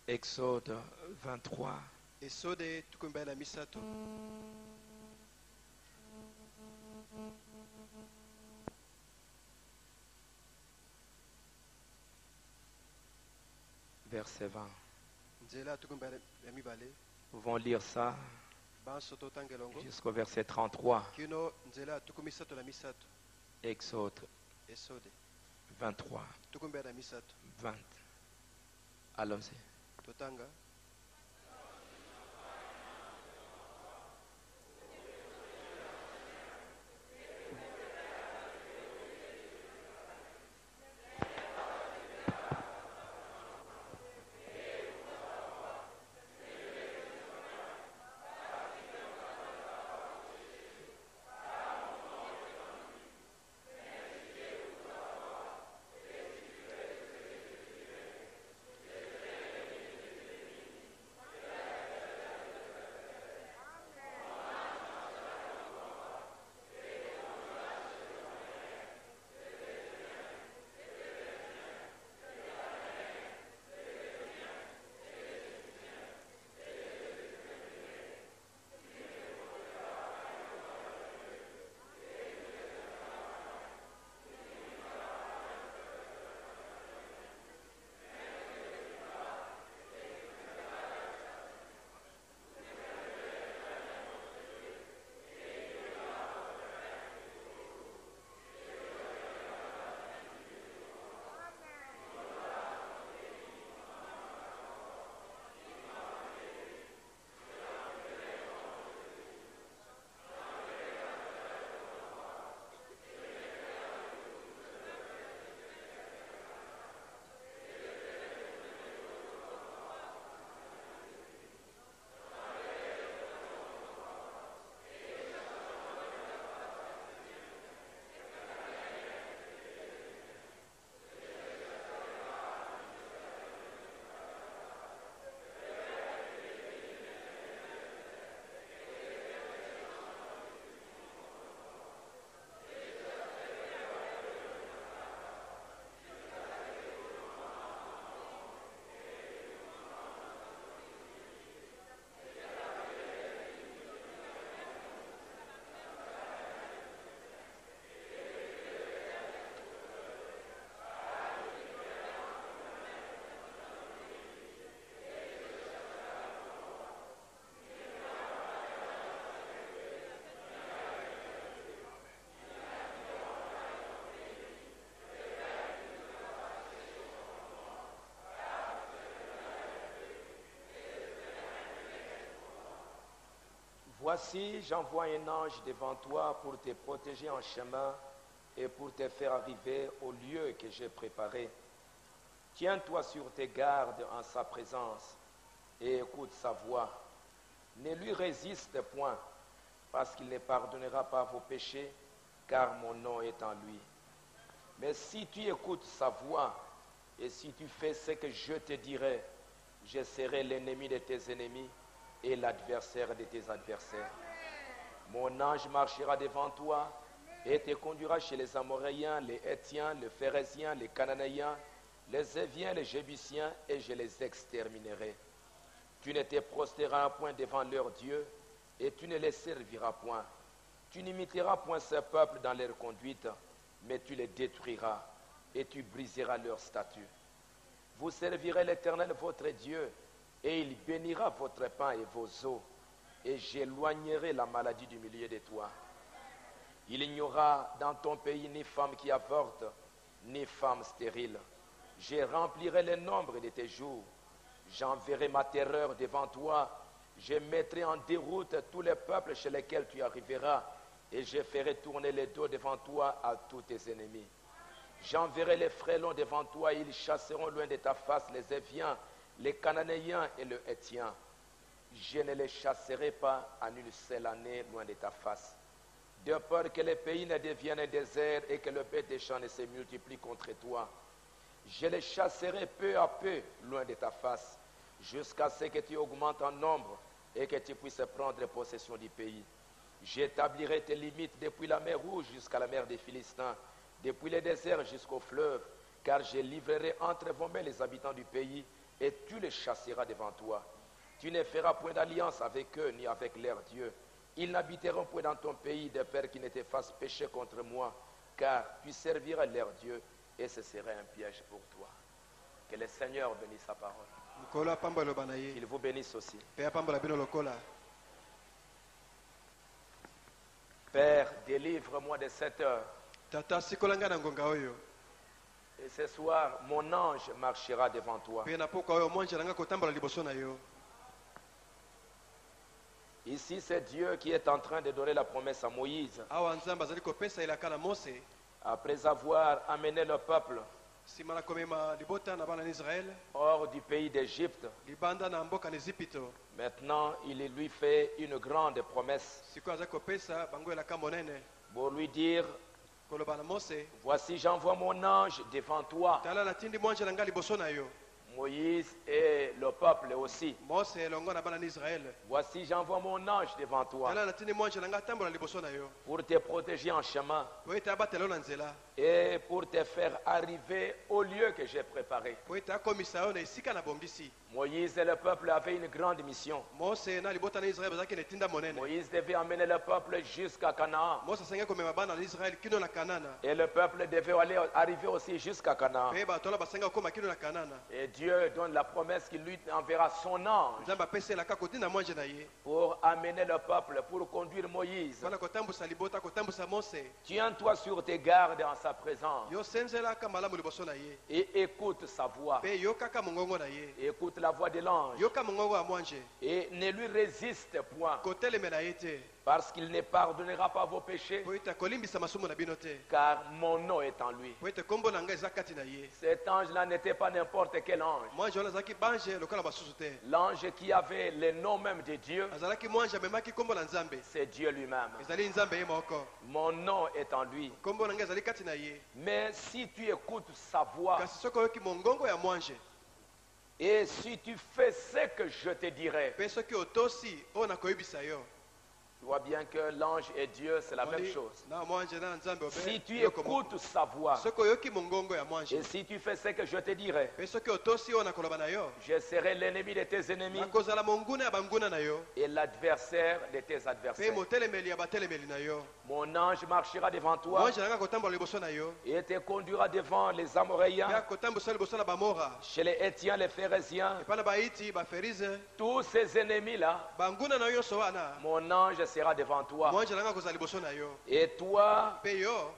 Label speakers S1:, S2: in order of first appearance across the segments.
S1: Exode 23.
S2: Exode tukumbala misato.
S1: Verset 20.
S2: Nzela tukumbala mibale.
S1: Nous vont lire ça
S2: Bansoto tangelongo.
S1: jusqu'au verset 33.
S2: Kino nzela tukumisato la misato.
S1: Exode
S2: Exode
S1: 23,
S2: tukumbala misato.
S1: 20. Allons-y.
S2: Totanga.
S1: Voici, j'envoie un ange devant toi pour te protéger en chemin et pour te faire arriver au lieu que j'ai préparé. Tiens-toi sur tes gardes en sa présence et écoute sa voix. Ne lui résiste point, parce qu'il ne pardonnera pas vos péchés, car mon nom est en lui. Mais si tu écoutes sa voix et si tu fais ce que je te dirai, je serai l'ennemi de tes ennemis et l'adversaire de tes adversaires. Mon ange marchera devant toi et te conduira chez les Amoréens, les Hétiens, les Phérésiens, les Cananéens, les Éviens, les Jébusiens, et je les exterminerai. Tu ne te prostreras point devant leur Dieu, et tu ne les serviras point. Tu n'imiteras point ce peuple dans leur conduite, mais tu les détruiras, et tu briseras leurs statuts. Vous servirez l'Éternel votre Dieu, et il bénira votre pain et vos eaux, et j'éloignerai la maladie du milieu de toi. Il n'y aura dans ton pays ni femme qui avorte, ni femme stérile. Je remplirai le nombre de tes jours. J'enverrai ma terreur devant toi. Je mettrai en déroute tous les peuples chez lesquels tu arriveras, et je ferai tourner le dos devant toi à tous tes ennemis. J'enverrai les frélons devant toi, et ils chasseront loin de ta face les Éviens, les Cananéens et les Hétiens. Je ne les chasserai pas en une seule année loin de ta face, de peur que les pays ne deviennent un désert et que le bête des champs ne se multiplie contre toi. Je les chasserai peu à peu loin de ta face, jusqu'à ce que tu augmentes en nombre et que tu puisses prendre possession du pays. J'établirai tes limites depuis la mer Rouge jusqu'à la mer des Philistins, depuis le désert jusqu'au fleuve, car je livrerai entre vos mains les habitants du pays, et tu les chasseras devant toi. Tu ne feras point d'alliance avec eux ni avec leurs dieux. Ils n'habiteront point dans ton pays des pères qui ne te fassent pécher contre moi, car tu serviras leurs dieux et ce serait un piège pour toi. Que le Seigneur bénisse sa parole.
S2: Nkolo apamba loba na ye.
S1: Qu'il vous bénisse aussi.
S2: Pe apambola bino lokola.
S1: Père, délivre-moi de cette heure.
S2: Tata sikola nga na ngonga oyo.
S1: Et ce soir, mon ange marchera devant toi.
S2: Pe na poka oyo mwanje na nga kotambola liboso na yo.
S1: Ici, c'est Dieu qui est en train de donner la promesse à Moïse.
S2: Awa nzambe azali kopesa elaka na Mose.
S1: Après avoir amené le peuple
S2: Sima na komema libota na bana na Israël.
S1: hors du pays d'Égypte,
S2: Libanda na mboka na Ezipito.
S1: maintenant il lui fait une grande promesse
S2: Siko azali kopesa bango elaka monene.
S1: pour lui dire,
S2: Koloba na Mose.
S1: voici j'envoie mon ange devant toi.
S2: Tala na tindi mwanje na nga liboso na yo.
S1: Moïse et le peuple aussi.
S2: Mose elongo na bana na Israël.
S1: Voici j'envoie mon ange devant toi
S2: Tala na tindi mwanje na nga tambola liboso na yo.
S1: pour te protéger en chemin
S2: Po ete abatela na nzela.
S1: et pour te faire arriver au lieu que j'ai préparé.
S2: Po ete akomisa yo na esika na bongisi.
S1: Moïse et le peuple avaient une grande mission.
S2: Mose na libota na Israël bazaki na tinda monene.
S1: Moïse devait emmener le peuple jusqu'à Canaan.
S2: Mose asengi komema bana na Israël kino na Kanana.
S1: Et le peuple devait arriver aussi jusqu'à Canaan.
S2: Pe batola basenga koma kino na Kanana.
S1: Et Dieu donne la promesse qu'il lui enverra son ange
S2: Nzambe apesa elaka kotinda mwanje na ye.
S1: pour amener le peuple, pour conduire Moïse.
S2: Wana kotambusa libota kotambusa Mose.
S1: Tiens-toi sur tes gardes en sa présence
S2: Yo senzelaka malamu liboso na ye.
S1: et écoute sa voix.
S2: Pe yokaka mongongo na ye.
S1: Écoute la voix de l'ange
S2: Yoka mongongo ya mwanje.
S1: et ne lui résiste point,
S2: Kotelemela ye te.
S1: parce qu'il ne pardonnera pas vos péchés,
S2: Po ete kolimbisa masumu na bino te.
S1: car mon nom est en lui.
S2: Po ete kombo na nga eza kati na ye.
S1: Cet ange-là n'était pas n'importe quel ange.
S2: Mwanje wana azalaki banje lokola basusu te.
S1: L'ange qui avait le nom même de Dieu,
S2: Azalaki mwanje amemaki kombo na Nzambe.
S1: c'est Dieu lui-même.
S2: Ezali Nzambe ye moko.
S1: Mon nom est en lui.
S2: Kombo na nga ezali kati na ye.
S1: Mais si tu écoutes sa voix
S2: Kasi soki oyoki mongongo ya mwanje.
S1: et si tu fais ce que je te dirai,
S2: Pe soki otosi oyo nakoyebisa yo.
S1: tu vois bien que l'ange et Dieu, c'est la même chose.
S2: Na mwanje na Nzambe obe.
S1: Si tu
S2: eloko moko.
S1: écoutes sa voix
S2: Soki oyoki mongongo ya mwanje.
S1: et si tu fais ce que je te dirai,
S2: Pe soki otosi oyo nakoloba na yo.
S1: je serai l'ennemi de tes ennemis
S2: Nakozala monguna ya banguna na yo.
S1: et l'adversaire de tes
S2: Pe
S1: adversaires.
S2: motelemeli ya batelemeli na yo.
S1: Mon ange marchera devant toi
S2: Mwanje na nga kotambola liboso na yo.
S1: et te conduira devant les
S2: Pe
S1: Amoréens,
S2: akotambusa liboso na bamora.
S1: chez les Étiens, les Phérésiens,
S2: Epa na baiti baferize.
S1: tous ces ennemis-là.
S2: Banguna na yo so wana.
S1: Mon ange sera devant toi.
S2: Mwanje na nga kozala liboso na yo.
S1: Et toi,
S2: Pe yo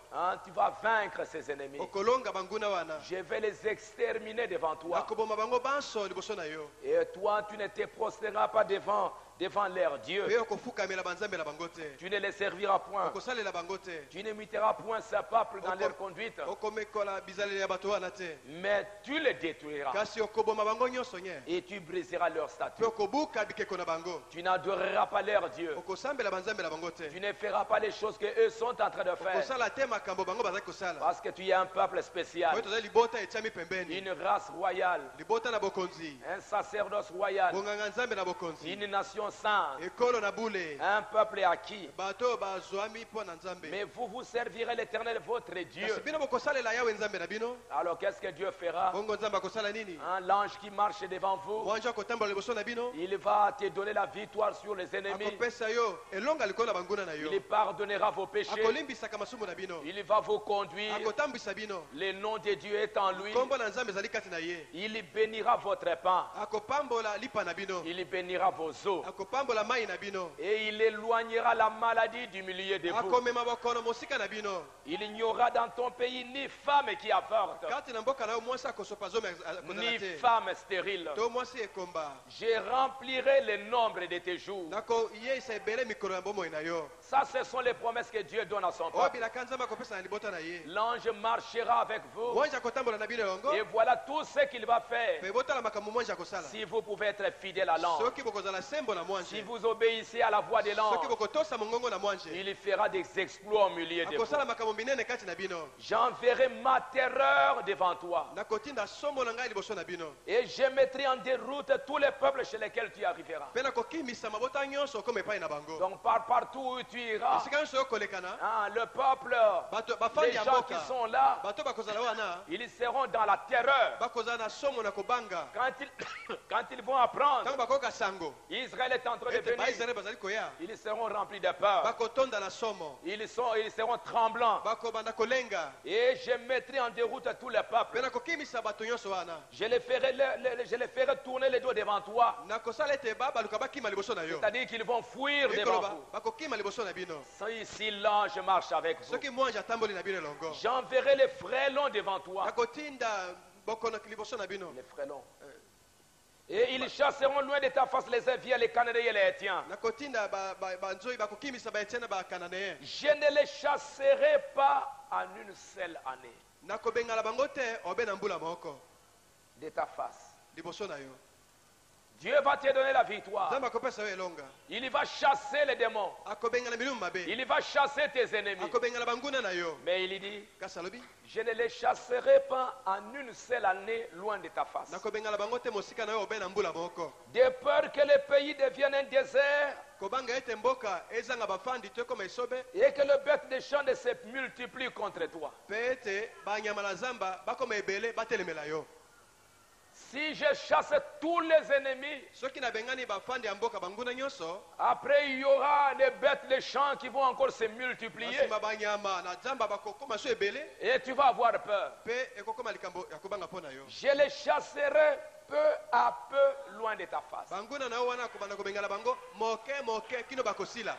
S1: tu vas vaincre ces ennemis.
S2: okolonga banguna wana.
S1: Je vais les exterminer devant toi.
S2: Nakoboma bango banso liboso na yo.
S1: Et toi, tu ne te prosterneras pas devant leur Dieu.
S2: Pe okofukamela banzambe na bango te.
S1: Tu ne les serviras point.
S2: Okosalela bango te.
S1: Tu n'imiteras point ce peuple dans leur conduite.
S2: Okomekola bizaleli ya bato wana te.
S1: Mais tu les détruiras.
S2: Kasi okoboma bango nyonso nye.
S1: Et tu briseras leur statut.
S2: Pe okobuka bikeko na bango.
S1: Tu n'adoreras pas leur Dieu.
S2: Okosambela banzambe na bango te.
S1: Tu ne feras pas les choses que eux sont en train de faire.
S2: Okosala te makambo bango bazali kosala.
S1: Parce que tu es un peuple spécial.
S2: Oyo tozali libota etiami pembeni.
S1: Une race royale.
S2: Libota na bokonzi.
S1: Un sacerdoce royal.
S2: Bonganga nzambe na bokonzi.
S1: Une nation sainte.
S2: Ekolo na bule.
S1: Un peuple acquis.
S2: Bato bazwami mpo na nzambe.
S1: Mais vous servirez l'Éternel votre Dieu.
S2: Kasi bino bokosalela yawe nzambe na bino.
S1: Alors qu'est-ce que Dieu fera?
S2: Bongo nzambe akosala nini?
S1: L'ange qui marche devant vous,
S2: Mwanje akotambola liboso na bino.
S1: il va te donner la victoire sur les ennemis.
S2: Akopesa yo elonga likolo na banguna na yo.
S1: Il pardonnera vos péchés.
S2: Akolimbisaka masumu na bino.
S1: Il va vous conduire.
S2: Akotambwisa bino.
S1: Le nom de Dieu est en lui.
S2: Kombo na nzambe ezali kati na ye.
S1: Il bénira votre pain.
S2: Akopambola lipa na bino.
S1: Il bénira vos os.
S2: Akopambola mai na bino.
S1: Et il éloignera la maladie du milieu de vous.
S2: Akomema bokono mosika na bino.
S1: Il n'y aura dans ton pays ni femme qui avorte,
S2: Kati na mboka na yo mwasi akosopa zome
S1: ni
S2: akozala te.
S1: femme stérile.
S2: To mwasi ekomba.
S1: Je remplirai le nombre de tes jours.
S2: Nako yeisa ebele mikolo ya bomoi na yo.
S1: Ça, ce sont les promesses que Dieu donne à son
S2: Oyo
S1: peuple.
S2: bilaka nzambe akopesa na libota na ye.
S1: L'ange marchera avec vous.
S2: Mwanje akotambola na bino elongo.
S1: Et voilà tout ce qu'il va faire.
S2: Pe botala makambo mwanje akosala.
S1: Si vous pouvez être fidèle à l'ange.
S2: Soki bokozala sembo na mwanje.
S1: Si vous obéissez à la voix de l'ange,
S2: Soki bokotosa mongongo na mwanje.
S1: il fera des exploits au milieu de vous.
S2: Akosala makambo minene kati na bino.
S1: J'enverrai ma terreur devant toi.
S2: Nakotinda somo na ngai liboso na bino.
S1: Et je mettrai en déroute tous les peuples chez lesquels tu arriveras.
S2: Mpe nakokimisa mabota nyonso okoma epai na bango.
S1: Donc partout où tu iras,
S2: Esika nyonso okolekana.
S1: le peuple,
S2: Bafandi
S1: les
S2: ya
S1: gens qui
S2: mboka.
S1: sont là,
S2: Bato bakozala wana.
S1: ils seront dans la terreur.
S2: Bakozala na somo na kobanga.
S1: Quand ils vont apprendre,
S2: Tango bakoka sango.
S1: Israël est en train de
S2: Ete ba
S1: venir,
S2: Israël bazali koya.
S1: ils seront remplis de peur.
S2: Bakotonda na somo.
S1: Ils seront tremblants.
S2: Bakobanda kolenga.
S1: Et je mettrai en déroute tous les
S2: Mpe
S1: peuples.
S2: nakokimisa bato nyonso wana.
S1: Je les ferai tourner les dos devant toi.
S2: Nakosala ete baluka bakima liboso na yo.
S1: C'est-à-dire qu'ils vont fuir devant
S2: Ekoloba
S1: vous.
S2: bakokima liboso na bino.
S1: Si l'ange marche avec vous,
S2: Soki mwanje atamboli na bino elongo.
S1: j'enverrai les frêlons devant toi.
S2: Nakotinda bokono liboso na bino.
S1: Les frêlons. Et ils chasseront loin de ta face les Éviens, les Cananéens et les Hétiens.
S2: Nakotinda banzoi bakokimisa baetienne bakananéen.
S1: Je ne les chasserai pas en une seule année
S2: Nakobengala bango te obe na mbula moko
S1: de ta face.
S2: liboso na yo.
S1: Dieu va te donner la victoire.
S2: Nzambe akopesa yo elonga.
S1: Il va chasser les démons.
S2: Akobengala milimu mabe.
S1: Il va chasser tes ennemis.
S2: Akobengala banguna na yo.
S1: Mais il dit,
S2: Kasi alobi
S1: je ne les chasserai pas en une seule année loin de ta face.
S2: nakobengala bango te mosika na yo obe na mbula moko.
S1: De peur que le pays devienne un désert
S2: Kobanga ete mboka ezanga bafandi te koma esobe.
S1: et que le bête des champs ne se multiplie contre toi.
S2: Pe ete banyama na zamba bakoma ebele batelemela yo.
S1: Si je chasse tous les ennemis,
S2: Soki nabengani bafandi ya mboka banguna nyonso.
S1: après il y aura des bêtes des champs qui vont encore se multiplier
S2: Basima banyama na zamba bakokoma so ebele.
S1: et tu vas avoir peur.
S2: Pe ekokoma likambo ya kobanga mpo na yo.
S1: Je les chasserai peu à peu loin de ta face.
S2: Banguna na yo wana kobanda kobengala bango moke moke kino bakosila.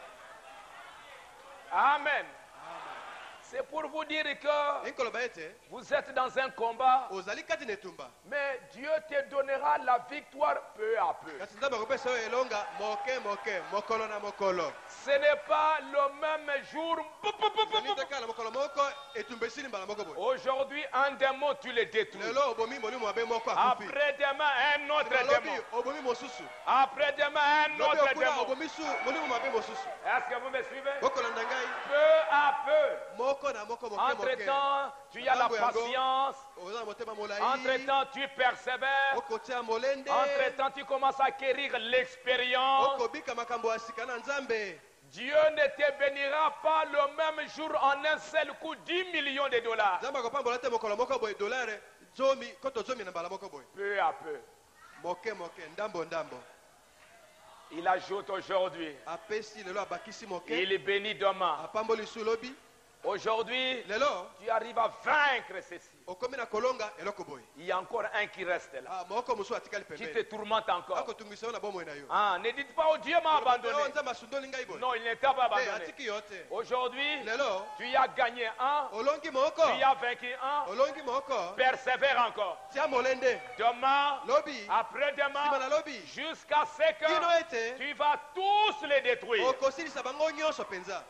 S1: Amen. C'est pour vous dire que
S2: Enkoloba ete
S1: vous êtes dans un combat,
S2: ozali kati na etumba.
S1: mais Dieu te donnera la victoire peu à peu.
S2: Kasi nzambe akopesa yo elonga moke moke mokolo na mokolo.
S1: Ce n'est pas le même jour.
S2: Ezali te kaka na mokolo moko etumba esili mbala moko boye.
S1: Aujourd'hui, un démon, tu le détruis.
S2: Lelo obomi molimo mabe moko akufi.
S1: Après-demain, un autre
S2: Lobi
S1: démon.
S2: obomi mosusu.
S1: Après-demain, un
S2: Lobi
S1: autre
S2: okuna
S1: démon.
S2: obomi su molimo mabe mosusu.
S1: Est-ce que vous me suivez?
S2: Bokolanda ngai
S1: Peu à peu.
S2: moko na moko moke moke.
S1: Entre-temps, tu as la patience.
S2: Oza na motema molai.
S1: Entre-temps, tu persévères.
S2: Okotia molende.
S1: Entre-temps, tu commences à acquérir l'expérience.
S2: Okobika makambo ya sika na Nzambe.
S1: Dieu ne te bénira pas le même jour en un seul coup 10 millions de dollars.
S2: Nzambe akopambola te mokolo moko boye dolare zomi koto zomi na mbala moko boye.
S1: Peu à peu.
S2: Moke moke ndambo ndambo.
S1: Il ajoute aujourd'hui.
S2: Apesi lelo abakisi moke.
S1: Il bénit demain.
S2: Apamboli su lobi.
S1: Aujourd'hui,
S2: Lelo
S1: tu arrives à vaincre ceci.
S2: okomi na kolonga eloko boye.
S1: Il y a encore un qui reste là,
S2: Ah moko musu atikali
S1: qui te
S2: pembeni.
S1: tourmente encore.
S2: Akotungisa yo na bomoi na yo.
S1: Ah, ne dites pas, oh Dieu m'a abandonné.
S2: Oh, Nzambe asundoli ngai boye.
S1: Non, il ne t'a pas
S2: Eh,
S1: abandonné.
S2: atiki yo te.
S1: Aujourd'hui,
S2: Lelo
S1: tu as gagné un,
S2: olongi moko.
S1: tu as vaincu un,
S2: Olongi moko.
S1: persévère encore.
S2: Tia molende.
S1: Demain,
S2: Lobi. Sima
S1: après-demain,
S2: na lobi.
S1: jusqu'à ce
S2: Kino
S1: que
S2: ete.
S1: tu vas tous les détruire.
S2: Okosilisa bango nyonso penza.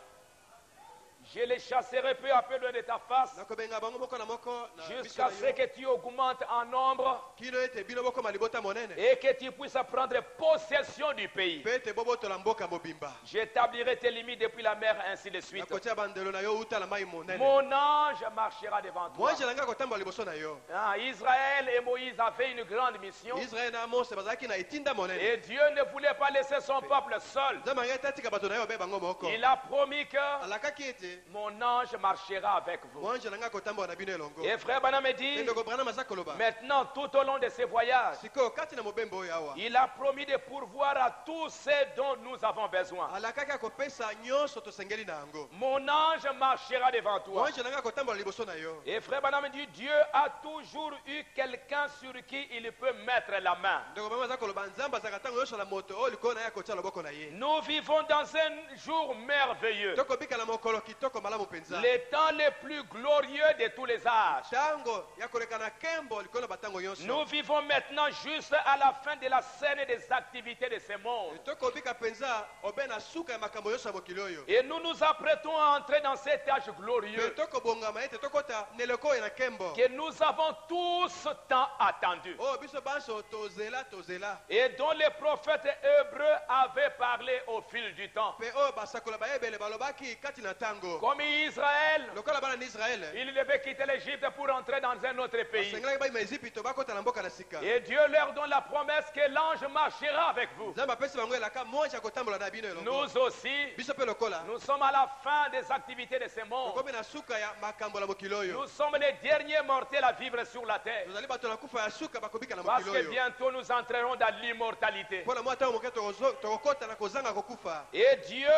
S1: Je les chasserai peu à peu loin de ta face,
S2: Nakobenga bango moko na moko na
S1: jusqu'à
S2: biso
S1: ce
S2: na yo.
S1: que tu augmentes en nombre
S2: Kino ete bino boko malibota monene.
S1: et que tu puisses prendre possession du pays.
S2: Pe ete bobotola mboka mobimba.
S1: J'établirai tes limites depuis la mer, ainsi de suite.
S2: Nakotia bandelo na yo uta la mai monene.
S1: Mon ange marchera devant toi.
S2: Mwanje nanga kotambola liboso na yo.
S1: Ah, Israël et Moïse avaient une grande mission
S2: Israël na Mose bazalaki na etinda monene.
S1: et Dieu ne voulait pas laisser son peuple seul.
S2: Nzambe ngai tatika bato na yo be bango moko.
S1: Il a promis que
S2: Alakaki ete
S1: mon ange marchera avec vous.
S2: mwanje nanga kotambola na bino elongo.
S1: Et frère Branham me dit,
S2: Ndeko Branham aza koloba.
S1: maintenant tout au long de ce voyage,
S2: Siko kati na mobembo oyo awa.
S1: il a promis de pourvoir à tous ceux dont nous avons besoin.
S2: Alakaki akopesa nyonso tosengeli na yango.
S1: Mon ange marchera devant toi.
S2: Mwanje nanga kotambola liboso na yo.
S1: Et frère Branham dit, Dieu a toujours eu quelqu'un sur qui il peut mettre la main.
S2: Ndeko Branham aza koloba Nzambe azaka tango nyonso na moto oyo likolo na ye akotia loboko na ye.
S1: Nous vivons dans un jour merveilleux.
S2: Tokobika na mokolo kitoko. kitoko malamu penza.
S1: les temps les plus glorieux de tous les âges.
S2: Tango ya kolekana kembo likolo batango nyonso.
S1: Nous vivons maintenant juste à la fin de la scène des activités de ce monde.
S2: Toko bika penza obena suka ya makambo nyonso ya mokili oyo.
S1: Et nous nous apprêtons à entrer dans cet âge glorieux
S2: Toko bongama ete tokota neleko ya kembo.
S1: que nous avons tous tant attendu.
S2: Oh biso banso tozela tozela.
S1: Et dont les prophètes hébreux avaient parlé au fil du temps.
S2: Pe o basakola baebele balobaki kati na tango.
S1: Comme Israël,
S2: Lokola bana Israël.
S1: il devait quitter l'Égypte pour entrer dans un autre pays.
S2: Sengela ba Égypte bakota na mboka na sika.
S1: Et Dieu leur donne la promesse que l'ange marchera avec vous.
S2: Zamba pesi bango elaka moja kotambola na bino elongo.
S1: Nous aussi,
S2: Biso pe lokola.
S1: nous sommes à la fin des activités de ce monde.
S2: Kobe na suka ya makambo la mokili oyo.
S1: Nous sommes les derniers mortels à vivre sur la terre.
S2: Tozali bato na kufa ya suka bakobika na
S1: Parce
S2: mokili
S1: que
S2: oyo.
S1: bientôt nous entrerons dans l'immortalité.
S2: Mpona mwa ntango moke tokokota na kozanga kokufa.
S1: Et Dieu,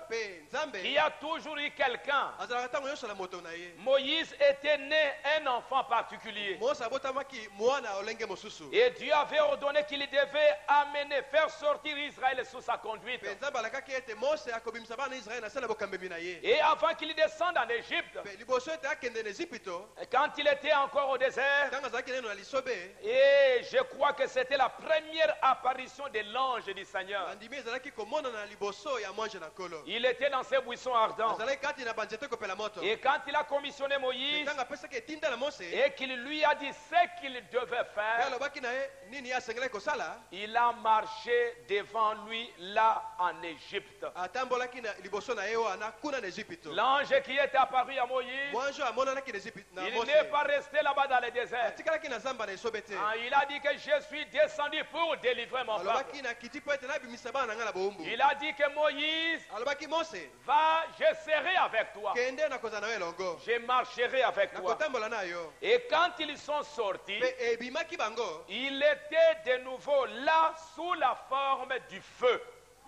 S2: Pe nzambe
S1: qui a toujours eu quelqu'un,
S2: azalaka ntango nyonso na moto na ye.
S1: Moïse était né un enfant particulier.
S2: Mose abotamaki mwana olenge mosusu.
S1: Et Dieu avait ordonné qu'il devait amener, faire sortir Israël sous sa conduite.
S2: Pe nzambe alakaki ete Mose akobimisa bana Israele na se na bokambemi na ye.
S1: Et avant qu'il descende en Égypte,
S2: Pe liboso ete akende na Ejipito,
S1: quand il était encore au désert,
S2: ntango azalaki neno na lisobe,
S1: et je crois que c'était la première apparition de l'ange du Seigneur.
S2: bandimi ezalaki komona na liboso ya mwanje na nkolo.
S1: Il était dans ces buissons ardents.
S2: Azalaki kati na banzete kopela moto.
S1: Et quand il a commissionné
S2: Pe
S1: Moïse
S2: ntango apesaki etinda na Mose,
S1: et qu'il lui a dit ce qu'il devait
S2: pe
S1: faire,
S2: alobaki na ye nini ye asengelaki kosala,
S1: il a marché devant lui là en Égypte.
S2: atambolaki na liboso na ye wana kuna na Ejipito.
S1: L'ange qui est apparu à Moïse,
S2: Mwanjo amonanaki na Ejipito na
S1: il
S2: Mose.
S1: n'est pas resté là-bas dans le désert.
S2: Atikalaki na zamba na esobe te.
S1: Ah, il a dit que je suis descendu pour délivrer mon peuple.
S2: Alobaki na kiti po ete nabimisa bana na nga na bowumbu.
S1: Il a dit que Moïse,
S2: Alobaki Mose,
S1: va, je serai avec toi.
S2: kende nakozala na yo elongo.
S1: Je marcherai avec toi.
S2: Nakotambola na yo.
S1: Et quand ils sont sortis,
S2: Pe ebimaki bango,
S1: il était de nouveau là sous la forme du feu.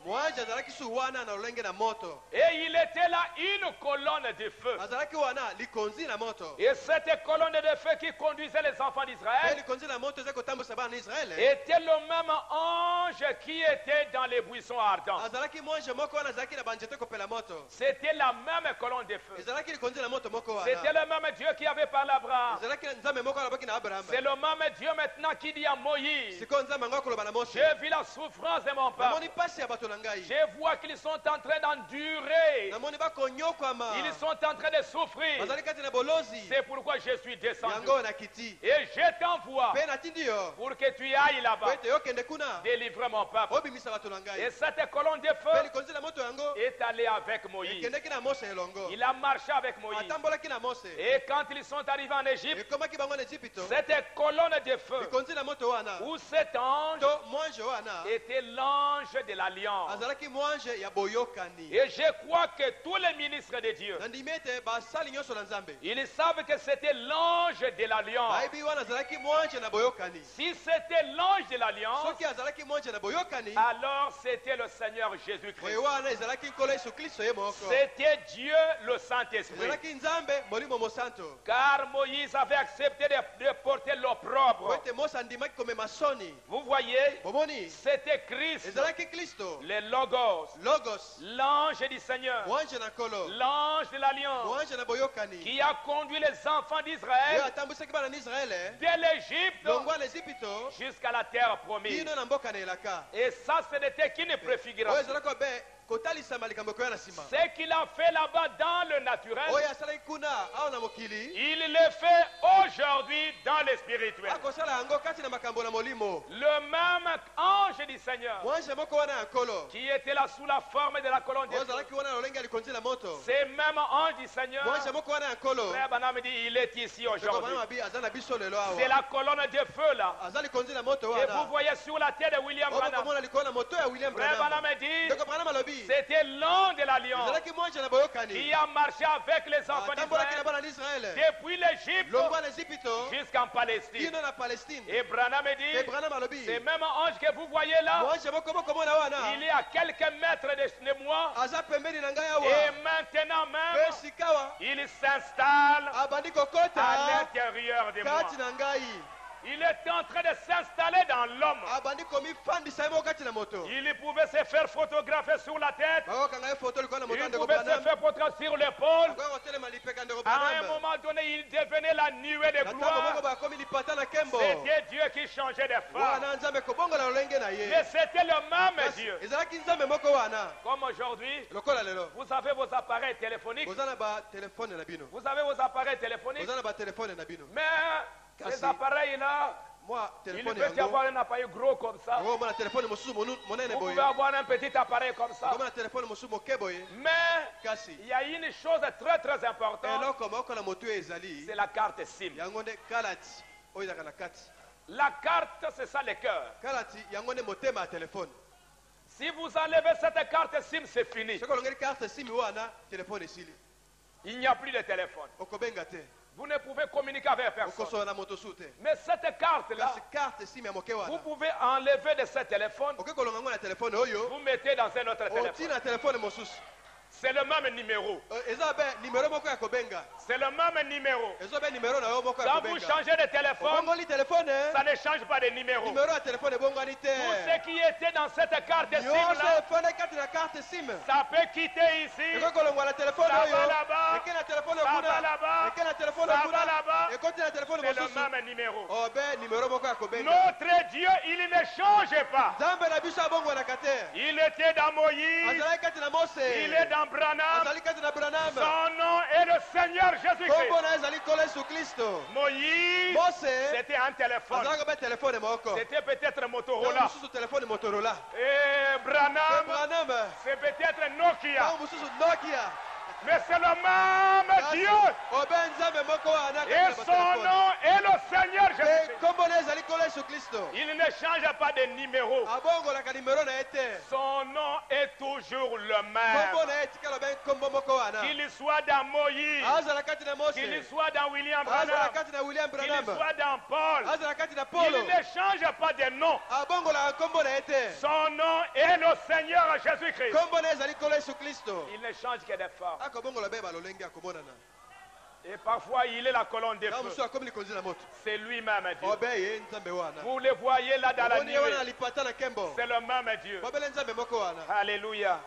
S2: mwanje azalaki su wana na olenge na moto.
S1: Et il était là une colonne de feu.
S2: Azalaki wana likonzi na moto.
S1: Et cette colonne de feu qui conduisait les enfants
S2: Pe
S1: d'Israël
S2: likonzi na moto eza kotambusa bana na Israele.
S1: était le même ange qui était dans les buissons ardents.
S2: Azalaki mwanje moko wana azalaki na banzete kopela moto.
S1: C'était la même colonne de feu.
S2: Ezalaki likonzi na moto moko
S1: C'était
S2: wana.
S1: le même Dieu qui avait parlé à Abraham.
S2: Ezalaki na nzambe moko alobaki na Abraham.
S1: C'est le même Dieu maintenant qui dit à Moïse,
S2: Sikoyo nzambe yango akoloba na Mose.
S1: j'ai vu la souffrance de mon peuple.
S2: Namoni pasi ya bato na ngai.
S1: Je vois qu'ils sont en train d'endurer.
S2: Namoni bakonyokwama.
S1: Ils sont en train de souffrir.
S2: Bazali kati na bolozi.
S1: C'est pourquoi je suis descendu.
S2: Yango na kiti.
S1: Et je t'envoie
S2: Pe natindi yo.
S1: pour que tu ailles
S2: Po
S1: là-bas,
S2: ete yokende kuna.
S1: délivrer mon peuple.
S2: Obimisa bato na ngai.
S1: Et cette colonne de
S2: Pe
S1: feu
S2: likonzi na moto yango.
S1: est allée avec Moïse.
S2: Ekendeki na Mose elongo.
S1: Il a marché avec Moïse.
S2: Atambolaki na Mose.
S1: Et quand ils sont arrivés en Égypte,
S2: Ekomaki bango na Ejipito.
S1: cette colonne de feu,
S2: Likonzi na moto wana.
S1: où cet ange
S2: To mwanje wana.
S1: était l'ange de l'alliance.
S2: Azalaki mwanje ya boyokani.
S1: Et je crois que tous les ministres de Dieu,
S2: Nandimi ete basali nyonso na Nzambe.
S1: ils savent que c'était l'ange de l'alliance.
S2: Bayebi wana azalaki mwanje na boyokani.
S1: Si c'était l'ange de l'alliance,
S2: Soki azalaki mwanje na boyokani.
S1: alors c'était le Seigneur
S2: Oyo
S1: Jésus-Christ.
S2: wana ezalaki nkolo Yesu Kristo ye moko.
S1: C'était Dieu le Saint-Esprit.
S2: Ezalaki Nzambe molimo mosanto.
S1: Car Moïse avait accepté de porter l'opprobre.
S2: Po ete Mose andimaki komema soni.
S1: Vous voyez,
S2: Bomoni.
S1: c'était Christ,
S2: Ezalaki Kristo.
S1: le Logos,
S2: Logos.
S1: l'ange du Seigneur,
S2: Mwanje na nkolo.
S1: l'ange de l'alliance,
S2: Mwanje na boyokani.
S1: qui a conduit les enfants
S2: Oyo
S1: d'Israël
S2: atambwisaki bana na Israele.
S1: de l'Égypte
S2: Longwa na Ejipito.
S1: jusqu'à la terre promise.
S2: Kino na mboka na elaka.
S1: Et ça, ce n'était qu'une
S2: Oyo
S1: préfiguration.
S2: ezalaki obe kotalisama likambo ekoya na nsima.
S1: Ce qu'il a fait là-bas dans le naturel,
S2: Oyo asalaki kuna awa na mokili.
S1: il le fait aujourd'hui dans le spirituel.
S2: Akosala yango kati na makambo na molimo.
S1: Le même ange du Seigneur
S2: Mwanje moko wana ya nkolo.
S1: qui était là sous la forme de la colonne de
S2: Oyo
S1: feu,
S2: azalaki wana na lolenge ya likonzi na moto.
S1: ce même ange du Seigneur,
S2: Mwanje moko wana ya nkolo.
S1: Frère Branham dit, il est ici
S2: Toko
S1: aujourd'hui.
S2: bana mabi aza na biso lelo
S1: C'est
S2: awa.
S1: la colonne de feu là.
S2: Aza likonzi na moto
S1: Et vous
S2: wana.
S1: voyez sur la tête de William
S2: Oyo
S1: Branham.
S2: komona likolo na moto ya William
S1: Frère
S2: Branham.
S1: Branham dit,
S2: Toko bana malobi.
S1: c'était l'ange de l'alliance
S2: Ezalaki mwanje na boyokani.
S1: qui a marché avec les enfants
S2: Atambolaki na
S1: d'Israël
S2: bana na Israele.
S1: depuis l'Égypte
S2: Longwa na Ejipito.
S1: jusqu'en Palestine.
S2: Kino na Palestine.
S1: Et Branham
S2: Pe
S1: dit,
S2: Branham alobi.
S1: ce même ange que vous voyez là,
S2: Mwanje moko moko mona wana.
S1: il est à quelques mètres de moi.
S2: Aza pembeni na ngai
S1: Et
S2: awa.
S1: maintenant
S2: Pe
S1: même,
S2: sikawa.
S1: il s'installe
S2: Abandi
S1: à
S2: kokota.
S1: l'intérieur de moi.
S2: Kati na ngai.
S1: Il était en train de s'installer dans l'homme.
S2: abandi komifandisa ye moko kati na moto
S1: Il pouvait se faire photographier sur la tête.
S2: bakokanga ye foto likolo na moto ya
S1: Il
S2: ndeko
S1: pouvait se
S2: Branham
S1: faire photographier sur l'épaule.
S2: akoki kotelema lipeka ndeko
S1: À un
S2: Branham
S1: moment donné, il devenait la nuée de
S2: na ntango moko
S1: gloire.
S2: bakomi lipata na nkembo
S1: C'était Dieu qui changeait de femme.
S2: wana nzambe kobongola lolenge na ye
S1: Mais c'était le même
S2: Kasi
S1: Dieu.
S2: ezalaki nzambe moko wana
S1: Comme aujourd'hui,
S2: lokola lelo
S1: vous avez vos appareils téléphoniques.
S2: boza na batelefone na bino
S1: Vous avez vos appareils téléphoniques.
S2: boza na batelefone na bino
S1: Mais ces
S2: Kasi-
S1: appareils-là,
S2: mwa
S1: il
S2: telefone
S1: peut y avoir
S2: yango
S1: un appareil gros comme ça.
S2: okomona telefone mosusu monene
S1: Vous
S2: boye
S1: pouvez avoir un petit appareil comme ça.
S2: okomona telefone mosusu moke boye
S1: Mais
S2: kasi
S1: il y a une chose très très importante.
S2: eloko moko na motu ezali
S1: C'est la carte SIM.
S2: yango nde kalati oyo ezalaka na kati
S1: La carte, c'est ça le cœur.
S2: kalati yango nde motema ya telefone
S1: Si vous enlevez cette carte SIM, c'est fini.
S2: soki olongeli karte simi wana telefone esili
S1: Il n'y a plus de téléphone.
S2: okobenga te
S1: Vous ne pouvez communiquer avec personne.
S2: okosola na moto su te
S1: Mais cette carte-là,
S2: kasi karte simi ya moke
S1: vous
S2: wana
S1: pouvez enlever de ce téléphone,
S2: okoki kolonga yango na telefone oyo
S1: vous mettez dans un autre
S2: oti
S1: téléphone.
S2: na telefone mosusu
S1: C'est le même numéro.
S2: eza be nimero moko ya kobenga
S1: C'est le même numéro.
S2: ezo be nimero na yo moko ya
S1: Quand vous
S2: kobenga
S1: changez de téléphone,
S2: obongoli telefone
S1: ça ne change pas de numéro.
S2: nimero ya telefone ebongwani te
S1: Tout ce qui était dans cette carte
S2: nyonso
S1: SIM-là,
S2: efanda kati na carte sim
S1: ça peut quitter ici.
S2: ekoki kolongwa na telefone
S1: Ça
S2: oyo
S1: va là-bas.
S2: eke na telefone
S1: Ça va
S2: kuna
S1: là-bas.
S2: eke na telefone
S1: Ça va
S2: kuna
S1: là-bas.
S2: ekoti na telefone
S1: C'est le
S2: mosusu
S1: même numéro.
S2: obe nimero moko ya kobenga
S1: Notre Dieu, il ne change pas.
S2: nzambe na biso abongwanaka te
S1: Il était dans Moïse,
S2: azalaki kati na mose
S1: il est dans Branham.
S2: azali kati na branam
S1: Son nom est le Seigneur Jésus-Christ.
S2: kombo na ye ezali nkolo yesu kristo
S1: Moïse,
S2: mose
S1: c'était un téléphone.
S2: azalaka be telefone moko
S1: C'était peut-être
S2: Ntango
S1: Motorola.
S2: mosusu telefone motorola
S1: Et Branham,
S2: branam
S1: c'est peut-être Nokia.
S2: ntango mosusu nokia
S1: Mais c'est le même
S2: Kasi,
S1: Dieu.
S2: obe nzambe moko wana kati
S1: Et
S2: na
S1: son
S2: batelefone
S1: nom est le Seigneur
S2: mpe
S1: Jésus-Christ.
S2: kombo na ye ezali nkolo yesu kristo
S1: Il ne change pas de numéro.
S2: abongolaka nimero na ye te
S1: Son nom est toujours le
S2: kombo
S1: même.
S2: na ye tikala be nkombo moko wana
S1: Qu'il soit dans Moïse,
S2: azala kati na mose
S1: qu'il soit dans William
S2: azala
S1: Branham,
S2: kati na william
S1: qu'il
S2: branam
S1: soit dans Paul,
S2: azala kati na
S1: il
S2: polo
S1: ne change pas de nom.
S2: abongolaka nkombo na ye te
S1: Son nom est le Seigneur Jésus-Christ.
S2: nkombo na ye ezali nkolo yesu kristo
S1: Il ne change que de forme.
S2: akobongola be balolenge akomonana
S1: Et parfois, il est la colonne de
S2: ntango
S1: feu.
S2: mosusu akomi likonzi na moto
S1: C'est lui-même Dieu.
S2: obe ye nzambe wana
S1: Vous le voyez là dans la
S2: omoni ye wana na
S1: nuée.
S2: lipata na nkembo
S1: C'est le même Dieu.
S2: bobele nzambe moko wana
S1: Alléluia.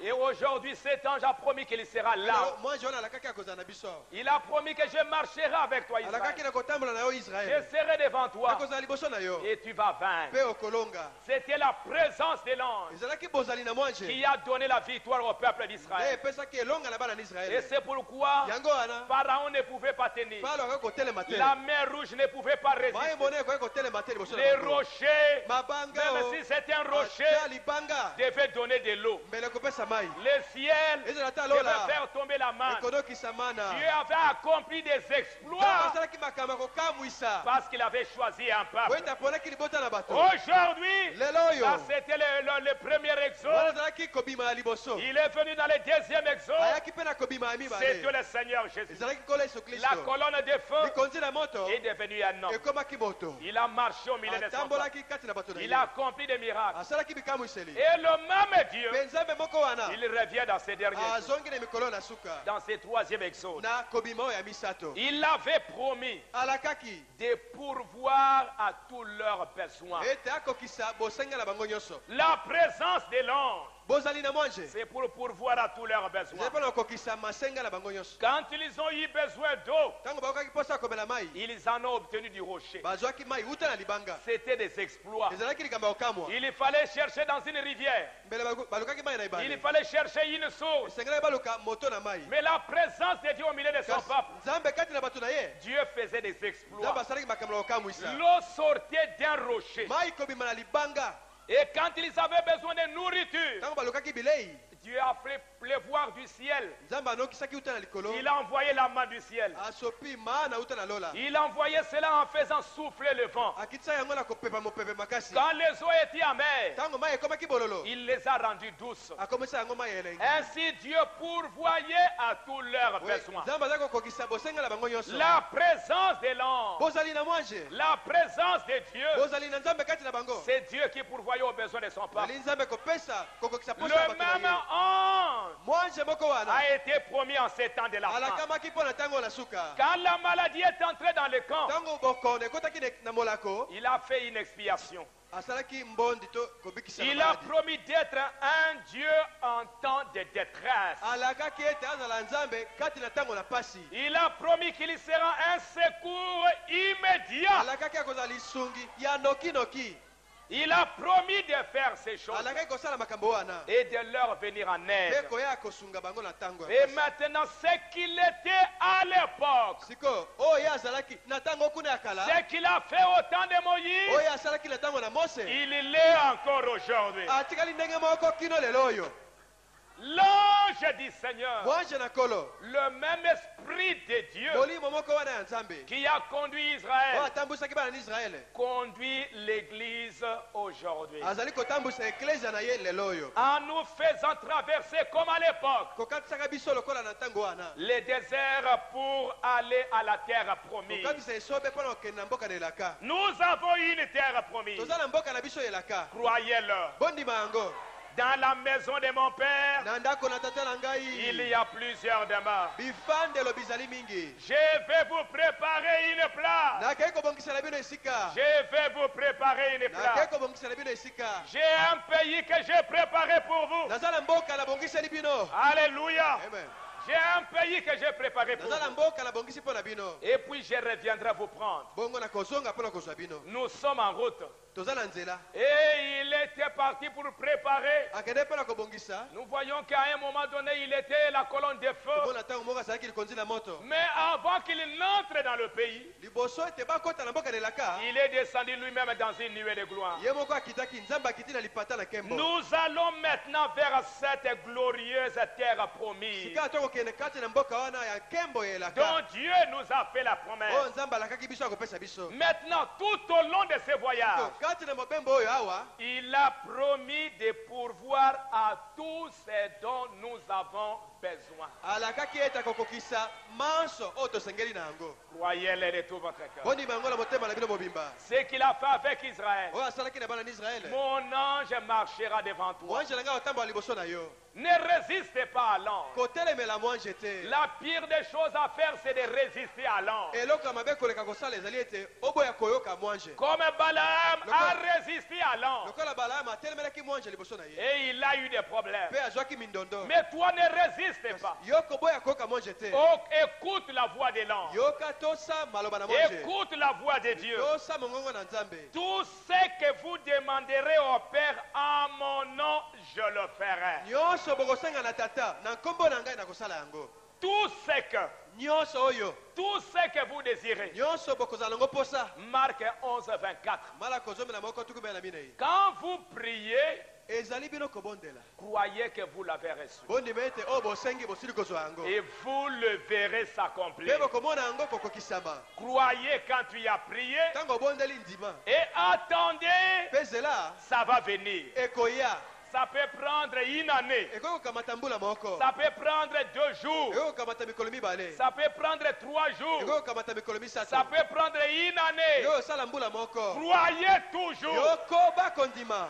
S1: Et aujourd'hui, cet ange a promis qu'il sera là.
S2: mwanji wana alakaki akozala na biso
S1: Il a promis que je marcherai avec toi,
S2: alakaki
S1: Israël.
S2: na kotambola na yo
S1: Je
S2: israele
S1: serai devant toi
S2: akozala liboso na yo
S1: et tu vas vaincre.
S2: mpe okolonga
S1: C'était la présence de l'ange
S2: ezalaki bozali na mwanje
S1: qui a donné la victoire au peuple
S2: nde
S1: d'Israël.
S2: epesaki elonga na bana na
S1: Et
S2: israele
S1: c'est pourquoi
S2: yango wana
S1: Pharaon ne pouvait pas tenir.
S2: palo akoki kotelema te
S1: La mer rouge ne pouvait pas
S2: mai
S1: résister.
S2: mone ekoki kotelema te liboso na
S1: Les
S2: bango
S1: rochers,
S2: mabanga
S1: même si c'était un rocher,
S2: atia libanga
S1: devaient donner de l'eau.
S2: mbele kopesa mai
S1: Le ciel
S2: ezala ta
S1: devait
S2: lola
S1: faire tomber la main.
S2: ekonokisa mana
S1: Dieu avait accompli des
S2: ntango
S1: exploits
S2: asalaki makambo ya kokamwisa
S1: parce qu'il avait choisi un peuple.
S2: oyo taponaki libota na bato
S1: Aujourd'hui,
S2: lelo oyo
S1: ça c'était le premier
S2: wana
S1: exode.
S2: azalaki kobima ya liboso
S1: Il est venu dans le deuxième exode.
S2: ayaki mpe na kobima ya
S1: C'est Dieu
S2: mibale
S1: le Seigneur Jésus.
S2: ezalaki nkolo yesu
S1: La
S2: kristo
S1: colonne de feu
S2: likonzi na moto
S1: est devenue un homme.
S2: ekomaki moto
S1: Il a marché au milieu de son peuple.
S2: atambolaki kati na bato na
S1: Il
S2: ye
S1: a accompli des miracles.
S2: asalaki bikamwiseli
S1: Et le même Dieu,
S2: mpe nzambe moko wana
S1: il revient dans ces derniers jours,
S2: azongi na mikolo na suka
S1: dans ces troisième exode.
S2: na kobima oyo ya misato
S1: Il avait promis
S2: alakaki
S1: de pourvoir à tous leurs besoins.
S2: ete akokisa bosenga na bango nyonso
S1: La présence de l'ange,
S2: bozali na mwanje
S1: c'est pour pourvoir à tous leurs
S2: ezali
S1: besoins.
S2: mpona kokokisa masenga na bango nyonso
S1: Quand ils ont eu besoin d'eau,
S2: ntango bakokaki mposa ya komela mai
S1: ils en ont obtenu du rocher.
S2: bazwaki mai uta na libanga
S1: C'était des exploits.
S2: ezalaki likambo ya kokamwa
S1: Il fallait chercher dans une rivière.
S2: mbele balukaki mai na
S1: Il
S2: ebale
S1: fallait chercher une source.
S2: esengelaki baluka moto na mai
S1: Mais la présence de Dieu au milieu de son
S2: kasi
S1: peuple,
S2: nzambe kati na bato na ye
S1: Dieu faisait des
S2: nzambe
S1: exploits.
S2: asalaki makambo ya kokamwisa
S1: L'eau sortait d'un rocher.
S2: mai kobima na libanga
S1: Et quand ils avaient besoin de nourriture,
S2: ntango balukaki bilei
S1: Dieu a fait pleuvoir du ciel.
S2: nzambe anokisaki uta na likolo
S1: Il a envoyé la main du ciel.
S2: asopi maa na uta na lola
S1: Il envoyait cela en faisant souffler le vent.
S2: akitisa yango na kopepa mopepe makasi
S1: Quand les eaux étaient amères,
S2: ntango mai ekomaki bololo
S1: il les a rendues douces.
S2: akomisa yango mai elengi
S1: Ainsi Dieu pourvoyait à tous leurs besoins.
S2: nzambe azali kokokisa bosenga na bango nyonso
S1: La présence de l'ange,
S2: bozali na mwanje
S1: la présence de Dieu,
S2: bozali na nzambe kati na bango
S1: c'est Dieu qui pourvoyait aux besoins de son peuple.
S2: ali nzambe kopesa kokokisa
S1: Le
S2: posa ya bato na
S1: même
S2: ye
S1: ange
S2: Mwanje moko wana.
S1: a été promis en ces temps de la fin.
S2: Alakamaki pona tango na suka.
S1: Quand la maladie est entrée dans le camp,
S2: Tango bokonde kotaki na molako.
S1: il a fait une expiation.
S2: Asalaki mbondi to kobikisa na
S1: Il a
S2: maladi.
S1: promis d'être un Dieu en temps de détresse.
S2: Alakaki ete azala nzambe kati na tango na pasi.
S1: Il a promis qu'il sera un secours immédiat.
S2: Alakaki akozala lisungi ya noki noki.
S1: Il a promis de faire ces choses
S2: Alakaki kosala makambo wana.
S1: et de leur venir en
S2: Pe
S1: aide.
S2: koya kosunga bango na tango.
S1: Et maintenant, ce qu'il était à l'époque,
S2: Siko, oyo azalaki na tango kuna ya kala.
S1: ce qu'il a fait au temps de Moïse,
S2: Oyo asalaki na tango na Mose.
S1: il l'est encore aujourd'hui.
S2: Atikali ndenge moko kino lelo oyo.
S1: L'ange du Seigneur,
S2: Mwanje na kolo.
S1: le même esprit de Dieu
S2: Molimo moko wana ya nzambe.
S1: qui a conduit
S2: Oyo
S1: Israël,
S2: atambusaki bana na Israele.
S1: conduit l'Église aujourd'hui.
S2: Azali kotambusa eklesia na ye lelo oyo.
S1: En nous faisant traverser comme à l'époque
S2: Kokatisaka biso lokola na tango wana.
S1: les déserts pour aller à la terre promise.
S2: Kokatisa esobe mpona kokende na mboka na elaka.
S1: Nous avons une terre promise.
S2: Toza na mboka na biso elaka.
S1: Croyez-le.
S2: Bondima yango.
S1: Dans la maison de mon père,
S2: Na ndako na tata na
S1: il
S2: ngai.
S1: y a plusieurs demeures.
S2: Bifandelo bizali mingi.
S1: Je vais vous préparer une place.
S2: Nakei kobongisela bino esika.
S1: Je vais vous préparer une
S2: Nakei
S1: place.
S2: kobongisela bino esika.
S1: J'ai un pays que j'ai préparé pour vous.
S2: Naza na mboka nabongiseli bino.
S1: Alléluia.
S2: Amen.
S1: J'ai un pays que j'ai préparé pour
S2: Naza na
S1: vous.
S2: mboka nabongisi mpo na bino.
S1: Et puis je reviendrai vous prendre.
S2: Bongo na kozonga mpo na kozwa bino.
S1: Nous sommes en route.
S2: Toza na nzela.
S1: Et il était parti pour préparer.
S2: Akende mpo na kobongisa.
S1: Nous voyons qu'à un moment donné, il était la colonne de feu.
S2: Komona ntango moko azalaki likonzi na moto.
S1: Mais avant qu'il n'entre dans le pays,
S2: Liboso ete bakota na mboka na elaka.
S1: il est descendu lui-même dans une nuée de gloire.
S2: Ye moko akitaki nzambe akiti na lipata na nkembo.
S1: Nous allons maintenant vers cette glorieuse terre promise
S2: Sika tokokende kati na mboka wana ya nkembo ya elaka.
S1: dont Dieu nous a fait la
S2: Oyo
S1: promesse.
S2: nzambe alakaki biso akopesa biso.
S1: Maintenant, tout au long de ce voyage,
S2: Kati na mobembo oyo awa.
S1: il a promis de pourvoir à tout ce dont nous avons besoin.
S2: Alakaki ete akokokisa manso oyo tosengeli na yango.
S1: Croyez-le de tout votre cœur.
S2: Bondima yango na motema na bino mobimba.
S1: Ce qu'il a fait avec Israël,
S2: Oyo asalaki na bana na Israele.
S1: mon ange marchera devant toi.
S2: Mwanje na ngai otambola liboso na yo.
S1: Ne résistez pas à l'ange.
S2: Kotelemela mwanje te.
S1: La pire des choses à faire, c'est de résister à l'ange.
S2: Eloko ya mabe koleka kosala ezali ete oboya koyoka mwanje.
S1: Comme Balaam a résisté à l'ange.
S2: Lokola Balaamu atelemelaki mwanje liboso na ye.
S1: Et il a eu des problèmes.
S2: Mpe azwaki mindondo.
S1: Mais toi ne résiste pas.
S2: Yo koboya koyoka mwanje te.
S1: Oh, écoute la voix de l'ange.
S2: Yoka tosa maloba na mwanje.
S1: Écoute la voix de Dieu.
S2: Tosa mongongo na nzambe.
S1: Tout ce que vous demanderez au Père en mon nom, je le ferai.
S2: Nyonso bokosanga na tata na nkombo na ngai nakosala yango.
S1: Tout ce que,
S2: Nyonso oyo.
S1: tout ce que vous désirez.
S2: Nyonso bokozala yango posa.
S1: Marc 11, 24.
S2: Mala kozomela moko tukubela na minei.
S1: Quand vous priez,
S2: Ezali bino kobondela.
S1: croyez que vous l'avez reçu.
S2: Bondima ete oyo bosengi bosili kozwa yango.
S1: Et vous le verrez s'accomplir.
S2: Mpe bokomona yango kokokisama.
S1: Croyez quand tu as prié
S2: Ntango obondeli ndima.
S1: et attendez,
S2: Mpe zela
S1: ça va venir.
S2: ekoya.
S1: Ça peut prendre une année.
S2: Ekoki kokamata mbula moko.
S1: Ça peut prendre 2 jours.
S2: Ekoki kokamata mikolo mibale.
S1: Ça peut prendre 3 jours.
S2: Ekoki kokamata mikolo misato.
S1: Ça peut prendre une année.
S2: Ekoki kosala mbula moko.
S1: Croyez toujours.
S2: Yokoba kondima.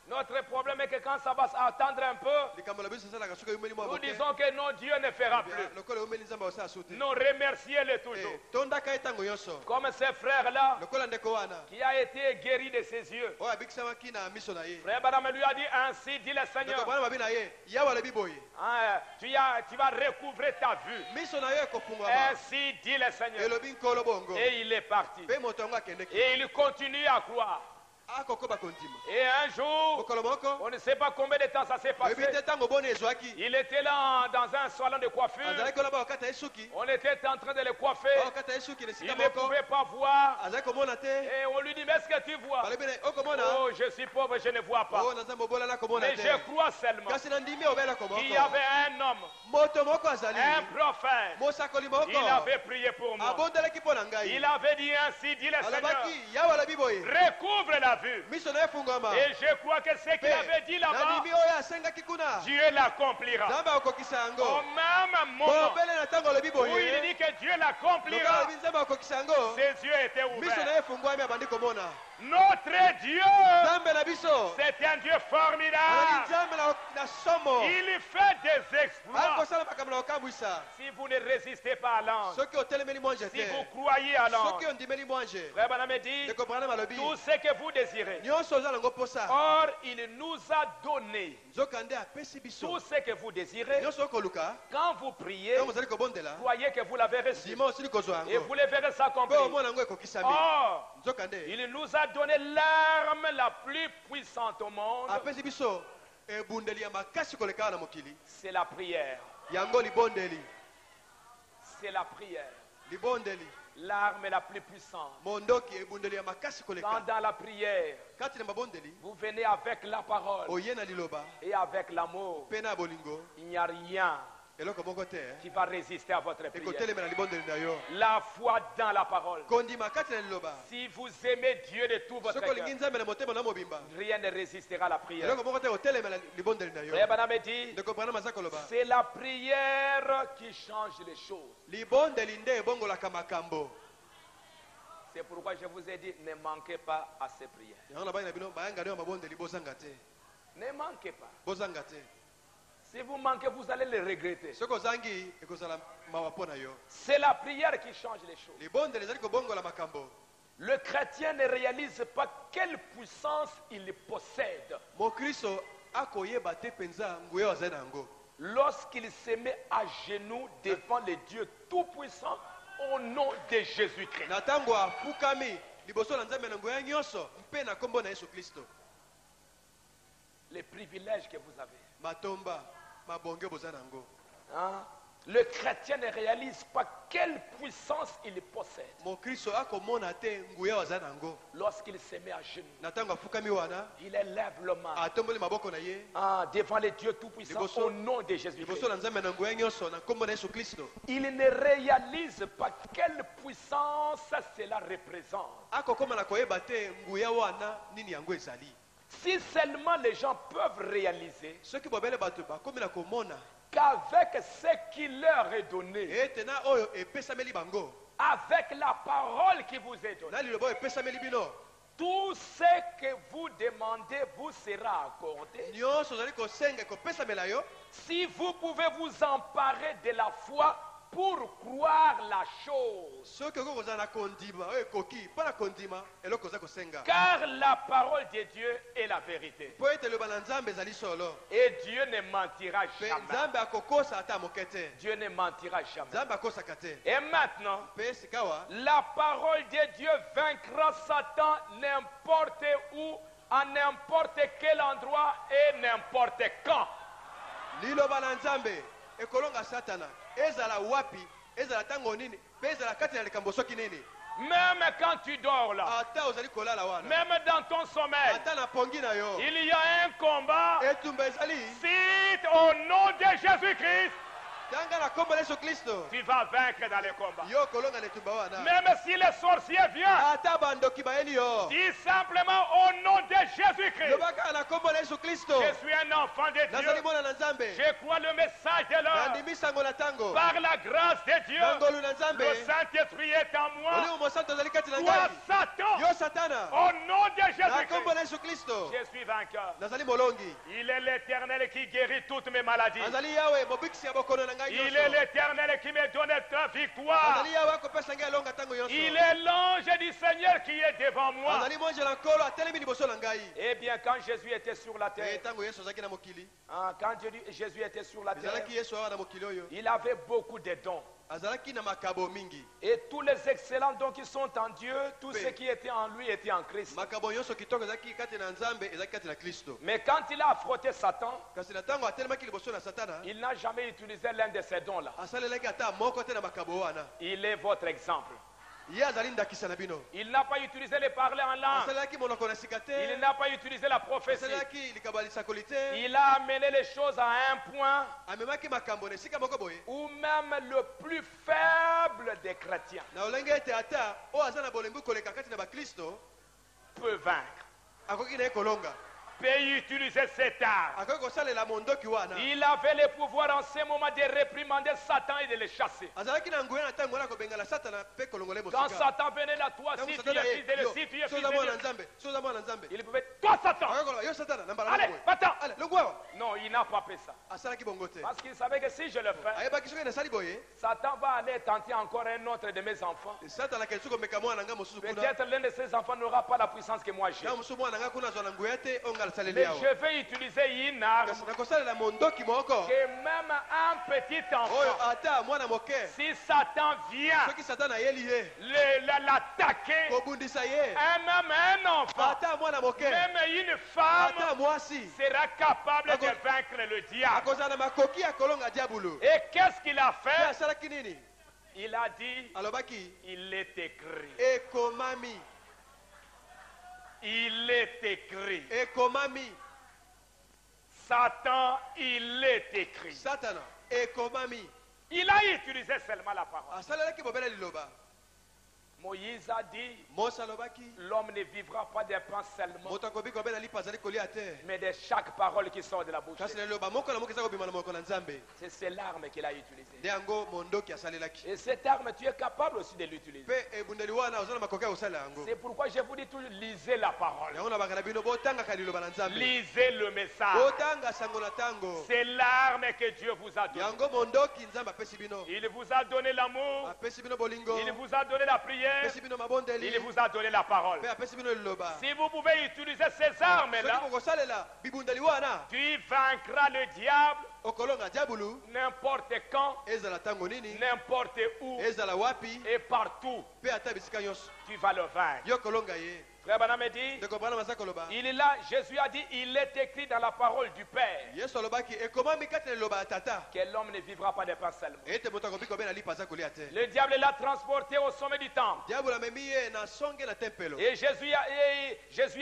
S1: Notre problème est que quand ça va s'attendre un peu,
S2: Likambo na biso esalaka soki eyumeli mwa
S1: nous
S2: moke.
S1: disons que non, Dieu ne fera plus.
S2: Lokola eyumeli nzambe osala su te.
S1: Non, remerciez-le toujours.
S2: Tondaka ye ntango nyonso.
S1: Comme ce frère-là
S2: Lokola ndeko wana.
S1: qui a été guéri de ses yeux.
S2: Oyo abikisamaki na miso na ye.
S1: Frère Badame lui a dit ainsi, dit le
S2: Ndeko
S1: Seigneur,
S2: bwana mabi na ye. Yawe alobi boye.
S1: hein, tu vas recouvrer ta vue.
S2: Miso na yo ekofungwama.
S1: Ainsi dit le Seigneur.
S2: Elobi nkolo bongo.
S1: Et il est parti.
S2: Mpe moto yango akendeki.
S1: Et il continue à croire.
S2: Akokoba kondima.
S1: Et un jour,
S2: Mokolo moko.
S1: on ne sait pas combien de temps ça s'est passé.
S2: Oyebi te ntango boni ezwaki.
S1: Il était là dans un salon de coiffure.
S2: Azalaki olaba okata ye suki.
S1: On était en train de le coiffer.
S2: Okata ye suki na
S1: Il
S2: esika
S1: ne
S2: moko.
S1: pouvait pas voir.
S2: Azalaki komona te.
S1: Et on lui dit, mais est-ce que tu vois?
S2: Balobi na ye, okomona.
S1: Oh, je suis pauvre, je ne vois pas.
S2: Oh, naza mobola na komona
S1: Mais
S2: te.
S1: je crois seulement
S2: Kasi na ndimi obela
S1: qu'il
S2: komoko.
S1: y avait un homme,
S2: Moto moko azali.
S1: un prophète.
S2: Mosakoli moko.
S1: Il avait prié pour moi.
S2: Abondelaki mpo na ngai.
S1: Il avait dit ainsi, dit le Seigneur,
S2: Alobaki yawe alobi boye.
S1: recouvre la vue.
S2: Miso na ye efungwama.
S1: Et je crois que ce qu'il avait dit
S2: na
S1: là-bas,
S2: ndimi oyo asengaki kuna.
S1: Dieu l'accomplira.
S2: Nzambe akokisa
S1: Au
S2: yango.
S1: même moment
S2: Bobele na ntango alobi
S1: où il
S2: boye.
S1: dit que Dieu
S2: Lokola
S1: l'accomplira,
S2: alobi nzambe akokisa yango.
S1: ses yeux étaient
S2: Miso na
S1: ouverts.
S2: ye efungwami abandi komona.
S1: Notre Dieu,
S2: Nzambe na biso.
S1: c'est un Dieu
S2: Alaki
S1: formidable.
S2: Nzambe na somo.
S1: Il fait des exploits.
S2: Akosala makambo na okambwisa.
S1: Si vous ne résistez pas à l'ange,
S2: Soki otelemeli mwanje
S1: si
S2: te.
S1: vous croyez à l'ange,
S2: Soki ondimeli mwanje.
S1: Frère Branham dit,
S2: Ndeko Branham alobi.
S1: tout ce que vous désirez.
S2: Nyonso oza nango posa.
S1: Or, il nous a donné
S2: Nzokande apesi biso.
S1: tout ce que vous désirez.
S2: Nyonso okoluka.
S1: Quand vous priez,
S2: Ntango ozali kobondela.
S1: croyez que vous l'avez reçu.
S2: Ndima osili kozwa
S1: Et
S2: yango.
S1: vous le verrez s'accomplir.
S2: Mpe omona yango ekokisami.
S1: Or,
S2: Nzokande.
S1: il nous a donné l'arme la plus puissante au monde.
S2: Apesi biso ebundeli ya makasi koleka na mokili.
S1: C'est la prière.
S2: Yango libondeli.
S1: C'est la prière.
S2: Libondeli.
S1: L'arme la plus puissante.
S2: Mondoki ebundeli ya makasi
S1: Quand
S2: koleka.
S1: dans la prière,
S2: Kati na mabondeli.
S1: vous venez avec la parole
S2: Oye na liloba.
S1: et avec l'amour,
S2: Pe na bolingo.
S1: il n'y a rien
S2: Eloko moko te.
S1: qui va résister à votre prière.
S2: Ekotelema na libondeli na yo.
S1: La foi dans la parole.
S2: Kondima kati na liloba.
S1: Si vous aimez Dieu de tout votre
S2: Soko olingi
S1: cœur,
S2: Nzambe na motema na mobimba.
S1: rien ne résistera à la prière.
S2: Eloko moko te otelema na libondeli na yo.
S1: Frère Branham dit,
S2: Ndeko Branham aza koloba.
S1: c'est la prière qui change les choses.
S2: Libondeli nde ebongolaka makambo.
S1: C'est pourquoi je vous ai dit, ne manquez pas à ces prières.
S2: Yango na bani na bino bayanga nde mabondeli bozanga te.
S1: Ne manquez pas.
S2: Bozanga te.
S1: Si vous manquez, vous allez le regretter.
S2: Soko ozangi ekozala mawa mpo na yo.
S1: C'est la prière qui change les choses.
S2: Libondeli ezali kobongola makambo.
S1: Le chrétien ne réalise pas quelle puissance il possède
S2: Mokristo akoyeba te penza nguya azali na yango.
S1: lorsqu'il se met à genoux devant le Dieu Tout-Puissant au nom de Jésus-Christ.
S2: Na ntango afukami liboso na Nzambe na nguya nyonso mpe na kombo na Yesu Kristo.
S1: Les privilèges que vous avez.
S2: Matomba mabonge boza nango.
S1: Hein? Le chrétien ne réalise pas quelle puissance il possède
S2: Mokristo akomona te nguya azali nango.
S1: lorsqu'il se met à genoux.
S2: Na ntango afukami wana
S1: Il élève le main
S2: atomboli maboko na ye
S1: devant le Dieu Tout-Puissant
S2: Liboso-
S1: au nom de Jésus-Christ.
S2: liboso na Nzambe na nguya nyonso na kombo na Yesu Kristo.
S1: Il ne réalise pas quelle puissance cela représente.
S2: Akokoma na koyeba te nguya wana nini yango ezali.
S1: Si seulement les gens peuvent réaliser
S2: Soki bobele bato bakomi na komona
S1: qu'avec ce qui leur est donné,
S2: ete na oyo epesameli bango
S1: avec la parole qui vous est donnée,
S2: na liloba oyo epesameli bino
S1: tout ce que vous demandez vous sera accordé.
S2: nyonso ozali kosenga ekopesamela yo
S1: Si vous pouvez vous emparer de la foi pour croire la chose.
S2: soki okoki kozala na kondima oyo ekoki mpo na kondima eloko oza kosenga
S1: Car la parole de Dieu est la vérité.
S2: mpo ete liloba na Nzambe ezali solo
S1: Et Dieu ne mentira
S2: mpe
S1: jamais.
S2: Nzambe akokosa ata moke te
S1: Dieu ne mentira jamais.
S2: Nzambe akosaka te
S1: Et maintenant,
S2: mpe sikawa
S1: la parole de Dieu vaincra Satan n'importe où, à n'importe quel endroit et n'importe quand.
S2: liloba na Nzambe ekolonga satana ezala wapi ezala ntango nini mpe ezala kati na likambo soki nini
S1: Même quand tu dors là,
S2: ata ozali kolala wana
S1: même dans ton sommeil,
S2: ata na pongi na yo
S1: il y a un combat.
S2: etumba ezali
S1: Cite au nom de Jésus-Christ,
S2: tanga na kombo na Yesu Kristo
S1: tu vas vaincre dans les combats.
S2: yo kolonga na etumba wana
S1: Même si les sorciers viennent,
S2: ata bandoki bayeli yo
S1: dis simplement au nom de Jésus-Christ.
S2: lobaka na kombo na Yesu Kristo
S1: Je suis un enfant de
S2: nazali
S1: Dieu.
S2: mwana na Nzambe
S1: Je crois le message de l'heure.
S2: nandimi sango na ntango
S1: Par la grâce de Dieu,
S2: na ngolu na Nzambe
S1: le Saint-Esprit est en moi.
S2: olimo mosantu ozali kati na
S1: Toi,
S2: ngai
S1: Satan,
S2: yo satana
S1: au nom de
S2: na kombo
S1: Jésus-Christ,
S2: na Yesu Kristo
S1: je suis vainqueur.
S2: nazali molongi
S1: Il est l'Éternel qui guérit toutes mes maladies.
S2: nazali yawe mobikisi ya bokono na ngai
S1: Il est
S2: nyonso
S1: l'Éternel qui me donne la victoire.
S2: nazali yawe akopesa ngai elonga ntango nyonso
S1: Il est l'ange du Seigneur qui est devant moi.
S2: azali monjela nkolo atelemi liboso na ngai
S1: Eh bien, quand Jésus était sur la
S2: e
S1: terre,
S2: ntango yesu azalaki na mokili
S1: quand Jésus était sur la terre,
S2: ezalaki yesu awa na mokili oyo
S1: il avait beaucoup de dons.
S2: azalaki na makabo mingi
S1: Et tous les excellents dons qui sont en Dieu, tout
S2: Oui.
S1: ce qui était en lui était en Christ.
S2: makabo nyonso kitoko ezalaki kati na Nzambe ezalaki kati na Kristo
S1: Mais quand il a affronté Satan,
S2: kasi na ntango atelemaki liboso na satana
S1: il n'a jamais utilisé l'un de ces dons-là.
S2: asalelaki ata moko te na makabo wana
S1: Il est votre exemple.
S2: ye azali ndakisa na bino
S1: Il n'a pas utilisé le parler en langue.
S2: asalelaki monoko na sika te
S1: Il n'a pas utilisé la prophétie.
S2: asalelaki likambo ya lisakoli te
S1: Il a amené les choses à un point
S2: amemaki makambo na esika moko boye
S1: où même le plus faible des chrétiens
S2: na olenge ete ata oyo aza na bolembu koleka kati na bakristo
S1: peut vaincre.
S2: akoki na ye kolonga
S1: peut utiliser cette arme.
S2: akoki kosalela mondoki wana
S1: Il avait le pouvoir en ce moment de réprimander Satan et de le chasser.
S2: azalaki na nguya na ntango wana kobengana satana mpe kolongola ye
S1: Quand
S2: mosika
S1: Satan venait à toi, si tu es fils de Dieu, si tu es fils
S2: soza mwana
S1: de Dieu,
S2: nzambe soza mwana nzambe
S1: il pouvait, toi Satan,
S2: akoki koloba yo satana na mbala
S1: allez,
S2: boye
S1: va-t'en.
S2: ale longwa awa
S1: Non, il n'a pas fait ça.
S2: asalaki bongo te
S1: Parce qu'il savait que si je le fais,
S2: ayebaki soki nasali boye
S1: Satan va aller tenter encore un autre de mes enfants.
S2: satana akeli soki komeka mwana na nga mosusu kuna
S1: Peut-être l'un de ses enfants n'aura pas la puissance que moi j'ai.
S2: ntango mosusu mwana na nga kuna azwa na nguya te oyo nga asaleli
S1: Mais
S2: awa
S1: je vais utiliser une arme
S2: kasi nakosalela mondoki moko
S1: que même un petit
S2: oyo
S1: enfant,
S2: ata mwana moke
S1: si Satan vient
S2: soki satana ayeli ye
S1: l'attaquer,
S2: kobundisa ye
S1: et même un enfant,
S2: ata mwana moke
S1: même une femme
S2: ata mwasi
S1: sera capable de vaincre le diable.
S2: akozala na makoki ya kolonga diabulu
S1: Et qu'est-ce qu'il a
S2: pe
S1: fait?
S2: asalaki nini
S1: Il a dit,
S2: alobaki
S1: il est écrit.
S2: ekomami
S1: Il est écrit.
S2: ekomami
S1: Satan, il est écrit.
S2: satana ekomami
S1: Il a utilisé seulement la parole.
S2: asalelaki bobele liloba
S1: Moïse a dit,
S2: mose alobaki
S1: l'homme ne vivra pas de pain seulement,
S2: moto akobi kobela lipa azali kolia te
S1: mais de chaque parole qui sort de la bouche.
S2: kasi na liloba moko na moko eza kobima na monoko na nzambe
S1: C'est l'arme qu'il a utilisée.
S2: nde yango mondoki asalelaki
S1: Et cette arme, tu es capable aussi de l'utiliser.
S2: mpe ebundeli wana oza na makoki ya kosalela yango
S1: C'est pourquoi je vous dis toujours, lisez la parole.
S2: yango na bakana bino botangaka liloba na nzambe
S1: Lisez le message.
S2: botanga sango na ntango
S1: C'est l'arme que Dieu vous a donnée.
S2: yango mondoki nzambe apesi bino
S1: Il vous a donné l'amour.
S2: apesi bino bolingo
S1: Il vous a donné la prière.
S2: apesi bino mabondeli
S1: Il vous a donné la parole.
S2: mpe apesi bino liloba
S1: Si vous pouvez utiliser ces
S2: soki
S1: armes-là,
S2: bokosalela bibundeli wana
S1: tu vaincras le diable
S2: okolonga diabulu
S1: n'importe quand,
S2: ezala ntango nini
S1: n'importe où
S2: ezala wapi
S1: et partout.
S2: mpe ata bisika nyonso
S1: Tu vas le vaincre.
S2: yo kolonga ye
S1: Frère Branham dit,
S2: ndeko bana maza koloba
S1: il est là, Jésus a dit, il est écrit dans la parole du Père
S2: yesu alobaki ekomami kati na liloba ya tata
S1: que l'homme ne vivra pas de pain seulement.
S2: ete moto akoki kobela lipa aza kolia te
S1: Le diable l'a transporté au sommet du temple.
S2: diabolo amemi ye na songe na tempelo
S1: Et Jésus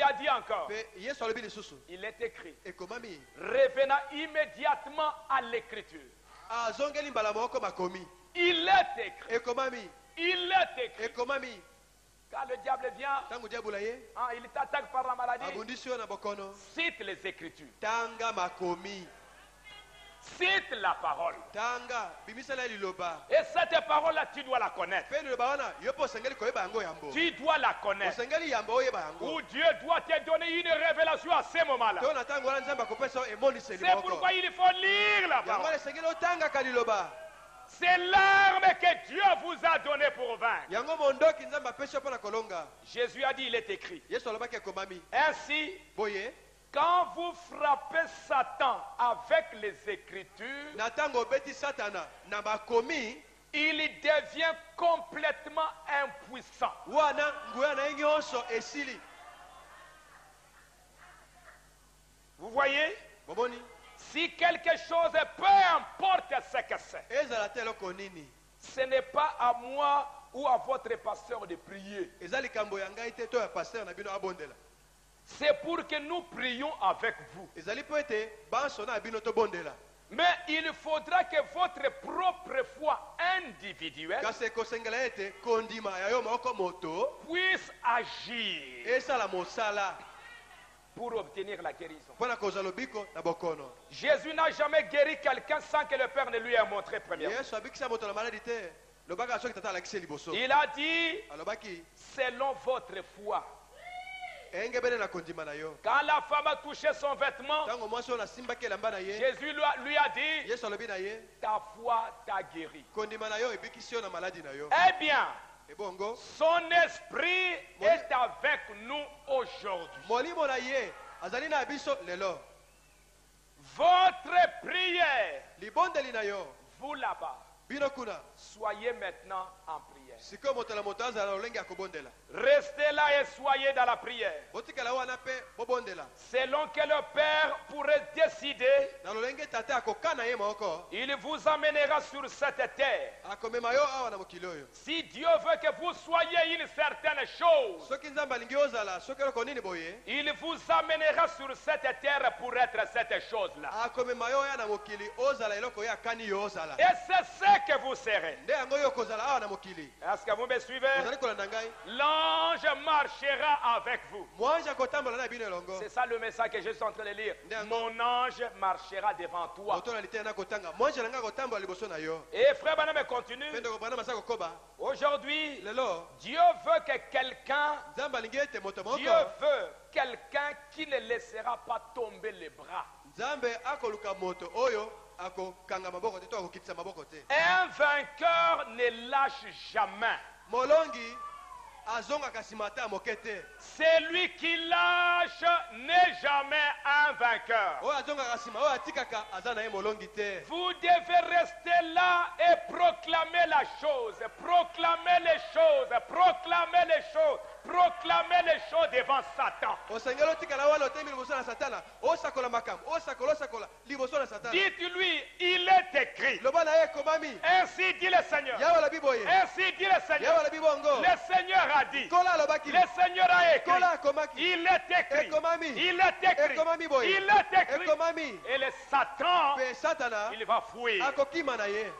S1: a dit encore,
S2: mpe yesu alobi lisusu
S1: il est écrit,
S2: ekomami
S1: revenant immédiatement à l'écriture.
S2: azongeli mbala moko makomi
S1: Il est écrit,
S2: ekomami
S1: il est écrit.
S2: ekomami
S1: Quand le diable vient,
S2: ntango diabolo ye
S1: il t'attaque par la maladie.
S2: abundisi yo na bokono
S1: Cite les écritures,
S2: tanga makomi
S1: cite la parole.
S2: tanga bimisala ya liloba
S1: Et cette parole-là, tu dois la connaître.
S2: mpe liloba wana yo mpe osengeli koyeba yango yambo
S1: Tu dois la connaître.
S2: osengeli yamba oyeba yango
S1: Où Dieu doit te donner une révélation à ce moment-là.
S2: to na ntango wana nzambe akopesa yo emoniseli
S1: C'est
S2: moko
S1: pourquoi il faut lire la
S2: yango wana
S1: parole.
S2: esengeli otangaka liloba
S1: C'est l'arme que Dieu vous a donnée pour vaincre.
S2: yango mondoki nzambe apesi yo mpo na kolonga
S1: Jésus a dit, il est écrit.
S2: yesu alobaki ekomami
S1: Ainsi,
S2: boye
S1: quand vous frappez Satan avec les Écritures,
S2: na ntango obeti satana na makomi
S1: il devient complètement impuissant.
S2: wana nguya na ye nyonso esili
S1: Vous voyez?
S2: bomoni
S1: Si quelque chose, peu importe ce que c'est,
S2: ezala te eloko nini
S1: ce n'est pas à moi ou à votre pasteur de prier.
S2: eza likambo ya ngai te to ya paster na bino abondela
S1: C'est pour que nous prions avec vous.
S2: ezali mpo ete banso na bino tobondela
S1: Mais il faudra que votre propre foi individuelle
S2: kasi ekosengela ete kondima ya yo moko moto
S1: puisse agir
S2: esala mosala
S1: pour obtenir la guérison.
S2: mpo na kozwa lobiko na bokono
S1: Jésus n'a jamais guéri quelqu'un sans que le Père ne lui ait montré premièrement.
S2: yesu abikisa moto na maladi te lobaka soki tata alakisi liboso
S1: Il a dit,
S2: alobaki
S1: selon votre foi.
S2: engebene na kondima na yo
S1: Quand la femme a touché son vêtement,
S2: ntango mwasi oyo nasimbaki elamba na ye
S1: Jésus lui a dit,
S2: yesu alobi na ye
S1: ta foi t'a guéri.
S2: kondima na yo ebikisi yo na maladi na yo
S1: Eh bien,
S2: ebongo
S1: son esprit est avec nous aujourd'hui.
S2: molimo na ye azali na biso lelo
S1: Votre prière,
S2: libondeli na yo
S1: vous là-bas,
S2: bino kuna
S1: soyez maintenant en prière.
S2: sikoyo moto na moto azala na lolenge ya kobondela
S1: Restez là et soyez dans la prière.
S2: botikala wana mpe bobondela
S1: Selon que le Père pourrait décider,
S2: na lolenge tata akokana ye moko
S1: il vous amènera sur cette terre.
S2: akomema yo awa na mokili oyo
S1: Si Dieu veut que vous soyez une certaine chose,
S2: soki nzambe alingi ozala soki eloko nini boye
S1: il vous amènera sur cette terre pour être cette chose-là.
S2: akomema yo oya na mokili ozala eloko ye akani yo ozala
S1: Et c'est ce que vous serez.
S2: nde yango yo kozala awa na mokili
S1: Est-ce que vous me suivez?
S2: ozali kolanda ngai
S1: L'ange marche marchera avec vous.
S2: mwanzi akotambola na bino elongo.
S1: C'est ça le message que je suis en train de lire.
S2: D'accord.
S1: Mon ange marchera devant toi.
S2: Moto na litena na kotanga. Mwanzi nanga kotambola liboso na yo.
S1: Et frère Branham continue.
S2: Pendo bana masako koba.
S1: Aujourd'hui,
S2: Lelo,
S1: Dieu veut que quelqu'un,
S2: Nzamba lingete moto moko.
S1: Dieu veut quelqu'un qui ne laissera pas tomber les bras.
S2: Nzambe akoluka moto oyo akokanga maboko te to akokitisa maboko te.
S1: Un vainqueur ne lâche jamais.
S2: Molongi azonga kasimata mokete.
S1: Celui qui lâche n'est jamais un vainqueur.
S2: Oyo azonga kasima oyo atikaka azana ye molongi te.
S1: Vous devez rester là et proclamer la chose, proclamer les choses, proclamer les choses, proclamer les choses devant Satan.
S2: Osengelo tikala wana otemi liboso na satana. Osakola makambo, osakola liboso na satana.
S1: Dites-lui, il est écrit.
S2: Loba na ye komami.
S1: Ainsi dit le Seigneur.
S2: Yawa la biboye.
S1: Ainsi dit le Seigneur.
S2: Yawa la bibongo.
S1: Le Seigneur a dit.
S2: Kola lobaki.
S1: Le Seigneur a écrit.
S2: Kola komaki.
S1: Il est écrit.
S2: Ekomami.
S1: Il est écrit.
S2: Ekomami boye.
S1: Il est écrit.
S2: Ekomami.
S1: Et le Satan,
S2: Pe satana
S1: il va fuir.
S2: akokima na ye.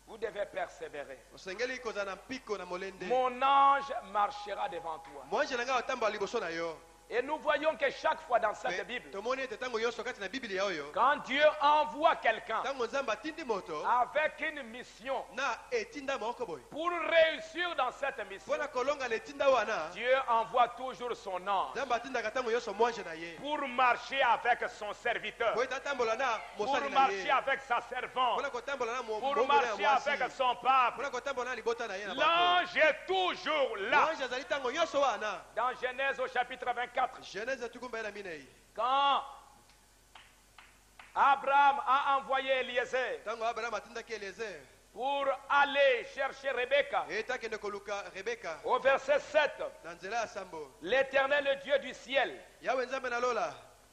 S1: Vous devez persévérer.
S2: Osengeli kozana mpiko na molende.
S1: Mon ange marchera devant toi.
S2: Mwanzi nanga otambola liboso na yo.
S1: Et nous voyons que chaque fois dans cette
S2: Mais
S1: Bible,
S2: tomoni ete tango nyonso kati na biblia oyo
S1: quand Dieu envoie quelqu'un
S2: tango nzambe atindi moto
S1: avec une mission
S2: na etinda moko boye
S1: pour réussir dans cette mission,
S2: mpona kolonga na etinda wana
S1: Dieu envoie toujours son ange
S2: nzambe atindaka tango nyonso mwanzi na ye
S1: pour marcher avec son serviteur,
S2: po ete atambola na
S1: pour
S2: mosali na
S1: marcher
S2: ye
S1: avec sa servante,
S2: mpona kotambola na
S1: pour
S2: mombongo na
S1: marcher
S2: ya mwasi
S1: avec son peuple.
S2: mpona kotambola na libota na ye na bato
S1: L'ange est toujours là.
S2: mwanzi azali tango nyonso wana.
S1: Dans Genèse au chapitre 24,
S2: Genèse tukumba na minei
S1: quand Abraham a envoyé Eliezer
S2: tango abraham atindaki eliezer
S1: pour aller chercher Rebecca,
S2: ete akende koluka rebeka
S1: au verset 7,
S2: na nzela ya sambo
S1: l'Éternel, le Dieu du ciel,
S2: yawe nzambe na lola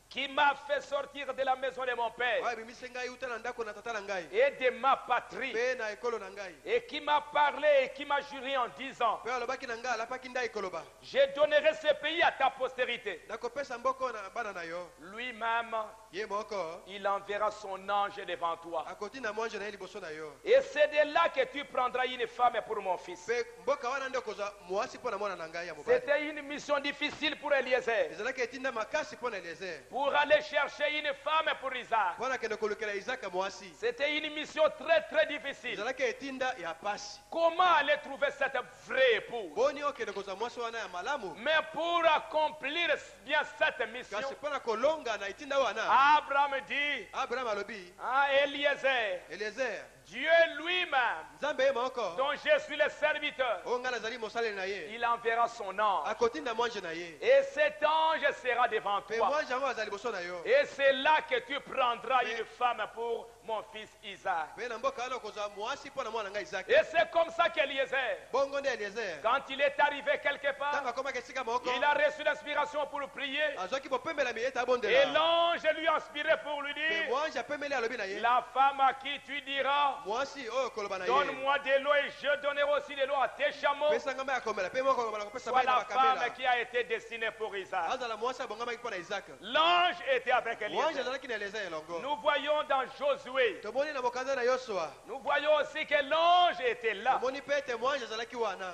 S1: qui m'a fait sortir de la maison de mon père
S2: oyo abimisi ngai uta na ndako na tata na ngai
S1: et de ma patrie,
S2: mpe na ekolo na ngai
S1: et qui m'a parlé et qui m'a juré en disant,
S2: mpe alobaki na ngai alapaki ndai koloba
S1: je donnerai ce pays à ta postérité.
S2: nakopesa mboko na bana na yo
S1: Lui-même,
S2: ye moko
S1: il enverra son ange devant toi.
S2: akotinda mwanzo na ye liboso na yo
S1: Et c'est de là que tu prendras une femme pour mon fils.
S2: mpe mboka wana nde okozwa mwasi mpo na mwana na ngai ya mobali
S1: C'était une mission difficile pour Eliezer,
S2: ezalaki etinda makasi mpo na eliezer
S1: pour aller chercher une femme pour Isaac.
S2: mpo na kende kolukela isaka mwasi
S1: C'était une mission très difficile.
S2: ezalaki etinda ya pasi
S1: Comment aller trouver cette vraie épouse?
S2: boni okende kozwa mwasi wana ya malamu
S1: Mais pour accomplir bien cette mission,
S2: kasi mpo na kolonga na etinda wana
S1: Abraham dit
S2: abraham alobi
S1: à Eliezer,
S2: eliezer
S1: Dieu lui-même,
S2: nzambe ye moko
S1: dont je suis le serviteur,
S2: oyo ngai nazali mosaleli na ye
S1: il enverra son ange.
S2: akotinda mwanje na ye
S1: Et cet ange sera devant
S2: mpe
S1: toi.
S2: mwanje yango aza liboso na yo
S1: Et c'est là que tu prendras une femme pour mon fils Isaac.
S2: mpe na mboka wana okozwa mwasi mpo na mwana ngai isaki
S1: Et c'est comme ça qu'Eliezer,
S2: bongo nde eliezer
S1: quand il est arrivé quelque
S2: ntango
S1: part,
S2: akomaki esika moko
S1: il a reçu l'inspiration pour prier.
S2: azwaki bopembela ete
S1: Et
S2: abondela
S1: l'ange lui a inspiré pour lui
S2: mpe
S1: dire,
S2: mwanje apembeli alobi na ye
S1: la femme à qui tu diras,
S2: mwasi oyo koloba na ye
S1: donne-moi de l'eau et je donnerai aussi de l'eau à tes chameaux,
S2: pesanga mai akomela mpe moko akomela kopesa
S1: soit
S2: mai na
S1: la femme
S2: bakamela
S1: qui a été destinée pour Isaac.
S2: azala mwasi abongamaki mpo na isaka
S1: L'ange était avec
S2: mwanje
S1: Eliezer.
S2: azalaki na eliezer elongo
S1: Nous voyons dans Josué,
S2: tomoni na bokanza na yosua
S1: nous voyons aussi que l'ange était là.
S2: tomoni mpe ete mwanje azalaki wana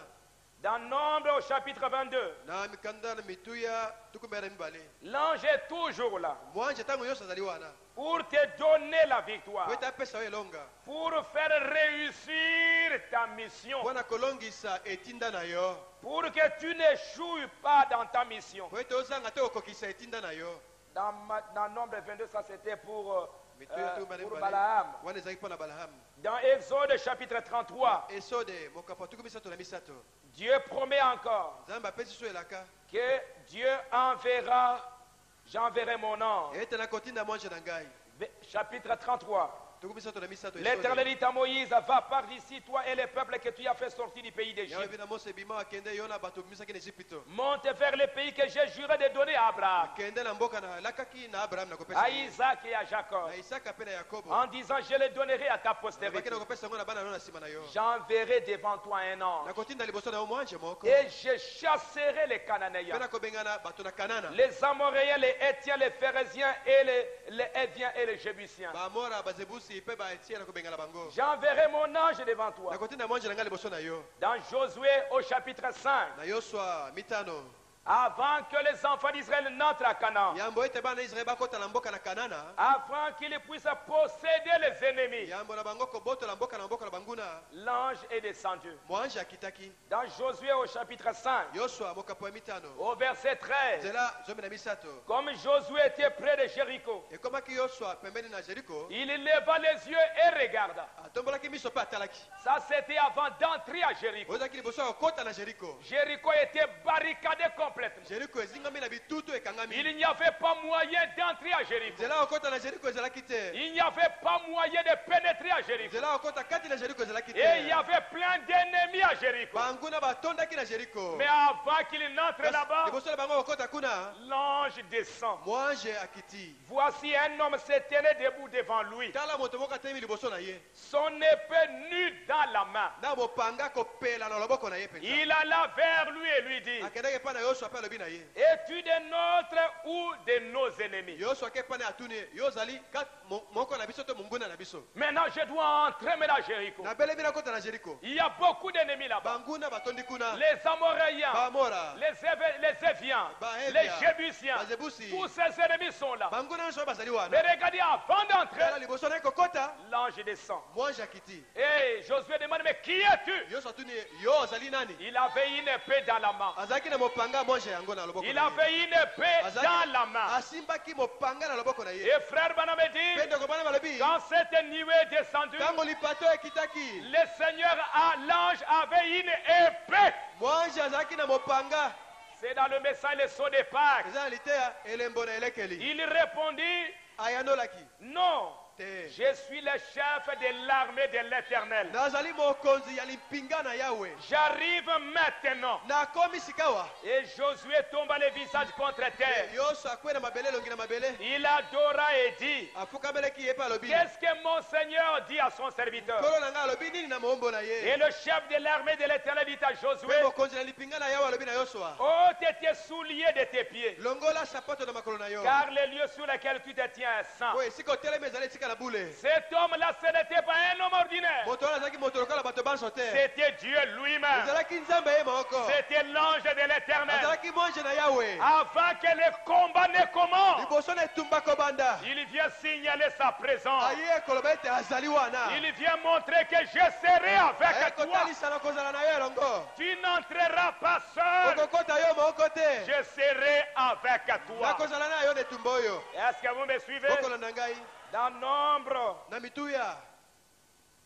S1: Dans Nombre au chapitre 22,
S2: na mikanda na mituya tukumbela na mibale
S1: l'ange est toujours là
S2: mwanje ntango nyonso azali wana
S1: pour te donner la victoire,
S2: po ete apesa yo elonga
S1: pour faire réussir ta mission,
S2: mpo na kolongisa etinda na yo
S1: pour que tu n'échoues pas dans ta mission.
S2: po ete ozanga te okokisa etinda na yo
S1: Dans Nombre 22, ça c'était pour
S2: mituya tukumbela na mibale
S1: Balaam.
S2: wana ezalaki mpo na balahamu
S1: Dans Exode chapitre 33,
S2: esode mokapo tuku misato na misato
S1: Dieu promet encore
S2: nzambe apesi so elaka
S1: que Dieu enverra, j'enverrai mon ange.
S2: ete nakotinda mwanje na ngai
S1: Chapitre 33.
S2: tuku misato na misato
S1: L'Éternel dit à Moïse, va par d'ici, toi et les peuples que tu as fait sortir du pays
S2: yawe
S1: d'Égypte.
S2: bina mose bima akende yo na bato bimisaki na ejipito
S1: Monte vers le pays que j'ai juré de donner à Abraham,
S2: akende na mboka na alakaki na abraham
S1: à
S2: nakopesa
S1: Isaac et à Jacob,
S2: na isaka mpe na yakobo
S1: en disant, je le donnerai à ta
S2: baki
S1: postérité.
S2: nakopesa yango na bana no na nsima na yo
S1: J'enverrai devant toi un ange,
S2: nakotinda liboso na yo mwanje moko
S1: et je chasserai les
S2: mpe
S1: Cananéens,
S2: nakobengana bato na kanana
S1: les Amoréens, les Hétiens, les Phérésiens, et les Héviens et les Jébusiens.
S2: baamora bazebusi bosi pe ba etie na kobengana bango.
S1: J'enverrai mon ange devant toi.
S2: Na kotinda mwanje na nga liboso na yo.
S1: Dans Josué au chapitre 5.
S2: Na Yosua mitano.
S1: Avant que les enfants d'Israël n'entrent à Canaan.
S2: Yambo ete bana Israël bakota na mboka na Kanana.
S1: Avant qu'ils puissent posséder les ennemis.
S2: Yambo na bango koboto la mboka na banguna.
S1: L'ange est descendu.
S2: Mwanje akitaki.
S1: Dans Josué au chapitre 5.
S2: Yosua mokapo mitano.
S1: Au verset 13.
S2: Zela zomi na misato.
S1: Comme Josué était près de Jéricho.
S2: Et comme ki Yosua pembeni na Jericho.
S1: Il leva les yeux et regarda.
S2: Atombolaki miso pa talaki.
S1: Ça c'était avant d'entrer à Jéricho.
S2: Ozaki liboso kota na Jericho.
S1: Jéricho était barricadé complètement.
S2: Jericho ezingami na bitutu ekangami.
S1: Il n'y avait pas moyen d'entrer à Jéricho.
S2: Zela okota na Jericho ezalaki te.
S1: Il n'y avait pas moyen de pénétrer à Jéricho.
S2: Zela okota kati na Jericho ezalaki te.
S1: Et il y avait plein d'ennemis à Jéricho.
S2: Banguna batondaki na Jericho.
S1: Mais avant qu'il n'entre là-bas,
S2: liboso na bango okota kuna.
S1: l'ange descend.
S2: Mwanje akiti.
S1: Voici un homme se tenait debout devant lui.
S2: Tala moto moko atemi liboso na ye.
S1: Son épée nue dans la main.
S2: Na mopanga kopela na loboko na ye penza.
S1: Il alla vers lui et lui dit:
S2: Akendaki pa na Yosua pa lobi na ye.
S1: es-tu des nôtres ou de nos ennemis?
S2: Yosua ke pa na atuni yozali kat moko na biso to munguna na biso.
S1: Maintenant je dois entrer à Jéricho.
S2: Na bele bina kota na Jericho.
S1: Il y a beaucoup d'ennemis là-bas.
S2: Banguna batondi kuna.
S1: Les Amoréens,
S2: Bamora.
S1: les Éviens,
S2: Bahevia,
S1: les Jébusiens.
S2: Bazebusi.
S1: Tous ces ennemis sont là.
S2: Banguna nso bazali wana.
S1: Mais regardez, avant
S2: Tala
S1: d'entrer,
S2: liboso na kokota.
S1: l'ange descend.
S2: Mwanje akiti.
S1: Et Josué demande: mais qui es-tu?
S2: Yosua atuni yozali nani?
S1: Il avait une épée dans la main.
S2: Azaki na mopanga mwanje yango na loboko.
S1: Il avait une épée dans la main.
S2: Asimbaki mopanga na loboko na ye.
S1: Et frère Baname dit,
S2: Pende kobana balobi.
S1: quand cette nuée est descendue,
S2: Tango lipato ekitaki.
S1: le Seigneur, l'ange avait une épée.
S2: Mwanje azaki na mopanga.
S1: C'est dans le message le saut de Pâques.
S2: Eza litea elembo na elekeli.
S1: Il répondit:
S2: Ayanolaki.
S1: non,
S2: Te.
S1: je suis le chef de l'armée de l'Éternel.
S2: Nazali mokonzi ya limpinga na Yahweh.
S1: J'arrive maintenant.
S2: Na komi sikawa.
S1: Et Josué tomba le visage contre terre.
S2: Yosua akwe na mabele longi na mabele.
S1: Il adora et dit:
S2: Afukameleki ye pa lobi.
S1: qu'est-ce que mon Seigneur dit à son serviteur?
S2: Kolo na nga lobi nini na mombo na ye.
S1: Et le chef de l'armée de l'Éternel dit à Josué:
S2: Pe mokonzi na limpinga na Yahweh lobi na Yosua.
S1: ôte tes souliers de tes pieds,
S2: Longola sapato na makolo na yo.
S1: car le lieu sur lequel tu te tiens est saint.
S2: Oye siko teleme ezali sika na bule.
S1: Cet homme-là, ce n'était pas un homme ordinaire.
S2: Moto wana azaki moto lokola bato banso te.
S1: C'était Dieu lui-même.
S2: Ezalaki nzambe ye moko.
S1: C'était l'ange de l'Éternel.
S2: Azalaki monje na Yahweh.
S1: Avant que le combat ne commence,
S2: Liboso na etumba kobanda.
S1: il vient signaler sa présence.
S2: Aye koloba ete azali wana.
S1: Il vient montrer que je serai
S2: Aye
S1: avec toi.
S2: kotalisa na kozala na yo elongo.
S1: Tu n'entreras pas seul.
S2: Okokota yo moko te.
S1: Je serai avec
S2: Na
S1: toi.
S2: kozala na yo na etumba oyo.
S1: Est-ce que vous me suivez?
S2: Okolanda ngai.
S1: Dans Nombre,
S2: Na mituya.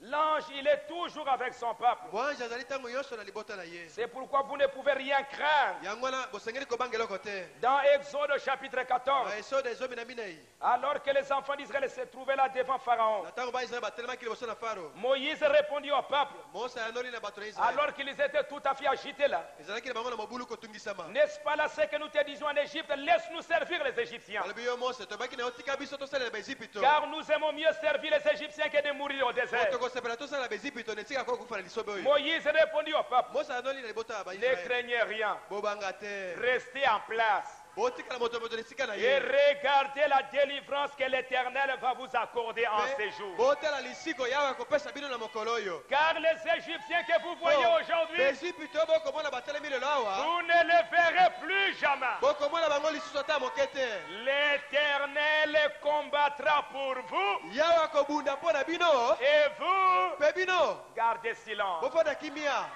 S1: l'ange, il est toujours avec son peuple.
S2: Mwanje azali ntango nyonso na libota na ye.
S1: C'est pourquoi vous ne pouvez rien craindre.
S2: Yango wana bosengeli kobanga eloko te.
S1: Dans Exode chapitre 14,
S2: Na esode ezomi na minei.
S1: alors que les enfants d'Israël se trouvaient là devant Pharaon,
S2: Na ntango baisrael batelemaki liboso na faro.
S1: Moïse répondit au peuple,
S2: Mose ayanoli na bato na Israel.
S1: alors qu'ils étaient tout à fait agités là:
S2: Ezalaki na bango na mobulu kotungisama.
S1: n'est-ce pas là ce que nous te disions en Égypte? Laisse-nous servir les Égyptiens.
S2: Balobi yo Mose tobaki na yo tika biso tosalela baEgypito.
S1: Car nous aimons mieux servir les Égyptiens que de mourir au désert.
S2: Tokosepela tosalela baEgypito ne tika kokufa na lisobe oyo.
S1: Moïse répondit au peuple:
S2: Mose ayanoli na libota ya
S1: ne
S2: baisrael.
S1: craignez rien,
S2: Bobanga te.
S1: restez en place
S2: Botikala moto na esika na
S1: et
S2: ye.
S1: regardez la délivrance que l'Éternel va vous accorder en ces jours.
S2: Botala lisiko yawe akopesa bino na mokolo oyo.
S1: Car les Égyptiens que vous voyez aujourd'hui,
S2: baEgypito bokomona batelemi lelo awa.
S1: vous ne les verrez plus jamais.
S2: Bokomona bango lisusu ata moke te.
S1: L'Éternel combattra pour vous
S2: Yawe akobunda mpo na bino.
S1: et vous
S2: Pe bino
S1: gardez silence.
S2: bofanda kimia.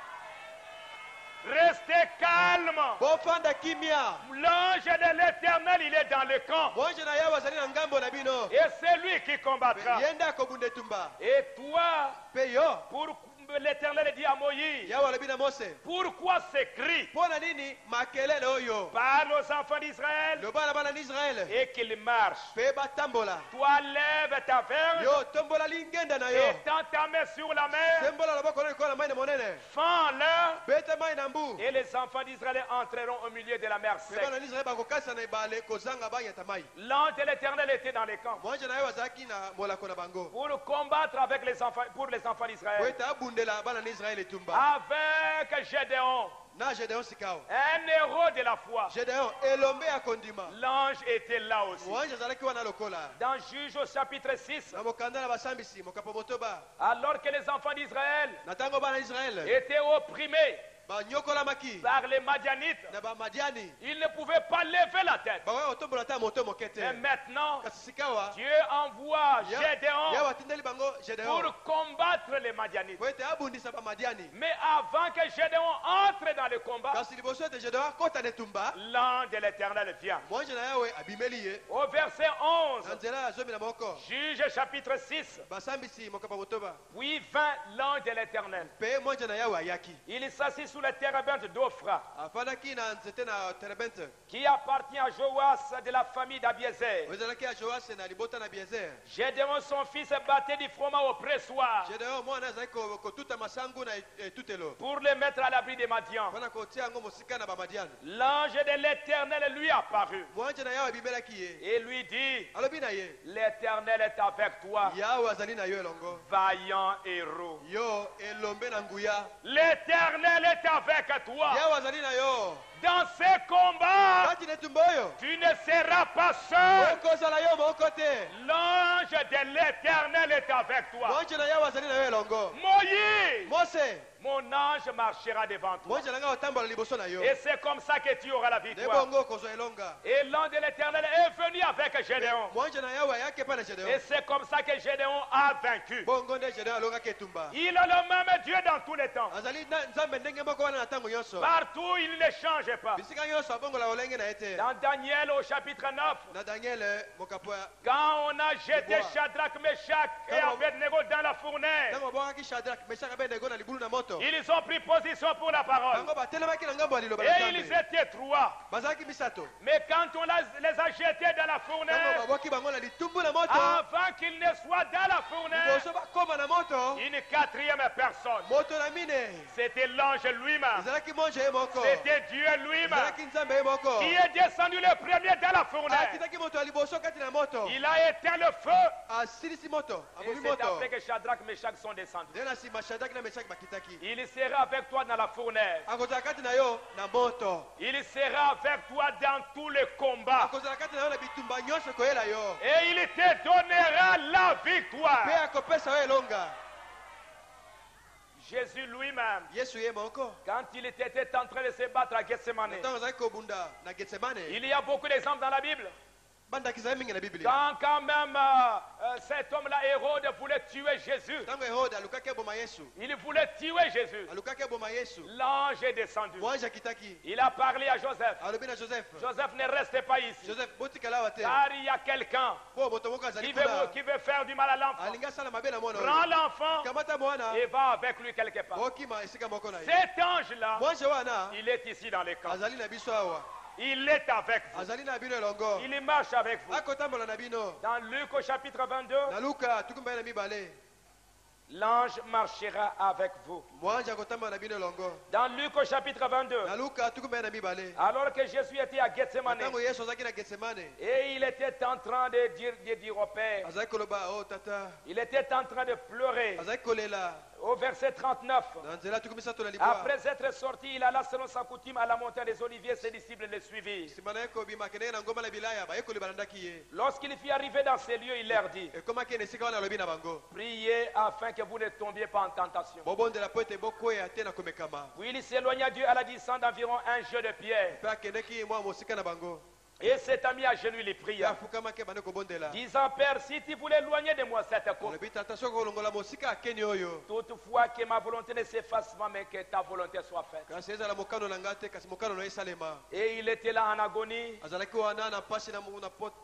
S1: Restez calme.
S2: Bofanda kimia.
S1: L'ange de l'Éternel, il est dans le camp.
S2: Mwanje na yawe azali na ngambo na bino.
S1: Et c'est lui qui combattra.
S2: Ye nde akobunda etumba.
S1: Et toi,
S2: Pe yo
S1: pour l'Éternel dit à Moïse,
S2: yawe alobi na Mose.
S1: pourquoi ces cris?
S2: Mpo na nini makelele oyo.
S1: Parle aux enfants d'Israël
S2: Loba na bana na Israele.
S1: et qu'ils marchent.
S2: Pe batambola.
S1: Toi, lève ta verge
S2: Yo tombola lingenda na yo.
S1: et tends ta main sur la mer.
S2: Sembola loboko na likolo na mai na monene.
S1: Fends-le
S2: Beta mai na mbu.
S1: et les enfants d'Israël entreront au milieu de la mer
S2: Pe
S1: sec.
S2: bana na Israele bakokasa na ebale kozanga banyata mai.
S1: L'ange de l'Éternel était dans les camps
S2: Mwanje na yawe azalaki na molako na bango.
S1: pour combattre avec les enfants, pour les enfants
S2: Po
S1: d'Israël.
S2: ete abundela bana na Israele etumba.
S1: Avec Gédéon,
S2: na Gédéon sikao
S1: un héros de la foi.
S2: Gédéon elombe ya kondima
S1: L'ange était là aussi.
S2: mwanji azalaki wana lokola
S1: Dans Juge au chapitre 6,
S2: na mokanda na basambisi mokapo motoba
S1: alors que les enfants d'Israël
S2: na ntango bana Israele
S1: étaient opprimés
S2: banyokolamaki
S1: par les Madianites,
S2: na bamadiani
S1: ils ne pouvaient pas lever la tête.
S2: bakoki kotombola ata moto moke te
S1: Mais maintenant,
S2: kasi sikawa
S1: Dieu envoie Gédéon
S2: yawe atindeli bango Gédéon
S1: pour combattre les Madianites.
S2: po ete abundisa bamadiani
S1: Mais avant que Gédéon entre dans le combat,
S2: kasi liboso ete Gédéon akota na etumba
S1: l'ange de l'Éternel vient.
S2: mwanji na yawe abimeli ye
S1: Au verset 11,
S2: na nzela ya zomi na moko
S1: Juge chapitre 6,
S2: basambisi mokapa motoba
S1: puis vint l'ange de l'Éternel.
S2: mpe mwanji na yawe ayaki
S1: Il s'assit sous la térébinthe d'Ophra,
S2: afandaki na nzete na terebente
S1: qui appartient à Joas de la famille d'Abiézer.
S2: oyo ezalaki ya joase na libota na biezer
S1: Gédéon, son fils, battait du froment au pressoir
S2: Gédéon mwana azalaki kotuta masangu na etutelo
S1: pour le mettre à l'abri des Madians.
S2: mpona kotia yango mosika na bamadiani
S1: L'ange de l'Éternel lui apparut
S2: mwanji na yawe abimelaki ye
S1: et lui dit,
S2: alobi na ye
S1: l'Éternel est avec toi,
S2: yawe azali na yo elongo
S1: vaillant héros.
S2: yo elombe na nguya
S1: L'Éternel est avec toi.
S2: yawe azali na yo
S1: Dans ces combats,
S2: kati na etumba oyo
S1: tu ne seras pas seul.
S2: okozala yo moko te
S1: L'ange de l'Éternel est avec toi.
S2: mwanji na yawe azali na yo elongo
S1: Moïse,
S2: mose
S1: mon ange marchera devant toi.
S2: mwanji na ngai otambola liboso na yo
S1: Et c'est comme ça que tu auras la
S2: nde
S1: victoire.
S2: bongo okozwa elonga
S1: Et l'ange de l'Éternel est venu avec Gédéon.
S2: mwanji na yawe ayaki epai na
S1: Et
S2: Gédéon
S1: c'est comme ça que Gédéon a vaincu.
S2: bongo nde Gédéon alongaki etumba
S1: Il est le même Dieu dans tous les temps.
S2: azali nzambe ndenge moko wana na ntango nyonso
S1: Partout, il ne change pas.
S2: bisika nyonso abongola olenge na ye te
S1: Dans Daniel au chapitre 9,
S2: na daniele mokapo ya
S1: quand on a jeté
S2: Pourquoi?
S1: Shadrach, Meshach et
S2: Comment?
S1: Abednego dans la fournaise,
S2: ntango obwakaki shadrak meshak abednego na libulu na moto
S1: ils ont pris position pour la parole.
S2: bango batelemaki na ngambo ya liloba na
S1: Et ils
S2: nzambe
S1: étaient trois.
S2: bazalaki misato
S1: Mais quand on les a jetés dans la
S2: ntango
S1: fournaise,
S2: babwaki bango na litumbu na moto
S1: avant qu'ils ne soient dans la fournaise,
S2: liboso bakoma na moto
S1: une quatrième personne,
S2: moto na mine
S1: c'était l'ange lui-même,
S2: ezalaki monje ye moko
S1: c'était Dieu lui-même,
S2: ezalaki nzambe ye moko
S1: qui est descendu le premier dans la fournaise.
S2: akitaki moto ya liboso kati na moto
S1: Il a éteint le feu.
S2: asilisi moto
S1: Et
S2: abomi
S1: c'est
S2: moto
S1: après que Shadrach, Meshach sont descendus.
S2: nde na nsima shadrak na meshaki bakitaki
S1: Il sera avec toi dans la fournaise.
S2: akozala kati na yo na moto
S1: Il sera avec toi dans tous les combats.
S2: akozala kati na yo na bitumba nyonso koyela yo
S1: Et il te donnera la victoire.
S2: mpe akopesa yo elonga
S1: Jésus lui-même,
S2: yesu ye moko
S1: quand il était en train de se battre à Gethsemane,
S2: ntango azalaki kobunda na getsemane
S1: il y a beaucoup d'exemples dans la Bible.
S2: bandakisa ye mingi na biblia
S1: Quand même cet homme-là, Hérode, voulait tuer Jésus.
S2: ntango herode alukaki aboma yesu
S1: Il voulait tuer Jésus.
S2: alukaki aboma yesu
S1: L'ange est descendu.
S2: mwanji akitaki
S1: Il a parlé à Joseph.
S2: alobi na joseph
S1: Joseph ne reste pas ici.
S2: joseph botikala awa te
S1: Car il y a quelqu'un
S2: mpo moto moko azali
S1: qui veut faire du mal à l'enfant.
S2: alingi asala mabe na mwana
S1: Prends
S2: oyo
S1: l'enfant
S2: kamata mwana
S1: et va avec lui quelque part.
S2: okima esika moko na ye
S1: Cet ange-là,
S2: mwanji wana
S1: il est ici dans les camps.
S2: azali na biso awa
S1: Il est avec vous.
S2: azali na bino elongo
S1: Il marche avec vous.
S2: akotambola na bino
S1: Dans Luc au chapitre 22,
S2: na luka tukumbai na mibale
S1: l'ange marchera avec vous.
S2: mwanji akotambola na bino elongo
S1: Dans Luc au chapitre 22,
S2: na luka tukumbai na mibale
S1: alors que Jésus était à Gethsemane
S2: ntango yesu azalaki na getsemane
S1: et il était en train de dire au Père,
S2: azalaki koloba o tata
S1: il était en train de pleurer.
S2: azalaki kolela
S1: Au verset 39,
S2: na nzela tuku misato na libwa
S1: après être sorti, il alla selon sa coutume à la montagne des Oliviers, ses disciples le suivirent.
S2: nsima na ye kobima akendeki na ngomba na bilaya bayekoli balandaki ye
S1: Lorsqu'il fut arrivé dans ces lieux, il leur dit,
S2: ekomaki na esika wana alobi na bango
S1: priez afin que vous ne tombiez pas en tentation.
S2: bobondela po ete bokweya te na komekama
S1: Puis il s'éloigna Dieu à la distance d'environ un jeu de pierre.
S2: mpe akendeki mwa mosika na bango
S1: Et s'est mis à genoux, il
S2: ye
S1: pria,
S2: afukamaki bande kobondela
S1: disant, Père, si tu voulais éloigner de moi cette coupe,
S2: alobi tata soki kolongola mosika akeni oyo
S1: toutefois que ma volonté ne s'efface pas, mais que ta volonté soit faite.
S2: kasi ezala mokano na ngai te kasi mokano na yo esalema
S1: Et il était là en agonie.
S2: azalaki wana na mpasi na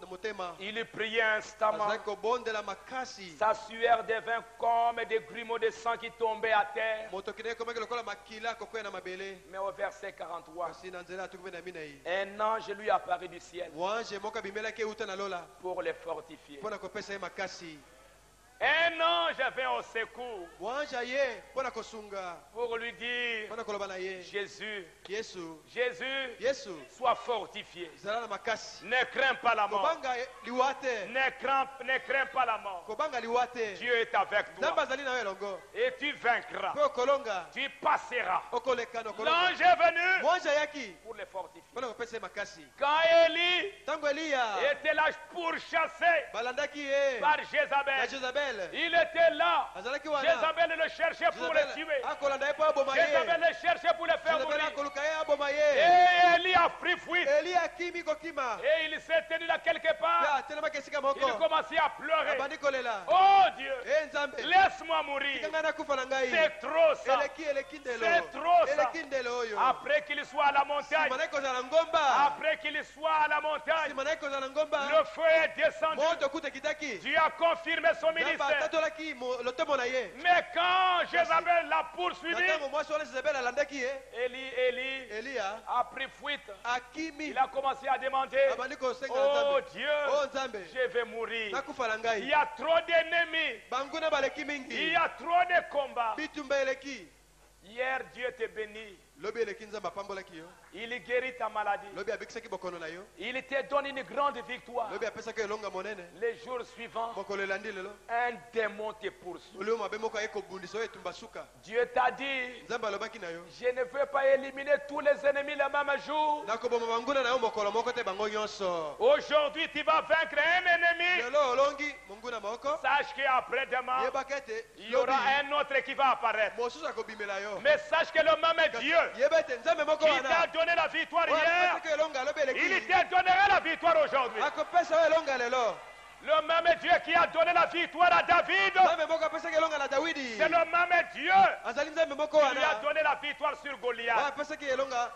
S2: motema
S1: Il priait instamment.
S2: azalaki kobondela makasi
S1: Sa sueur devint comme des grumeaux de sang qui tombaient à terre.
S2: moto kine ekomaki lokola makila kokwea na mabele
S1: Mais au verset 43,
S2: kasi na nzela atukumi na minei
S1: un ange lui apparut du ciel
S2: mwange moko abimelaki euta na lola
S1: pour les fortifier.
S2: mpo na kopesa ye makasi
S1: Un ange vint au secours
S2: mwanji aye mpo na kosunga
S1: pour lui dire,
S2: mpo na koloba na ye
S1: Jésus,
S2: yesu
S1: Jésus,
S2: yesu
S1: sois fortifié.
S2: zala na makasi
S1: Ne crains pas la mort.
S2: kobanga liwa te
S1: Ne crains pas la mort.
S2: kobanga liwa te
S1: Dieu est avec
S2: nzambe
S1: toi.
S2: azali na yo elongo
S1: Et tu vaincras.
S2: mpe okolonga
S1: Tu passeras.
S2: okoleka na okolonga
S1: L'ange est venu
S2: mwanji ayaki
S1: pour les fortifier.
S2: mpo na kopesa ye makasi
S1: Quand Élie
S2: ntango eliya
S1: était là pourchassé
S2: balandaki ye
S1: par
S2: na
S1: Jézabel,
S2: jezabel
S1: il était là.
S2: azalaki wana
S1: Jézabel le cherchait pour le tuer.
S2: akolanda ye mpo aboma ye
S1: Jézabel le cherchait pour le faire
S2: jezabel
S1: mourir.
S2: akoluka ye aboma ye
S1: Et Élie a pris fuite.
S2: eliya akimi kokima
S1: Et il s'est tenu là quelque
S2: mpe
S1: part.
S2: atelemaki esika
S1: Il
S2: moko
S1: commençait à pleurer.
S2: abandi kolela
S1: Oh Dieu,
S2: e nzambe
S1: laisse-moi mourir.
S2: tika ngai nakufa na ngai
S1: C'est trop ça.
S2: eleki ndelo
S1: C'est trop ça.
S2: eleki ndelo oyo
S1: Après qu'il soit à la montagne,
S2: nsima naye kozala na ngomba
S1: après qu'il soit à la montagne,
S2: nsima naye kozala na ngomba
S1: le feu est descendu.
S2: moto kuta ekitaki
S1: Dieu a confirmé son
S2: nzambe
S1: ministère.
S2: atatolaki lotomo na ye
S1: Mais quand Jézabel l'a
S2: na
S1: poursuivi,
S2: ntango mwasi wana jezabel alandaki ye
S1: Élie
S2: eliya
S1: a pris fuite.
S2: akimi
S1: Il a commencé à demander,
S2: abandi kosenga na
S1: oh
S2: nzambe
S1: Dieu,
S2: o nzambe
S1: je vais mourir.
S2: nakufa na
S1: Il
S2: ngai
S1: y a trop d'ennemis.
S2: banguna baleki
S1: Il
S2: mingi
S1: y a trop de combats.
S2: bitumba eleki
S1: Hier, Dieu te bénit.
S2: lobi eleki nzambe apambolaki yo
S1: Il guérit ta maladie.
S2: lobi abikisaki bokono na yo
S1: Il te donne une grande victoire.
S2: lobi apesaki elonga monene
S1: Les jours suivants,
S2: mokolo elandi lelo
S1: un démon te poursuit.
S2: olio mabe moko aye kobundisa oyo etumba suka
S1: Dieu t'a dit,
S2: nzambe alobaki na yo
S1: je ne veux pas éliminer tous les ennemis le même jour.
S2: nakoboma banguna na yo mokolo moko te bango nyonso
S1: Aujourd'hui, tu vas vaincre un ennemi.
S2: lelo olongi monguna moko
S1: Sache qu'après-demain,
S2: yebaka ete
S1: il y aura
S2: lobi
S1: un autre qui va apparaître.
S2: mosusu akobimela yo
S1: Mais sache que le même Dieu
S2: yeba ete nzambe moko
S1: qui t'a
S2: wana
S1: donné la victoire
S2: oyo
S1: hier,
S2: apesaki elonga alobi
S1: il
S2: eleki
S1: te donnera la victoire aujourd'hui.
S2: akopesa oyo elonga lelo
S1: Le même Dieu qui a donné la victoire à David,
S2: nzambe moko apesaki elonga na dawidi
S1: c'est le même Dieu
S2: azali nzambe moko
S1: qui lui a
S2: wana
S1: donné la victoire sur
S2: oyo
S1: Goliath.
S2: apesaki elonga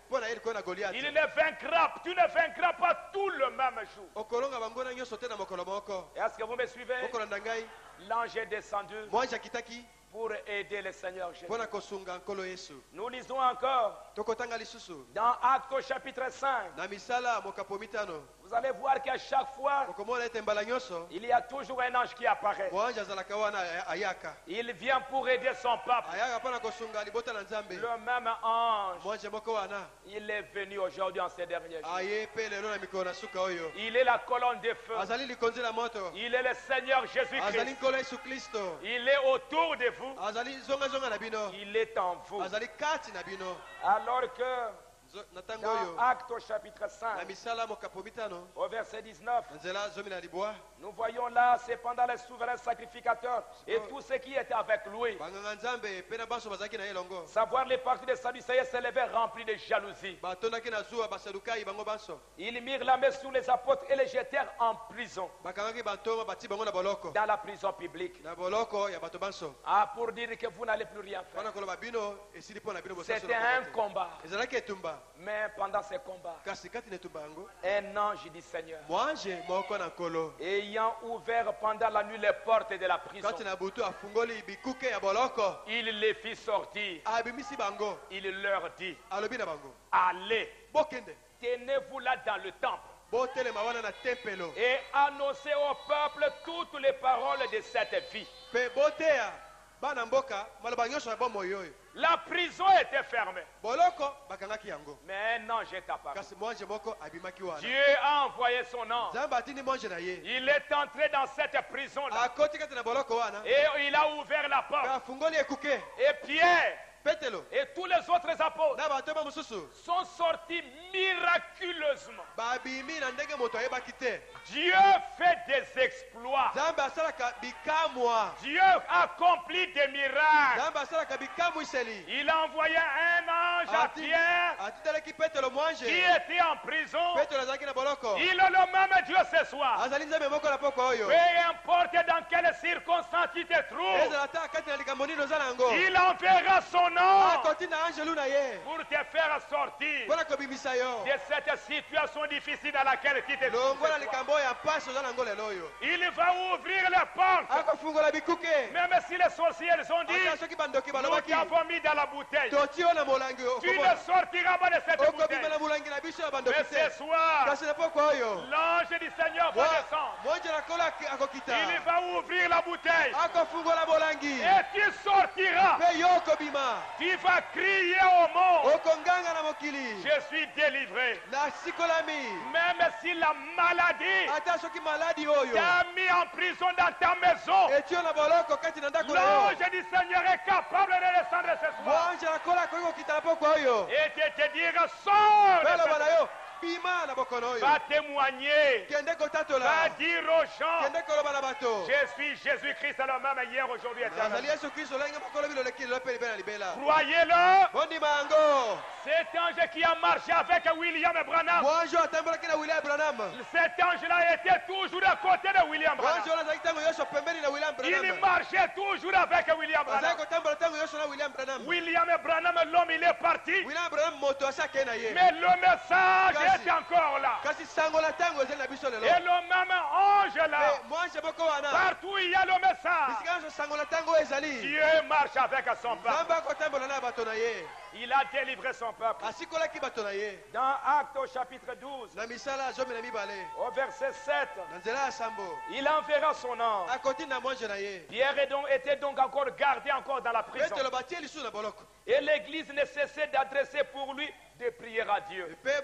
S2: mpo na ye likoyo na goliath
S1: Il ne vaincra, tu ne vaincras pas tout le même jour.
S2: okolonga banguna nyonso te na mokolo moko
S1: Est-ce que vous me suivez?
S2: okolanda ngai
S1: L'ange est descendu
S2: mwanji akitaki
S1: pour aider le Seigneur Jésus.
S2: mpo na kosunga nkolo yesu
S1: Nous lisons encore
S2: tokotanga lisusu
S1: dans Actes au chapitre 5.
S2: na misala mokapo mitano
S1: Vous allez voir qu'à chaque fois,
S2: okomona ete mbala nyonso
S1: il y a toujours un ange qui apparaît.
S2: mwanji azalaka wana ayaka
S1: Il vient pour aider son peuple.
S2: ayaka mpo na kosunga libota na nzambe
S1: Le même ange,
S2: mwanji moko wana
S1: il est venu aujourd'hui en ces derniers jours.
S2: aye mpe lelo na mikolo na suka oyo
S1: Il est la colonne de feu.
S2: azali likonzi na moto
S1: Il est le Seigneur
S2: azali
S1: Jésus-Christ.
S2: nkolo yesu kristo
S1: Il est autour de vous.
S2: azali zonga na bino
S1: Il est en vous.
S2: azali kati na bino
S1: Alors que
S2: na ntango
S1: dans
S2: oyo
S1: Actes au chapitre
S2: na
S1: 5,
S2: misala mokapo mitano
S1: au verset 19,
S2: na nzela zomi na libwa
S1: nous voyons là cependant les souverains sacrificateurs et tous ceux qui étaient avec lui.
S2: banganga nzambe mpe na banso bazalaki na ye elongo
S1: Savoir les partis des Sadducéens s'élevaient remplis de jalousie.
S2: batondaki na zuwa basadukai bango banso
S1: Ils mirent la main sur les apôtres et les jetèrent en prison,
S2: bakangaki bantoma bati bango na boloko
S1: dans la prison publique.
S2: na boloko ya bato banso
S1: Ah, pour dire que vous n'allez plus rien faire.
S2: mpona koloba bino esili mpo na bino bosaso
S1: C'était un combat.
S2: ezalaki etumba
S1: Mais pendant ce combat,
S2: kasi kati na etumba yango
S1: un ange du Seigneur,
S2: mwanje moko na nkolo
S1: ayant ouvert pendant la nuit les portes de la prison,
S2: kati na butu afungoli bikuke ya boloko
S1: il les fit sortir.
S2: abimisi bango
S1: Il leur dit,
S2: alobi na bango
S1: allez,
S2: bokende
S1: tenez-vous là dans le temple
S2: botelema wana na tempelo
S1: et annoncez au peuple toutes les paroles de cette vie.
S2: mpe boteya bana mboka maloba nyonso ya bomoi oyo
S1: La prison était fermée,
S2: boloko bakangaki yango
S1: mais un ange est apparu.
S2: kasi mwanje moko abimaki wana
S1: Dieu a envoyé son ange.
S2: nzambe atindi mwanje na ye
S1: Il est entré dans cette prison-là
S2: akoti kati na boloko wana
S1: et il a ouvert la
S2: mpe
S1: porte.
S2: afungoli ekuke
S1: Et Pierre
S2: petelo
S1: et tous les autres apôtres
S2: na batoma mosusu
S1: sont sortis miraculeusement.
S2: babimi na ndenge moto ayebaki te
S1: Dieu fait des exploits.
S2: nzambe asalaka bikamwa
S1: Dieu accomplit des miracles.
S2: nzambe asalaka bikamwiseli
S1: Il a envoyé un ange à Pierre
S2: atitalaki petelo mwanje
S1: qui était en prison.
S2: petelo azalaki na boloko
S1: Il est le même Dieu ce soir.
S2: azali nzambe moko na poko oyo
S1: Peu importe dans quelles circonstances tu te trouves,
S2: ezala ta kati na likambo nini oza na yango
S1: il enverra son ange
S2: akoti na angelu na ye
S1: pour te faire sortir
S2: mpona kobimisa yo
S1: de cette situation difficile dans laquelle tu te
S2: longola
S1: trouves.
S2: likambo oyo ya mpasi oza nango lelo oyo
S1: Il va ouvrir les portes.
S2: akofungola bikuke
S1: Même si les sorcières ont dit,
S2: ata soki bandoki
S1: nous
S2: balobaki
S1: t'avons mis dans la bouteille.
S2: toti yo na molangi
S1: Tu ne sortiras pas de cette bouteille.
S2: okobima na molangi na biso ya bandoki
S1: Mais
S2: te
S1: ce soir,
S2: kasi na pokwa oyo
S1: l'ange du Seigneur va descendre.
S2: monje na kolo akokita
S1: Il va ouvrir la bouteille.
S2: akofungola molangi
S1: Et tu sortiras.
S2: mpe yo okobima
S1: Tu vas crier au monde.
S2: okonganga na mokili
S1: Je suis délivré.
S2: nasikolami
S1: Même si la maladie
S2: ata soki maladi oyo
S1: t'a mis en prison dans ta maison,
S2: etio na boloko kati na ndako na yo
S1: l'ange du Seigneur est capable de descendre ce soir
S2: monje na kolo akoki kokita na pokwa oyo
S1: et de te dire sors de
S2: mpe loba na
S1: cette-
S2: yo bima na bokono oyo
S1: va témoigner,
S2: kende
S1: va
S2: kotatola
S1: dire aux gens,
S2: kende koloba na bato
S1: je suis Jésus-Christ le même hier, aujourd'hui,
S2: nazali
S1: éternellement.
S2: yesu kristo lolenge mokolo biloleki lelo mpe libe na libela
S1: Croyez-le,
S2: bondima yango
S1: cet ange qui a marché avec William Branham,
S2: mwanjo atambolaki na william branham
S1: cet ange-là était toujours à côté de William Branham.
S2: mwanjo wana azalaki ntango nyonso pembeni na william
S1: Il
S2: branham
S1: marchait toujours avec William
S2: azalaki
S1: Branham.
S2: kotambola ntango nyonso na william branham
S1: William Branham, l'homme, il est parti,
S2: william branham moto asi akei na ye
S1: mais le message
S2: Kasi-
S1: est encore là.
S2: kasi sango la ntango ezali na biso lelo
S1: Et le même ange là,
S2: Eh, mwanjo moko wana
S1: partout où il y a le message,
S2: bisika nyonso sango la ntango oyo ezali
S1: Dieu marche avec son peuple.
S2: nzambe akotambola na bato na ye
S1: Il a délivré son peuple.
S2: asikolaki bato na ye
S1: Dans Actes au chapitre 12,
S2: na misala zomi na mibale
S1: au verset 7,
S2: na nzela ya sambo
S1: il enverra son ange.
S2: akoti na mwanjo na ye
S1: Pierre était donc encore gardé encore dans la prison.
S2: petelo batie lisusu na boloko
S1: Et l'église ne cessait d'adresser pour lui des prières à Dieu.
S2: mpe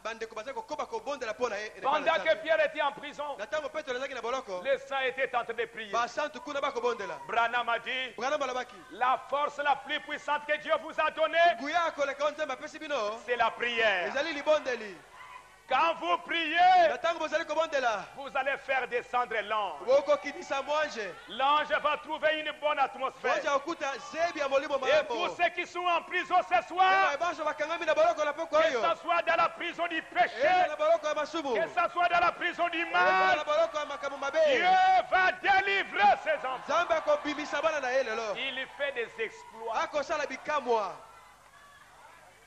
S2: bandeko bazali kokoba kobondela mpo na ye
S1: Pendant que Pierre était en prison,
S2: na ntango petelo azalaki na boloko
S1: les saints étaient en train de prier.
S2: basantu kuna bakobondela
S1: Branham a dit,
S2: branam balobaki
S1: la force la plus puissante que Dieu vous a donnée,
S2: nguya akoleka oyo nzambe apesi bino
S1: c'est la prière.
S2: ezali libondeli
S1: Quand vous priez,
S2: na ntango bozali kobondela
S1: vous allez faire descendre l'ange.
S2: bokokitisa mwanje
S1: L'ange va trouver une bonne
S2: mwanje
S1: atmosphère.
S2: akokuta zebi ya molimo
S1: Et tous
S2: malamu
S1: ceux qui sont en prison ce soir,
S2: banso bakangami na boloko na poko
S1: que
S2: oyo
S1: ce soit dans la prison du
S2: eza
S1: péché,
S2: na boloko ya masumu
S1: que ce soit dans la prison du
S2: eza
S1: mal,
S2: na boloko ya makambo mabe
S1: Dieu va délivrer ses enfants.
S2: nzambe akobimisa bana na ye lelo
S1: Il fait des exploits.
S2: akosala bikamwa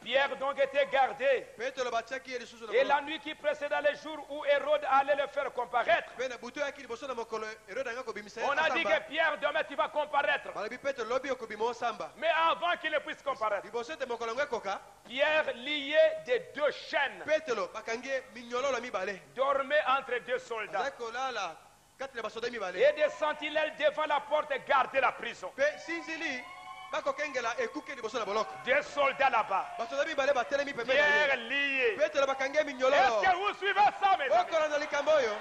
S1: Pierre donc était gardé.
S2: petelo batiaki ye lisusu na
S1: Et la
S2: boloko
S1: nuit qui précéda le jour où Hérode allait le faire comparaître,
S2: mpe na butu oyaki liboso na mokolo erode anga kobimisa ye
S1: on a dit
S2: asamba
S1: que Pierre, demain tu vas comparaître.
S2: balobi petelo lobi okobima osamba
S1: Mais avant qu'il ne puisse comparaître,
S2: liboso ete mokolo yango ekoka
S1: Pierre, lié de deux chaînes,
S2: petelo bakangi ye minyololo mibale
S1: dormait entre deux soldats.
S2: azali kolala kati na basoda mibale
S1: Et des sentinelles devant la porte gardaient la prison.
S2: mpe sinzili bakokengela ekuke liboso na boloko
S1: Des soldats là-bas.
S2: basoda mibale batelemi pembeni na
S1: Pierre
S2: ye
S1: lié.
S2: petelo bakangi ye
S1: Est-ce
S2: minyololo
S1: que vous suivez ça, mes amis?
S2: okolanda likambo oyo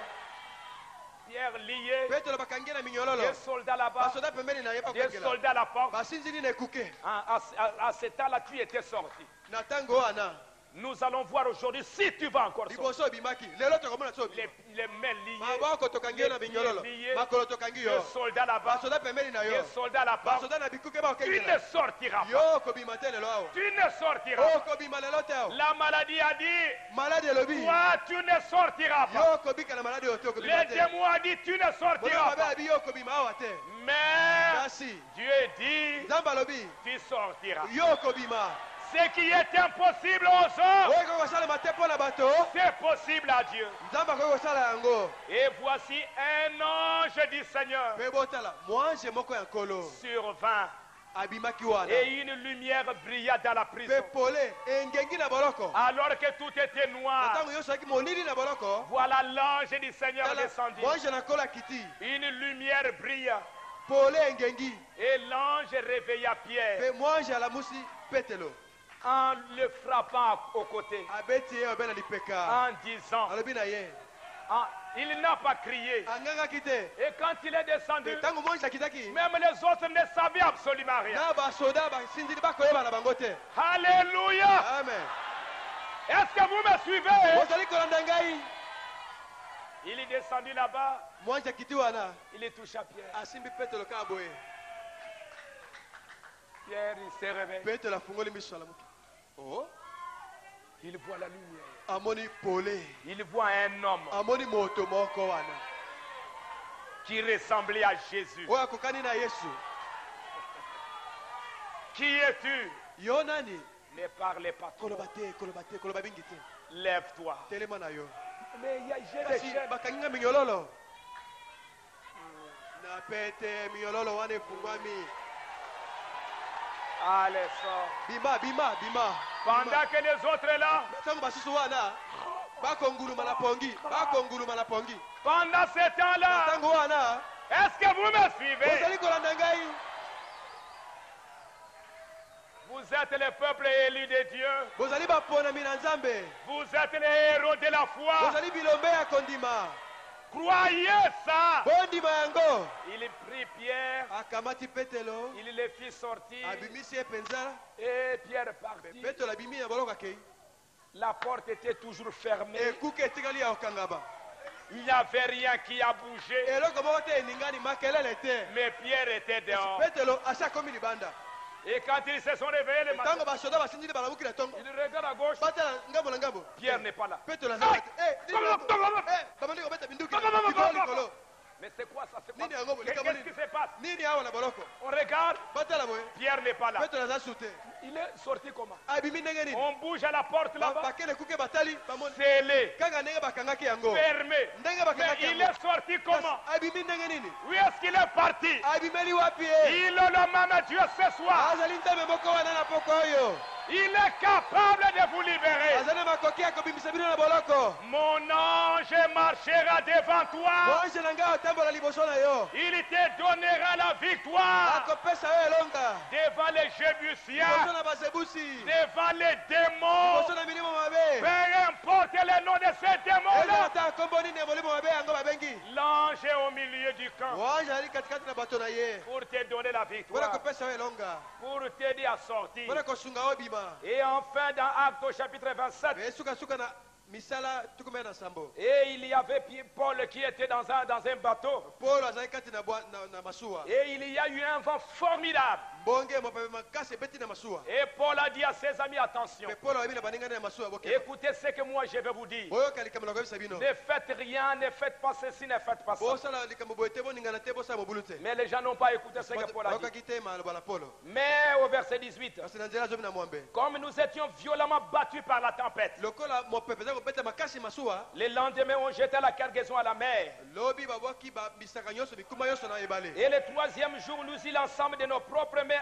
S1: Pierre lié.
S2: petelo bakangi ye na minyololo
S1: Des soldats là-bas.
S2: basoda pembeni na ye
S1: Des
S2: bakokengela
S1: soldats à la porte.
S2: basinzili na ekuke
S1: À ce temps-là, tu étais sorti.
S2: na ntango wana
S1: Nous allons voir aujourd'hui si tu vas encore sortir.
S2: liboso obimaki lelo tokomona so obima
S1: Les mains liées.
S2: maboko tokangi ye na minyololo
S1: liés.
S2: makolo tokangi yo
S1: Des soldats là-bas.
S2: basoda pembeni na yo
S1: Des soldats là-bas.
S2: basoda na bikuke
S1: Tu ne
S2: bakokengela
S1: sortiras pas.
S2: yo okobima te lelo awa
S1: Tu ne sortiras pas.
S2: okobima lelo te awa
S1: La maladie a dit,
S2: maladi elobi
S1: toi, tu ne sortiras
S2: yo
S1: pas.
S2: okobika na maladi oyo te okobima
S1: Les
S2: te
S1: démons ont dit, tu ne
S2: bona
S1: sortiras
S2: mabe
S1: pas.
S2: abi yo okobima awa te
S1: Mais
S2: kasi
S1: Dieu dit,
S2: nzambe alobi
S1: tu sortiras.
S2: yo okobima
S1: Ce qui est impossible aux hommes,
S2: oyo ekoki kosalema te mpo na bato
S1: c'est possible à Dieu.
S2: nzambe akoki kosala yango
S1: Et voici un ange du Seigneur
S2: mpe botala mwange moko ya nkolo
S1: survint
S2: abimaki wana
S1: et une lumière brilla dans la
S2: mpe
S1: prison.
S2: pole engengi na boloko
S1: Alors que tout était noir,
S2: ntango nyonso azalaki molili na boloko
S1: voilà l'ange du Seigneur
S2: tala
S1: descendit.
S2: mwange na nkolo akiti
S1: Une lumière brilla
S2: pole engengi
S1: et l'ange réveilla Pierre
S2: mpe mwange alamusi petelo
S1: en le frappant au côté,
S2: abeti ye obe na lipeka
S1: en disant,
S2: alobi na ye
S1: il n'a pas crié.
S2: angangaki te
S1: Et quand il est descendu,
S2: mpe ntango mwange akitaki
S1: même les autres ne savaient absolument rien.
S2: na basoda basinzili bakoyeba na bango te
S1: Alléluia!
S2: amen
S1: Est-ce que vous me suivez?
S2: ozali kolanda ngai
S1: Il est descendu là-bas,
S2: mwange akiti wana
S1: il est touché à Pierre.
S2: asimbi petelo kaka boye
S1: Pierre, il s'est réveillé.
S2: petelo afungoli miso alamuki oh
S1: Il voit la lumière.
S2: amoni pole
S1: Il voit un homme
S2: amoni moto moko wana
S1: qui ressemblait à Jésus.
S2: oyo akokani na yesu
S1: Qui es-tu?
S2: Yo nani?
S1: Ne parlez pas trop.
S2: Koloba mingi te.
S1: Lève-toi.
S2: Telema na yo.
S1: Mais j'ai des
S2: Kasi
S1: chaînes.
S2: bakanginga minyololo. Na pete minyololo wana efungwami.
S1: Allez, sors.
S2: Bima.
S1: Pendant que les autres là,
S2: Tango basusu wana. Bakonguluma na pongi.
S1: pendant ce temps-là,
S2: Tango wana.
S1: est-ce que vous me suivez?
S2: Bozali kolanda ngai.
S1: Vous êtes le peuple élu de Dieu.
S2: Bozali baponami na Nzambe.
S1: Vous êtes les héros de la foi.
S2: Bozali bilombe ya kondima.
S1: Croyez ça.
S2: Bondima yango.
S1: Il prit Pierre,
S2: Akamati petelo.
S1: il le fit sortir
S2: Abimisi epenza.
S1: et Pierre partit.
S2: Petelo abimi na boloko kei.
S1: La porte était toujours fermée.
S2: Ekuke etikali ya okangaba.
S1: Il n'y avait rien qui a bougé.
S2: Eloko moko te eningani makelele te.
S1: Mais Pierre était dehors.
S2: Petelo asa komi libanda.
S1: Et quand ils se sont réveillés le matin,
S2: Tango basoda basindili balabuki na tongo.
S1: ils regardent à gauche.
S2: Batela ngambo na ngambo.
S1: Pierre n'est pas là.
S2: Petelo
S1: Hey!
S2: azala. Bamandi ko beta binduki. Likolo.
S1: Mais c'est quoi ça? C'est quoi?
S2: Nini yango bolika
S1: Qu'est-ce qui se passe?
S2: Nini awa na boloko.
S1: On regarde,
S2: Batela boye.
S1: Pierre n'est pas là.
S2: Petelo azala sute.
S1: Il est sorti comment?
S2: Abimi ndenge nini?
S1: On bouge à la porte là-bas.
S2: Bakele kuke batali bamoni.
S1: Scellé,
S2: Kanga ndenge bakangaki yango.
S1: fermé.
S2: Ndenge
S1: Mais
S2: bakangaki
S1: il
S2: yango.
S1: est sorti comment?
S2: Abimi ndenge nini?
S1: Où est-ce qu'il est parti?
S2: Abimeli wapi e?
S1: Il est le même Dieu ce soir.
S2: Azali nzambe moko wana na poko oyo.
S1: Il est capable de vous libérer.
S2: Azali makoki ya kobimisa bino na boloko.
S1: Mon ange marchera devant toi.
S2: Moange na ngai otambola liboso na yo.
S1: Il te donnera la victoire
S2: Akopesa yo elonga.
S1: devant les
S2: Liboso
S1: Jébusiens,
S2: na bazebusi.
S1: devant les démons.
S2: Liboso na milimo mabe.
S1: Peu importe le nom de ces
S2: Eza
S1: démons-là.
S2: ata kombo nini ya molimo mabe yango babengi.
S1: L'ange est au milieu du camp
S2: Moange ali katikati na bato na ye.
S1: pour te donner la
S2: Mpona
S1: victoire,
S2: kopesa yo elonga.
S1: pour t'aider à sortir.
S2: Mpona kosunga yo bima.
S1: Et enfin, dans Actes au chapitre 27,
S2: Me sukasuka na misala tukume na sambo.
S1: et il y avait Paul qui était dans un bateau.
S2: Paulo azali kati na masuwa.
S1: Et il y a eu un vent formidable.
S2: Mbonge mopepe makasi ebeti na masuwa.
S1: Et Paul a dit à ses amis, attention,
S2: Me Paulo ayebi na baningani ya masuwa boke.
S1: écoutez ce que moi je vais vous dire.
S2: Boyoka likambo na koyebisa bino.
S1: Ne faites rien, ne faites pas ceci, ne faites pas ça.
S2: Bosala likambo boye te boningana te bosala mobulu te.
S1: Mais les gens n'ont pas écouté ce que Paul a dit.
S2: Bayokaki te maloba na Paulo.
S1: Mais au verset 18,
S2: Kasi na nzela azomi na mwambe.
S1: comme nous étions violemment battus par la tempête,
S2: Lokola mopepe eza kobeta makasi masuwa.
S1: le lendemain on jetait la cargaison à la mer.
S2: Lobi babwaki babisaka nyonso bikuma nyonso na ebale.
S1: Et le troisième jour, nous y l'ensemble de nos propres mains,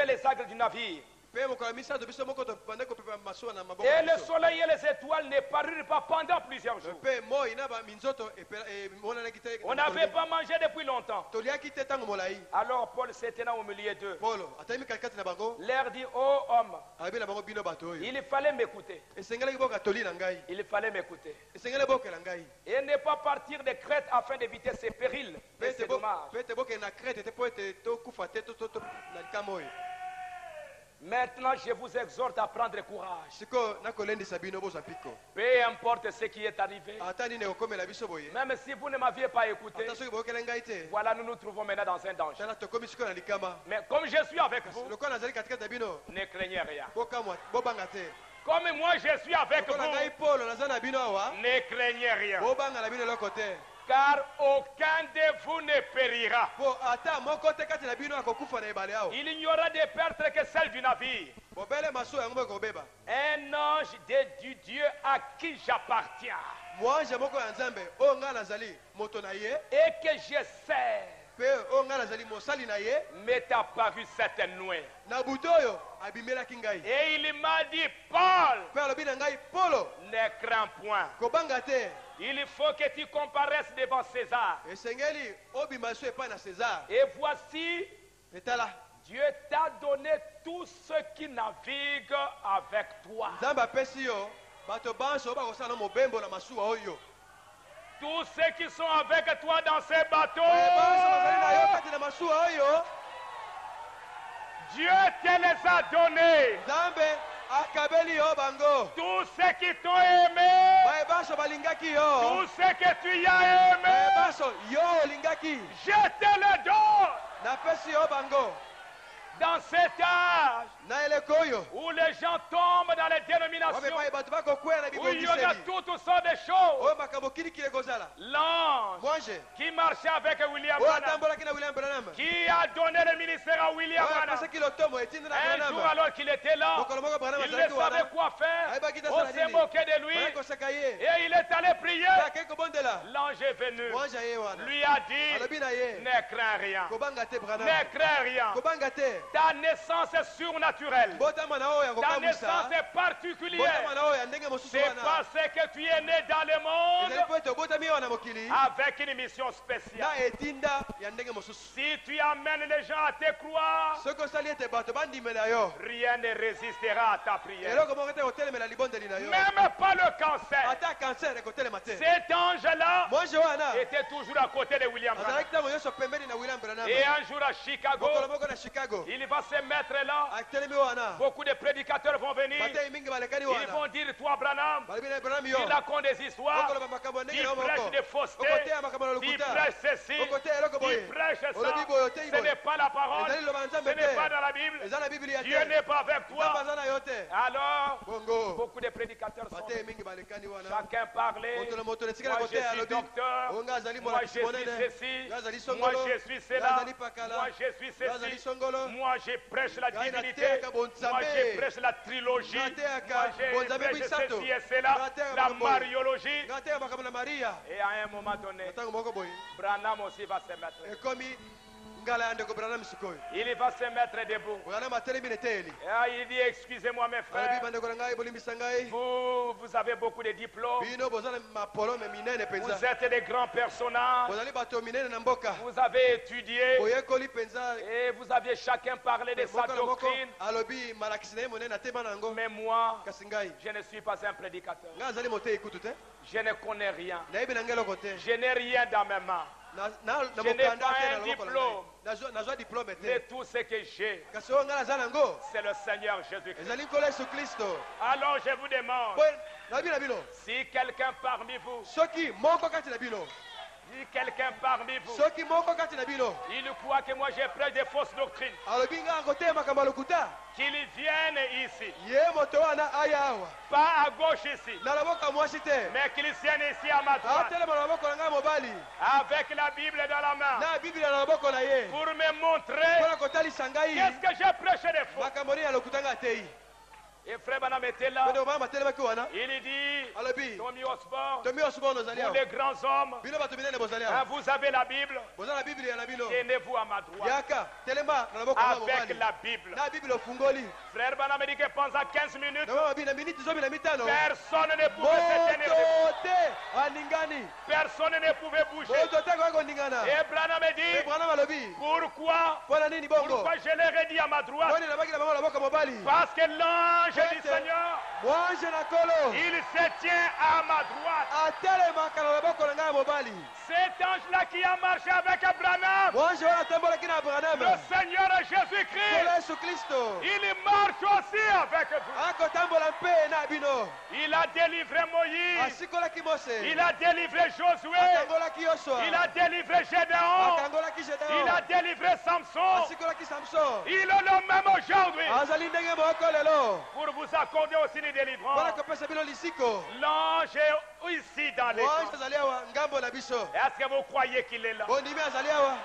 S1: les agles du navire.
S2: Pe mokola misato biso moko tobande kopepa masuwa na maboko.
S1: Et le soleil et les étoiles ne parurent pas pendant plusieurs jours.
S2: Pe moi na ba minzoto emonanaki te.
S1: On n'avait pas mangé depuis longtemps.
S2: Toliaki te tango molai.
S1: Alors Paul se tenant au milieu d'eux,
S2: Paulo atayimi katikati na bango.
S1: leur dit, ô homme,
S2: Abi na bango bino bato oyo.
S1: il fallait m'écouter.
S2: Esengelaki boka toli na ngai.
S1: Il fallait m'écouter.
S2: Esengeli bokela ngai.
S1: Et ne pas partir de Crète afin d'éviter ces périls et ces dommages.
S2: Pe te boke na Crete te po ete tokufa te to na likamo oyo.
S1: Maintenant, je vous exhorte à prendre courage.
S2: Siko nakolendisa bino bozwa mpiko.
S1: Peu importe ce qui est arrivé.
S2: Ata nini okomela biso boye.
S1: Même si vous ne m'aviez pas écouté,
S2: Ata soki boyokela ngai te.
S1: voilà, nous nous trouvons maintenant dans un danger.
S2: Tala tokomi siko na likama.
S1: Mais comme je suis avec vous,
S2: Lokola nazali katikati na bino.
S1: ne craignez rien.
S2: Bokamwa bobanga te.
S1: Comme moi je suis avec
S2: Lokola ngai
S1: vous,
S2: Paulo naza na bino awa.
S1: ne craignez rien.
S2: Bobanga na bino eloko te.
S1: Car aucun de vous ne périra.
S2: Po ata moko te kati na bino akokufa na ebale awa.
S1: Il n'y aura de perte que celle du navire.
S2: Bobele masuwa yango moko kobeba.
S1: Un ange du Dieu à qui j'appartiens
S2: Mwanje moko ya Nzambe oyo ngai nazali moto na ye.
S1: et que je sais
S2: Pe oyo ngai nazali mosali na ye.
S1: m'est apparu cette nuit.
S2: Na buto oyo abimelaki ngai.
S1: Et il m'a dit, Paul,
S2: Pe alobi na ngai Paulo
S1: ne crains point.
S2: kobanga te.
S1: Il faut que tu comparaisses devant César.
S2: Esengeli obima so epai na César.
S1: Et voici,
S2: Etala
S1: Dieu t'a donné tous ceux qui naviguent avec toi.
S2: Nzambe apesi yo bato banso oyo bakosala na mobembo na masuwa oyo.
S1: Tous ceux qui sont avec toi dans ces bateaux,
S2: Banso bazali na yo kati na masuwa oyo.
S1: Dieu te les a donnés.
S2: Nzambe akabeli yo bango.
S1: Tous ceux qui t'ont aimé,
S2: Baye banso balingaki yo.
S1: tous ceux que tu y as
S2: Baye
S1: aimé,
S2: banso yo olingaki.
S1: je te le donne.
S2: Napesi yo bango.
S1: Dans cet âge
S2: na eleko oyo
S1: où les gens tombent dans les
S2: wape
S1: dénominations,
S2: pai bato bakokwea na
S1: où il y en a
S2: bibongiseli
S1: toutes sortes de choses,
S2: oyo makambo kilikili ekozala
S1: l'ange
S2: mwange
S1: qui marchait avec William
S2: oyo
S1: Branham,
S2: atambolaki na William Branham
S1: qui a donné le ministère à William
S2: oyo
S1: Branham,
S2: apesaki lotomo etindi na
S1: un jour
S2: Branham
S1: alors qu'il était là,
S2: mokolo moko Branham
S1: il ne
S2: azalaki wana
S1: savait quoi faire,
S2: ayebaki
S1: on
S2: tasala
S1: s'est
S2: nini
S1: moqué de lui,
S2: koseka ye
S1: et il est allé prier.
S2: akei kobondela
S1: L'ange est venu,
S2: mwange aye wana
S1: lui a dit,
S2: alobi na ye
S1: ne crains rien,
S2: kobanga te Branham
S1: ne crains rien,
S2: kobanga te
S1: ta naissance est surnaturelle,
S2: mbotama na oyo ya
S1: ta naissance
S2: kokamwisa
S1: est particulière,
S2: mbotama na oyo ya ndenge mosusu
S1: c'est
S2: wana
S1: parce que tu es né dans le monde
S2: ezali mpo ete obotami awa na mokili
S1: avec une mission spéciale.
S2: na etinda ya ndenge mosusu
S1: Si tu amènes les gens à te croire,
S2: soki osali ete bato bandimela yo
S1: rien ne résistera à ta prière.
S2: eloko moko te kotelemela libondeli na yo
S1: Même pas le cancer.
S2: ata kanser ekotelema te
S1: Cet ange-là
S2: mwange wana
S1: était toujours à côté de William Branham.
S2: azalaki ntango nyonso pembeni na William Branham
S1: Et un jour à Chicago,
S2: mokolo moko na Chicago
S1: il va se mettre là.
S2: atelemi wana
S1: Beaucoup de prédicateurs vont venir.
S2: batei mingi balekani
S1: Ils
S2: wana
S1: vont dire, toi Branham,
S2: balobi na Branham yo
S1: tu racontes des histoires,
S2: okoloba makambo ya
S1: tu
S2: ndenge na yo
S1: prêches
S2: moko
S1: des faussetés,
S2: okoteya makambo na
S1: tu
S2: lokuta
S1: prêches ceci,
S2: okoteya eloko
S1: tu
S2: boye
S1: prêches ça.
S2: olobi boye otei
S1: Ce
S2: boye
S1: n'est pas la parole,
S2: ezali loba na
S1: ce
S2: nzambe
S1: n'est pas
S2: te
S1: dans la Bible.
S2: eza na biblia
S1: Dieu
S2: te
S1: n'est pas avec
S2: nzambe
S1: toi.
S2: aza na yo te
S1: Alors,
S2: bongo
S1: beaucoup de prédicateurs sont
S2: batei
S1: venus.
S2: mingi balekani wana
S1: Chacun parlait.
S2: moto na moto esika
S1: Moi
S2: na
S1: je
S2: koteya
S1: suis
S2: alobi
S1: docteur.
S2: oyo nga azali
S1: Moi
S2: molakisi
S1: je suis
S2: monene
S1: ceci.
S2: nga azali
S1: Moi
S2: songolo
S1: je suis
S2: nga
S1: cela.
S2: azali pakala
S1: Moi je suis
S2: nga azali
S1: ceci.
S2: songolo
S1: Moi je prêche la
S2: Ngai
S1: divinité.
S2: nateyaka bonzambe.
S1: Moi je prêche la trilogie.
S2: Nga nateyaka
S1: Moi je
S2: bonzambe
S1: prêche
S2: bisato.
S1: ceci et cela.
S2: Nga nateyaka
S1: La
S2: makambo oyo.
S1: mariologie.
S2: nga ateya makambo na maria
S1: Et à un moment donné,
S2: na ntango moko boye
S1: Branham aussi va se mettre.
S2: ekomi ngala ya ndeko Branham sikoyo
S1: Il va se mettre debout.
S2: Branham atelemi na eteyeli
S1: Et il dit, excusez-moi mes
S2: alobi
S1: frères,
S2: bandeko na ngai bolimbisa ngai
S1: vous avez beaucoup de diplômes.
S2: bino boza na mapolome minene
S1: Vous
S2: mpenza
S1: êtes des grands personnages.
S2: bozali bato minene na mboka
S1: Vous avez étudié.
S2: boyekoli mpenza
S1: Et vous aviez chacun parlé de sa
S2: mboka na moko
S1: doctrine.
S2: alobi malakisi na ye monene atema na yango
S1: Mais moi,
S2: kasi ngai
S1: je ne suis pas un prédicateur.
S2: ngai azali moteyi kutu te
S1: Je ne connais rien.
S2: nayebi na ngai eloko te
S1: Je n'ai rien dans mes mains.
S2: na
S1: Je n'ai
S2: mokanda
S1: pas
S2: te
S1: un
S2: na loboko na
S1: diplôme.
S2: ngai nazwa diplome
S1: Mais
S2: te
S1: tout ce que j'ai,
S2: kasi oyo ngai naza nango
S1: c'est le Seigneur Jésus-Christ.
S2: ezali nkolo yesu kristo
S1: Alors je vous demande,
S2: boye nayebi na bino
S1: si quelqu'un parmi vous,
S2: soki moko kati na bino
S1: si quelqu'un parmi vous,
S2: soki moko kati na bino
S1: il croit que moi je prêche des fausses doctrines,
S2: alobi ngai akoteya makambo ya lokuta
S1: qu'il vienne ici,
S2: ye moto wana aya awa
S1: pas à gauche ici,
S2: na loboko ya mwasi te
S1: mais qu'il vienne ici à ma droite,
S2: atelema na loboko na ngai mobali
S1: avec la Bible dans la main,
S2: na biblia na loboko na ye
S1: pour me montrer
S2: mpona kotalisa ngai
S1: qu'est-ce que j'ai prêché de faux.
S2: makambo nini ya lokuta ngai ateyi
S1: Et frère Branham était là,
S2: ndeko mama atelemaki wana
S1: il dit,
S2: alobi
S1: Tommy Osborne,
S2: tomi osborne ozali
S1: pour
S2: awa
S1: les grands hommes,
S2: bino bato minene bozali
S1: hein,
S2: awa
S1: vous avez la Bible,
S2: boza na biblia na bino
S1: tenez-vous à ma droite,
S2: yaka telema na loboko na
S1: avec
S2: mobali
S1: la Bible.
S2: na biblia ofungoli
S1: Frère Branham dit que pendant 15 minutes,
S2: na mama bi na miniti zomi na mitano
S1: personne ne pouvait se tenir debout.
S2: moto te aningani
S1: Personne ne pouvait bouger.
S2: moto te koki koningana
S1: Et Branham dit,
S2: branham alobi
S1: pourquoi
S2: mpona nini bongo
S1: Pourquoi je l'ai redit à ma droite?
S2: poni nabaki na bango na loboko ya mobali
S1: Parce que l'ange du
S2: Pete.
S1: Seigneur,
S2: mwange na kolo
S1: il se tient à ma droite.
S2: atelemaka na loboko na ngai ya mobali
S1: Cet ange-là qui a marché avec Abraham,
S2: mwange wana atambolaki na branham
S1: le Seigneur
S2: kolo
S1: Jésus-Christ,
S2: yesu kristo
S1: il marche aussi avec vous.
S2: akotambola mpe na bino
S1: Il a délivré Moïse,
S2: asikolaki mose
S1: il a délivré Josué,
S2: akangolaki yosua
S1: il a délivré Gédéon,
S2: akangolaki
S1: il
S2: gedeon
S1: a délivré Samson.
S2: asikolaki samson
S1: Il est le même aujourd'hui
S2: azali ndenge moko lelo
S1: pour vous accorder aussi les
S2: mpona
S1: délivrances.
S2: kopesa bino lisiko
S1: L'ange est ici dans les
S2: mwange
S1: camps.
S2: azali awa ngambo na biso
S1: Est-ce que vous croyez qu'il est là?
S2: bondimi azali awa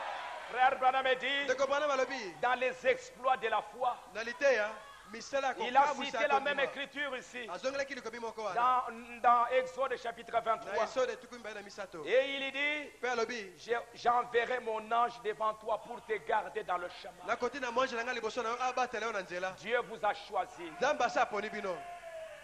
S1: Frère Branham dit,
S2: ndeko branham alobi
S1: dans les exploits de la foi,
S2: na liteya misala
S1: il a
S2: kokamwisa
S1: cité la même
S2: kondima.
S1: écriture ici,
S2: azongelaki likomi moko wana
S1: dans Exode chapitre
S2: na
S1: 23.
S2: esode tuku mibale na misato
S1: Et il dit,
S2: mpe alobi
S1: j'enverrai mon ange devant toi pour te garder dans le chemin.
S2: nakoti na mwange na ngai liboso na yo abatela yo na nzela
S1: Dieu vous a choisi.
S2: nzambe asi aponi bino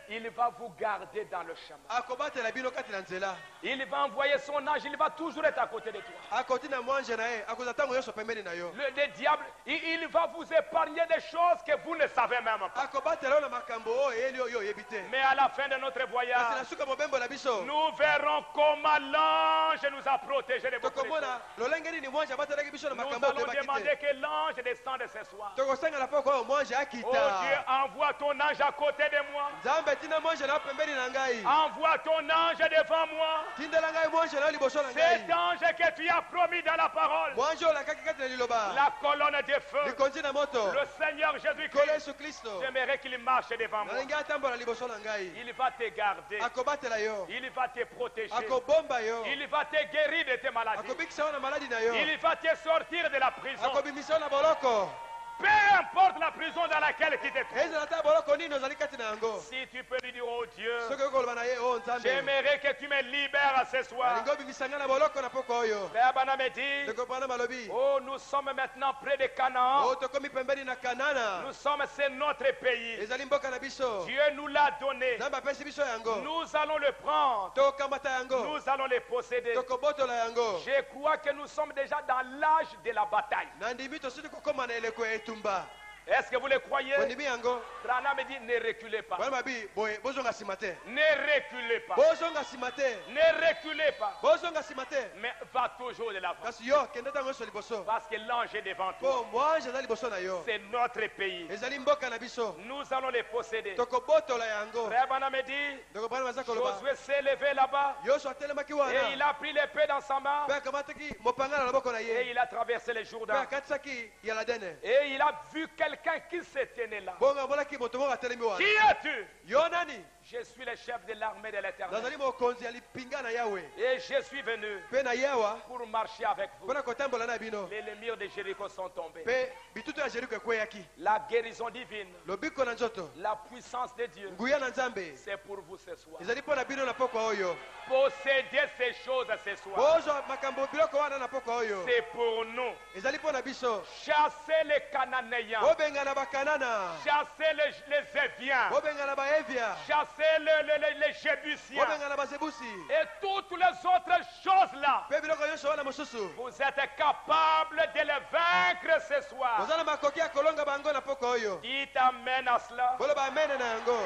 S1: Il va vous garder dans le chemin.
S2: akobatela bino kati na nzela
S1: Il va envoyer son ange, il va toujours être à côté de toi.
S2: akoti na mwange na ye akozala ntango nyonso pembeni na yo
S1: Le diable, il va vous épargner des choses que vous ne savez même pas.
S2: akobatela yo na makambo oyo eyeli oyo oyebi te
S1: Mais à la fin de notre
S2: kasi
S1: voyage,
S2: na suka mobembo na biso
S1: nous verrons comment l'ange nous a protégés de beaucoup de choses.
S2: tokomona lolenge nini mwange abatelaki biso na
S1: Nous
S2: makambo
S1: allons
S2: oyo
S1: demander
S2: toyebaki te
S1: que l'ange descende ce soir.
S2: tokosengela mpo oyo mwange
S1: Oh Dieu,
S2: akita
S1: envoie ton ange à côté de moi.
S2: nzambe tina mwanje na pembeni na ngai.
S3: Envoie ton ange devant moi.
S2: Tindela ngai mwanje na liboso na
S3: Cet
S2: ngai.
S3: ange que tu as promis dans la parole.
S2: Mwanje olakaki kati na liloba.
S3: La colonne de feu.
S2: Likonzi na moto.
S3: Le Seigneur
S2: Kolo
S3: Jésus-Christ.
S2: Yesu Kristo.
S3: J'aimerais qu'il marche devant moi.
S2: Nalingi atambola liboso na ngai.
S3: Il va te garder.
S2: Akobatela yo.
S3: Il va te protéger.
S2: Akobomba yo.
S3: Il va te guérir de tes maladies.
S2: Akobikisa yo na maladi na yo.
S3: Il va te sortir de la prison.
S2: Akobimisa yo na boloko.
S3: Peu importe la prison dans laquelle tu te trouves.
S2: Ezala ta boloko nini ozali kati na yango.
S3: Si tu peux lui dire, oh Dieu,
S2: Soki okoloba na ye o Nzambe.
S3: j'aimerais que tu me libères ce soir.
S2: Alingi obimisa ngai na boloko na poko oyo.
S3: Père Bana me dit,
S2: Ndeko Bana malobi.
S3: oh, nous sommes maintenant près de Canaan.
S2: O tokomi pembeni na Kanana.
S3: Nous sommes, c'est notre pays.
S2: Ezali mboka na biso.
S3: Dieu nous l'a donné.
S2: Nzambe apesi biso yango.
S3: Nous allons le prendre.
S2: Tokambata yango.
S3: Nous allons le posséder.
S2: Tokobotola yango.
S3: Je crois que nous sommes déjà dans l'âge de la bataille.
S2: Nandimi tosili kokoma na eleko ya etumba.
S3: Est-ce que vous le croyez?
S2: Ondimi yango.
S3: Branham dit, ne reculez pas.
S2: Bana mabi boye bozonga nsima te.
S3: Ne reculez pas.
S2: Bozonga nsima te.
S3: Ne reculez pas.
S2: Bozonga nsima te.
S3: Mais va toujours de l'avant.
S2: Kasi yo kende ntango nyonso liboso.
S3: Parce que l'ange est devant toi.
S2: Po mwanje aza liboso na yo.
S3: C'est notre pays.
S2: Ezali mboka na biso.
S3: Nous allons les posséder.
S2: Tokobotola yango.
S3: Frère Branham dit,
S2: Ndeko Bana maza koloba.
S3: Josué s'est levé là-bas
S2: Yoshua atelemaki
S3: et il
S2: wana.
S3: a pris l'épée dans sa main
S2: Mpe akamataki mopanga na loboko na
S3: et
S2: ye.
S3: il a traversé le
S2: Mpe
S3: Jourdain.
S2: akatisaki Yaladene.
S3: Et il a vu quelqu'un qui se tenait là.
S2: Bongo amonaki moto moko atelemi
S3: Qui
S2: wana.
S3: es-tu?
S2: Yo nani?
S3: Je suis le chef de l'armée de l'Éternel.
S2: Nazali mokonzi ya lipinga na Yawe.
S3: Et je suis venu
S2: Mpe na yawa
S3: pour marcher avec vous.
S2: mpona kotambola na bino.
S3: Les murs de Jéricho sont tombés.
S2: Mpe bitutu ya Jeriko ekweyaki.
S3: La guérison divine,
S2: Lobiko na nzoto.
S3: la puissance de Dieu,
S2: Nguya na Nzambe.
S3: c'est pour vous ce soir.
S2: Ezali mpo na bino na pokwa oyo.
S3: Posséder ces choses ce soir,
S2: Bozwa makambo biloko wana na pokwa oyo.
S3: c'est pour nous.
S2: Ezali mpo na biso.
S3: Chasser les Cananéens,
S2: Bobengana bakanana.
S3: chasser les Éviens,
S2: Bobengana baevia.
S3: chasser les Jébusiens
S2: Bobengana bazebusi.
S3: et toutes les autres choses là.
S2: Mpe biloko nyonso wana mosusu.
S3: Vous êtes capable de les vaincre ce soir.
S2: Oza na makoki ya kolonga bango na pokwa oyo.
S3: Dites amen à cela.
S2: Boloba amene na yango.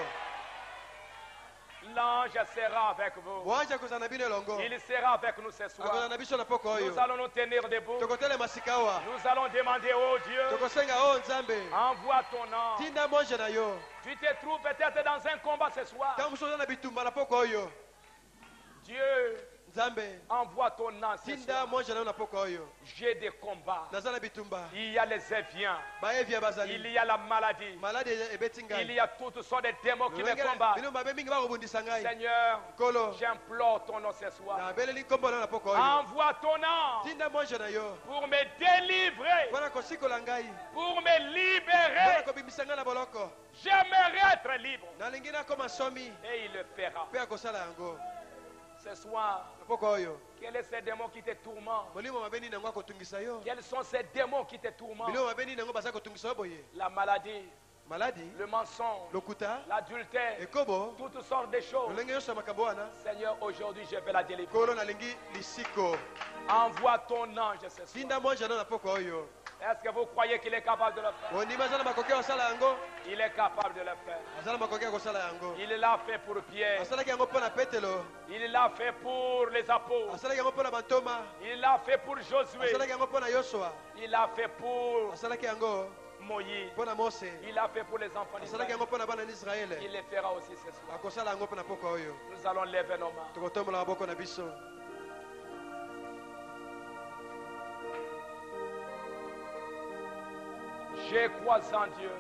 S3: L'ange sera avec vous.
S2: Mwanje akozala na bino elongo.
S3: Il sera avec nous ce
S2: Akozala
S3: soir.
S2: na biso na pokwa oyo.
S3: Nous allons nous tenir debout.
S2: Tokotelema sika awa.
S3: Nous allons demander au Dieu,
S2: Tokosenga o Nzambe.
S3: envoie ton ange.
S2: Tinda mwanje na yo.
S3: Tu te trouves peut-être dans un combat ce soir.
S2: Ntango mosusu oza na bitumba na pokwa oyo.
S3: Dieu,
S2: Nzambe.
S3: envoie ton ange ce
S2: Tinda
S3: soir.
S2: mwanje na yo na pokwa oyo.
S3: J'ai des combats.
S2: Naza na bitumba.
S3: Il y a les Éviens.
S2: Baevia
S3: Il
S2: bazali.
S3: y a la maladie.
S2: Maladi ebeti
S3: Il
S2: ngai.
S3: y a toutes sortes de démons qui me combattent.
S2: Bino mabe mingi bakobundisa ngai.
S3: Seigneur,
S2: Nkolo.
S3: j'implore ton nom ce soir.
S2: Nabeleli nkombo na yo na pokwa oyo.
S3: Envoie ton ange
S2: Tinda mwanje na yo.
S3: pour me délivrer,
S2: Mpona kosikola ngai.
S3: pour me
S2: Mpona
S3: libérer.
S2: kobimisa ngai na boloko.
S3: J'aimerais être libre.
S2: Nalingi nakoma somi.
S3: Et il le fera.
S2: Mpe akosala yango.
S3: Ce soir,
S2: Na pokwa oyo.
S3: quels sont ces démons qui te tourmentent?
S2: Molimo mabe nini yango akotungisa yo.
S3: Quels sont ces démons qui te tourmentent?
S2: Biloko mabe nini yango baza kotungisa yo boye.
S3: La maladie,
S2: Maladi.
S3: le mensonge,
S2: Lokuta.
S3: l'adultère,
S2: Ekobo.
S3: toutes sortes de choses.
S2: Lolenge nyonso ya makambo wana.
S3: Seigneur, aujourd'hui je vais la délivrer.
S2: Nkolo nalingi lisiko.
S3: Envoie ton ange ce soir.
S2: Tinda mwanje na yo na pokwa oyo.
S3: Est-ce que vous croyez qu'il est capable de le faire?
S2: Ondima aza na makoki ya kosala yango.
S3: Il est capable de le faire.
S2: Aza na makoki ya kosala yango.
S3: Il l'a fait pour Pierre.
S2: Asalaki yango mpo na Petelo.
S3: Il l'a fait pour les apôtres.
S2: Asalaki yango mpo na bantoma.
S3: Il l'a fait pour Josué.
S2: Asalaki yango mpo na Yosua.
S3: Il l'a fait pour
S2: Asalaki yango
S3: Moïse.
S2: mpo na Mose.
S3: Il l'a fait pour les enfants
S2: Asalaki
S3: d'Israël.
S2: yango mpo na bana ya Israele.
S3: Il le fera aussi ce soir.
S2: Akosala yango mpo na pokwa oyo.
S3: Nous allons lever nos mains.
S2: Tokotombola maboko na biso.
S3: Je crois en Dieu.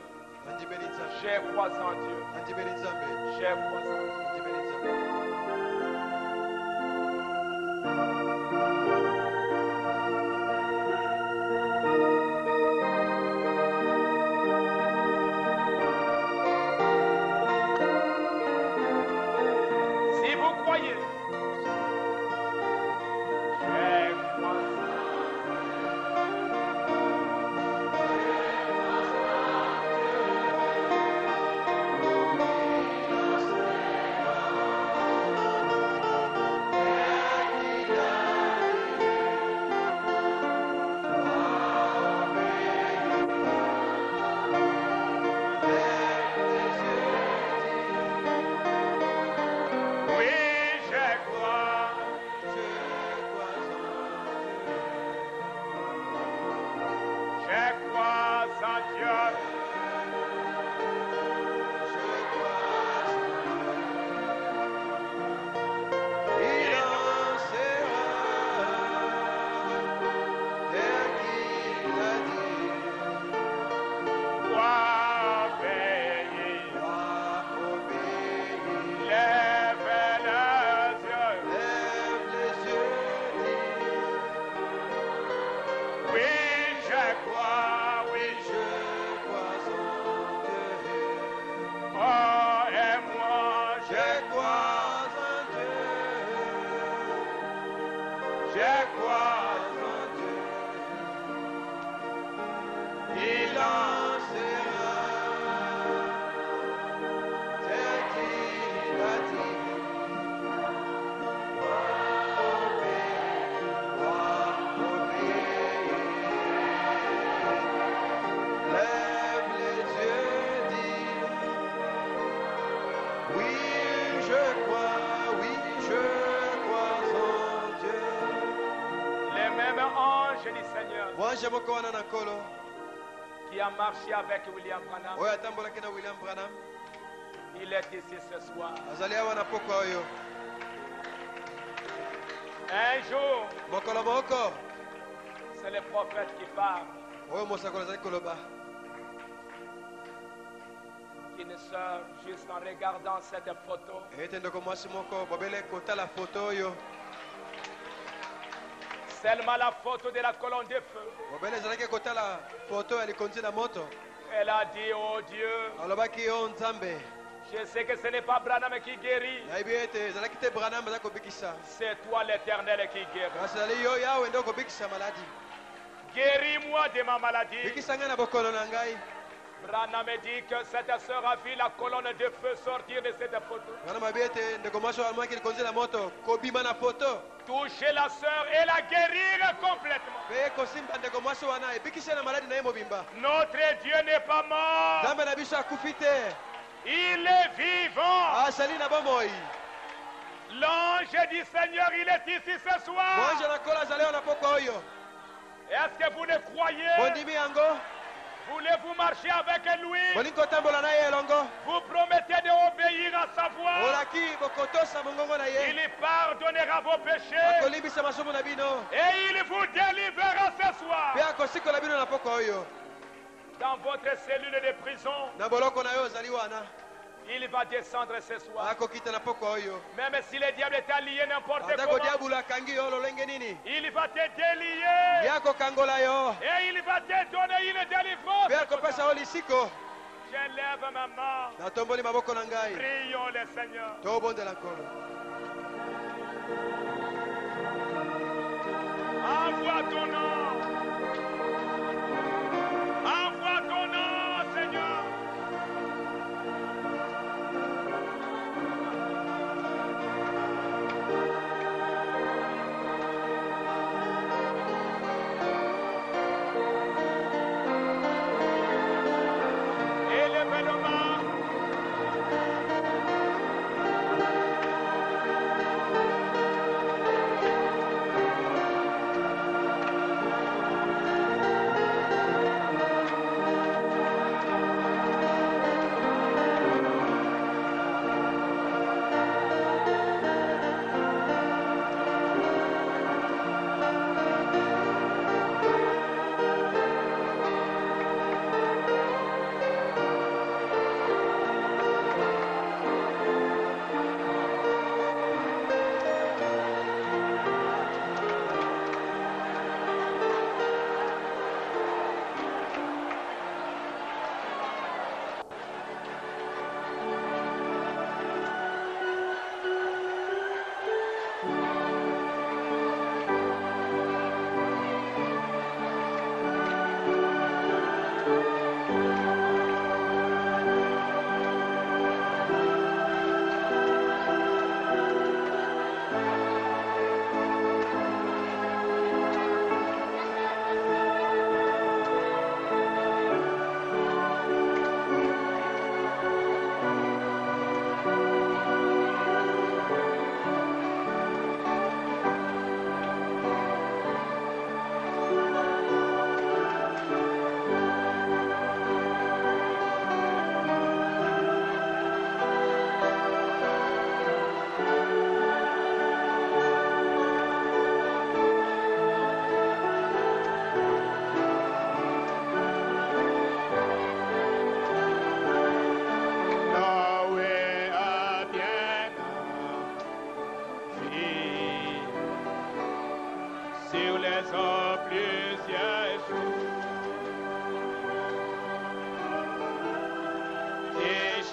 S2: Nandimeli Nzambe.
S3: Je crois en Dieu.
S2: Nandimeli Nzambe.
S3: Je crois en Dieu.
S2: Nandimeli Nzambe.
S3: Si vous croyez, je crois en Dieu.
S2: Nandimeli Je crois en Dieu. Je crois en Dieu. Il en sera. C'est qu'il a dit. Lève les yeux, dis. Oui, je crois en Dieu.
S3: Les mêmes anges du Seigneur
S2: Wanje moko wana na nkolo
S3: qui a marché avec William Branham,
S2: oyo atambolaki na William Branham
S3: il est ici ce soir.
S2: azali awa na pokwa oyo.
S3: Un jour,
S2: Mokolo moko
S3: c'est le prophète qui parle.
S2: oyo mosakoli azali koloba
S3: Une sœur, juste en regardant cette photo,
S2: ete ndeko mwasi moko bobele kotala foto oyo
S3: seulement la photo de la colonne de feu,
S2: bobele ezalaki kotala foto ya likonzi na moto
S3: elle a dit, oh Dieu,
S2: alobaki yo nzambe
S3: je sais que ce n'est pas Branham qui guérit,
S2: nayebi ete ezalaki te Branham aza kobikisa
S3: c'est toi l'éternel qui guérit.
S2: kasi ezali yo yawe nde okobikisa maladi.
S3: Guéris-moi de ma maladie.
S2: bikisa ngai na bokono na ngai.
S3: Branham dit que cette sœur a vu la colonne de feu sortir de cette photo.
S2: wana mabi ete ndeko mwasi oyo alumaki likonzi na moto kobima na foto
S3: Toucher la sœur et la guérir complètement.
S2: mpe kosimba ndeko mwasi wana ebikisa na maladi na ye mobimba.
S3: Notre Dieu n'est pas mort.
S2: nzambe na biso akufi te,
S3: Il est vivant.
S2: azali na bomoi.
S3: L'ange du Seigneur, il est ici ce soir.
S2: mwanje na nkolo azali oyo na pokwa oyo.
S3: Est-ce que vous le croyez?
S2: bondimi yango,
S3: Voulez-vous marcher avec lui?
S2: bolingi kotambola na ye elongo.
S3: Vous promettez d'obéir à sa voix.
S2: olaki bokotosa mongongo na ye,
S3: Il pardonnera vos péchés
S2: akolimbisa masumu na bino
S3: et il vous délivrera ce soir.
S2: mpe akosikola bino na pokwa oyo.
S3: Dans votre cellule de prison,
S2: na boloko na yo ozali wana,
S3: il va descendre ce soir.
S2: akokita na pokwa oyo.
S3: Même si le diable est allié n'importe
S2: atako
S3: comment,
S2: diabulu akangi yo lolenge nini,
S3: il va te délier
S2: ye akokangola yo
S3: et il va te donner une délivrance.
S2: mpe akopesa yo lisiko.
S3: J'élève ma main.
S2: natomboli maboko na ngai,
S3: Prions le Seigneur.
S2: tobondela nkolo.
S3: Envoie ton nom. Envoie ton nom, Seigneur. Élevez nos mains.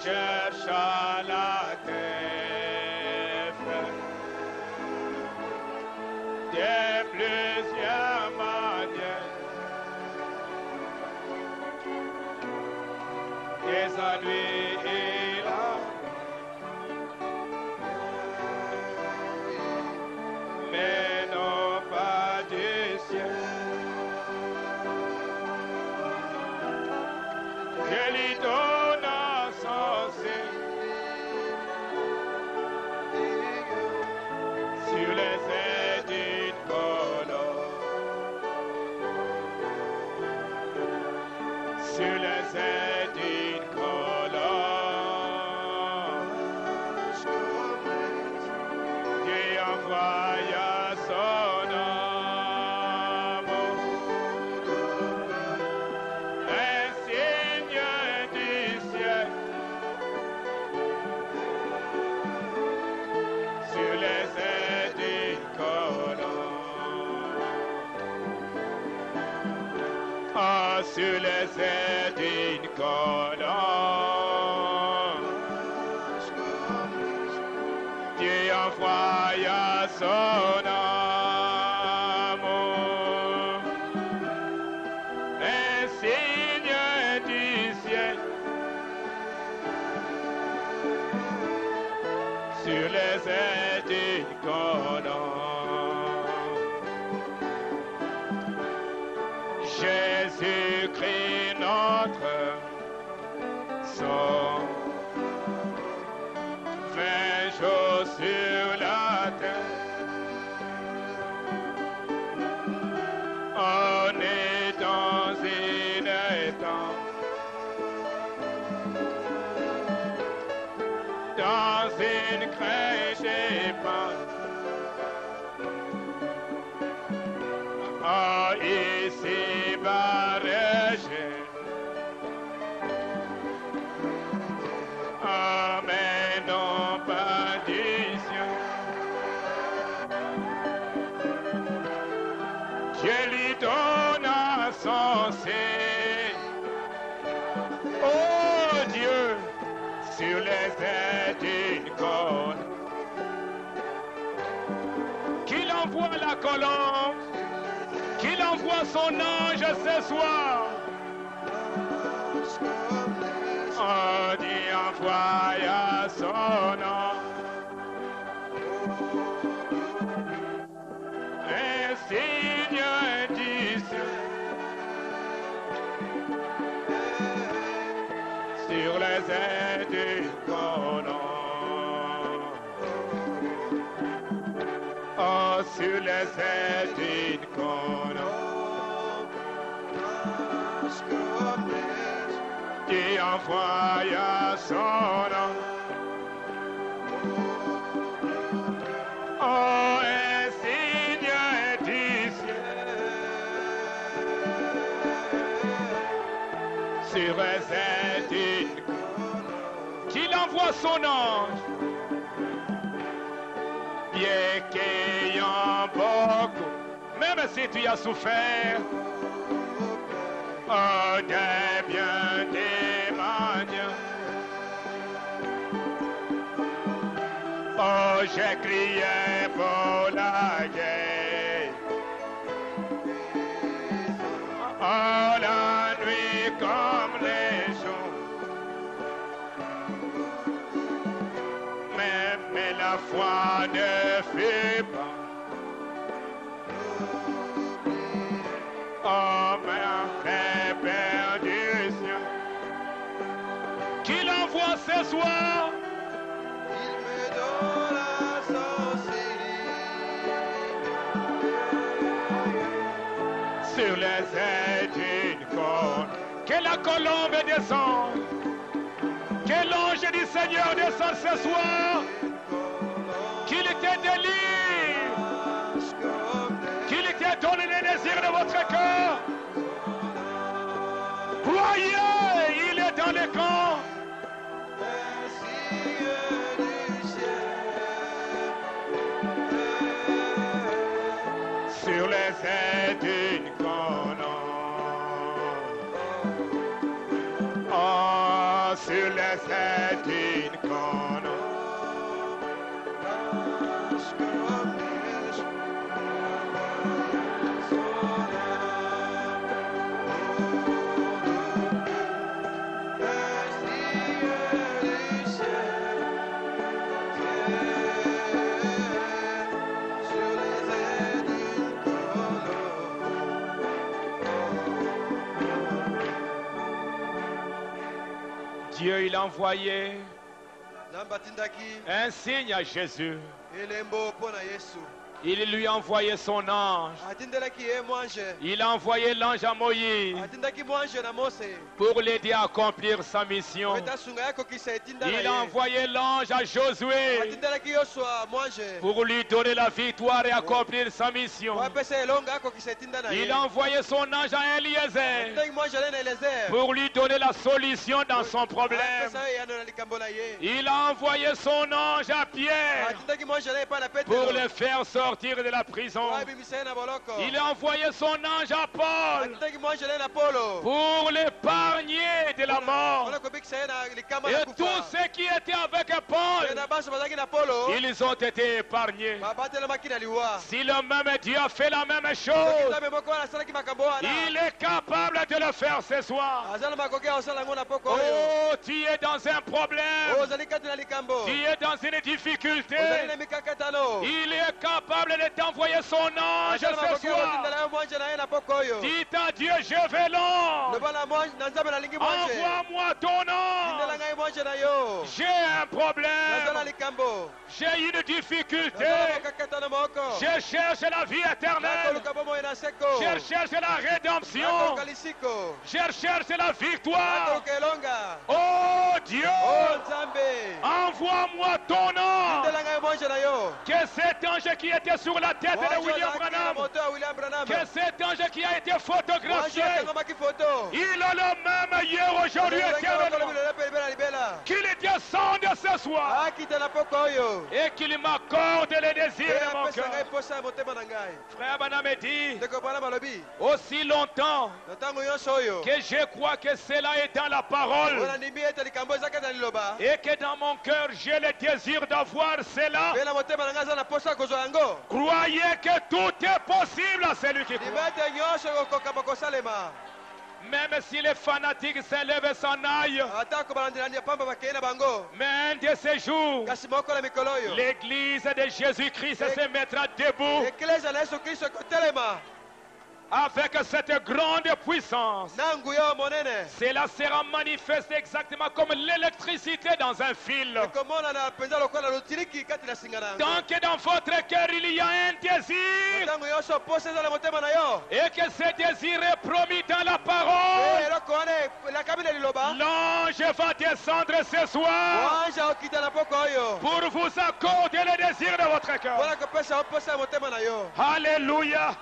S4: cherche à la terre.
S3: les ennuis et la mais non pas du ciel. Je lui donne un sens sur les ailes d'une colonne, sur les ailes d'une colonne. Dieu envoya son amour, un signe du ciel, sur les ailes d'une colonne. Ah, sur les ailes d'une colonne. Dieu envoya son amour, un signe du ciel, sur les ailes d'une colonne. Jésus-Christ notre sang, 20 jours sur la terre, on est dans une étang, dans une crèche épandue. Ah, ici barragé, ah, mais non pas du ciel. Dieu lui donna son sein, oh Dieu, sur les ailes d'une colonne, qu'il envoie la colombe, qu'il envoie son ange ce soir. Oh, Dieu envoya son ange, un signe du ciel, sur les ailes d'une colonne. Oh, sur les ailes d'une colonne. Dieu envoya son ange. Oh, un signe du ciel, sur les ailes d'une colonne. Qu'il envoie son ange, bien qu'ayant beaucoup, même si tu as souffert, oh, des biens témoignages. Oh, j'ai crié pour la guerre, oh, la nuit comme les jours, mais la foi ne fut pas. Oh, mais fait perdu ciel, qu'il envoie ce soir.
S2: Il me donne la sorcellerie,
S3: Sur les ailes d'une colombe, que la colombe descende, que l'ange du Seigneur descende ce soir, qu'il te délivre, qu'il te donne les désirs de votre cœur. Croyez, il est dans le camp.
S2: un signe du ciel,
S3: Sur les ailes d'une colombe. Oh, sur les ailes d'une colombe.
S2: un
S3: Dieu, il a envoyé
S2: nzambe atindaki
S3: un signe à Jésus.
S2: elembo mpo na yesu
S3: Il lui a envoyé son ange.
S2: atindelaki ye mwange
S3: Il a envoyé l'ange à Moïse
S2: atindaki mwange na mose
S3: pour l'aider à accomplir sa mission.
S2: po ete asunga ye akokisa etinda na
S3: Il a
S2: ye
S3: envoyé l'ange à Josué
S2: atindelaki yosua mwange
S3: pour lui donner la victoire et accomplir sa mission.
S2: po apesa elonga akokisa etinda na ye
S3: Il a envoyé son ange à Eliezer
S2: atindaki mwange ale na elezer
S3: pour lui donner la solution dans son problème.
S2: apesa ye yano na likambo na ye
S3: Il a envoyé son ange à Pierre
S2: atindaki mwange ale epai na
S3: pour
S2: petelo
S3: le faire sortir de la prison.
S2: po abimisa ye na boloko
S3: Il a envoyé son ange à Paul
S2: atindaki mwange ale na polo
S3: pour l'épargner de la mort.
S2: mpona kobikisa ye na likama ya
S3: Et tous
S2: kufa
S3: ceux qui étaient avec
S2: ye
S3: Paul,
S2: na baso bazalaki na polo
S3: ils ont été épargnés.
S2: babatelemaki na liwa
S3: Si le même Dieu a fait la même
S2: soki
S3: chose,
S2: nzambe moko wana asalaki makambo wana
S3: il est capable de le faire ce soir.
S2: aza na makoki ya kosala yango na poko oyo
S3: Oh, tu es dans un problème.
S2: ozali kati na likambo
S3: Tu es dans une difficulté.
S2: ozali na mikakatano
S3: Il est capable de t'envoyer son ange
S2: aza na
S3: ce
S2: makoki ya
S3: soir.
S2: kotindela yo mwanje na ye na poko oyo
S3: Dites à Dieu, je veux l'ange.
S2: loba na nzambe nalingi mwanje
S3: Envoie-moi ton
S2: tindela
S3: ange.
S2: ngai mwanje na yo
S3: J'ai un
S2: naza na
S3: problème.
S2: likambo
S3: J'ai une difficulté.
S2: naza na mikakatano moko
S3: Je cherche la vie éternelle.
S2: nakoluka bomoi na seko
S3: Je cherche la rédemption.
S2: nakoluka lisiko
S3: Je cherche la victoire.
S2: nakoluka elonga
S3: Oh Dieu,
S2: o nzambe
S3: envoie-moi ton ange.
S2: tindela ngai mwanje na yo
S3: Que cet ange qui était sur la tête de
S2: mwanje
S3: William
S2: ozalaki na
S3: Branham,
S2: moto ya william branham
S3: que cet ange qui a été
S2: mwanje
S3: photographié,
S2: akangamaki foto
S3: il a le même hier, aujourd'hui, éternellement. Qu'il descende ce soir
S2: akita na poko oyo
S3: et qu'il m'accorde les désirs de mon
S2: apesa ngai
S3: cœur.
S2: posa ya motema na ngai
S3: Frère Branham dit,
S2: ndeko bana balobi
S3: aussi longtemps
S2: na ntango nyonso oyo
S3: que je crois que cela est dans la parole
S2: wana ndimi ete likambo eza kati na liloba
S3: et que dans mon cœur j'ai le désir d'avoir cela,
S2: mpe na motema na ngai aza na posa ya kozwa yango
S3: croyez que tout est possible à celui qui
S2: ndima
S3: croit.
S2: ete nyonso ekokokama kosalema
S3: Même si les fanatiques s'élèvent et s'en aillent,
S2: atako balandelandi ya pamba bakei na bango
S3: mais un de ces jours,
S2: kasi moko na mikolo oyo
S3: l'église de Jésus-Christ se mettra debout
S2: eklesia na yesu kristo ekotelema
S3: avec cette grande puissance.
S2: na nguya monene
S3: Cela sera manifeste exactement comme l'électricité dans un fil.
S2: ekomonana mpenza lokola lotiliki kati na singa na yango
S3: Tant que dans votre cœur il y a un désir
S2: ntango nyonso posa eza na motema na yo
S3: et que ce désir est promis dans la parole,
S2: eloko wana elakami na liloba
S3: l'ange va descendre ce soir
S2: wanja okita na poko oyo
S3: pour vous accorder le désir de votre cœur.
S2: mpona kopesa yo posa ya motema na yo
S3: Alléluia.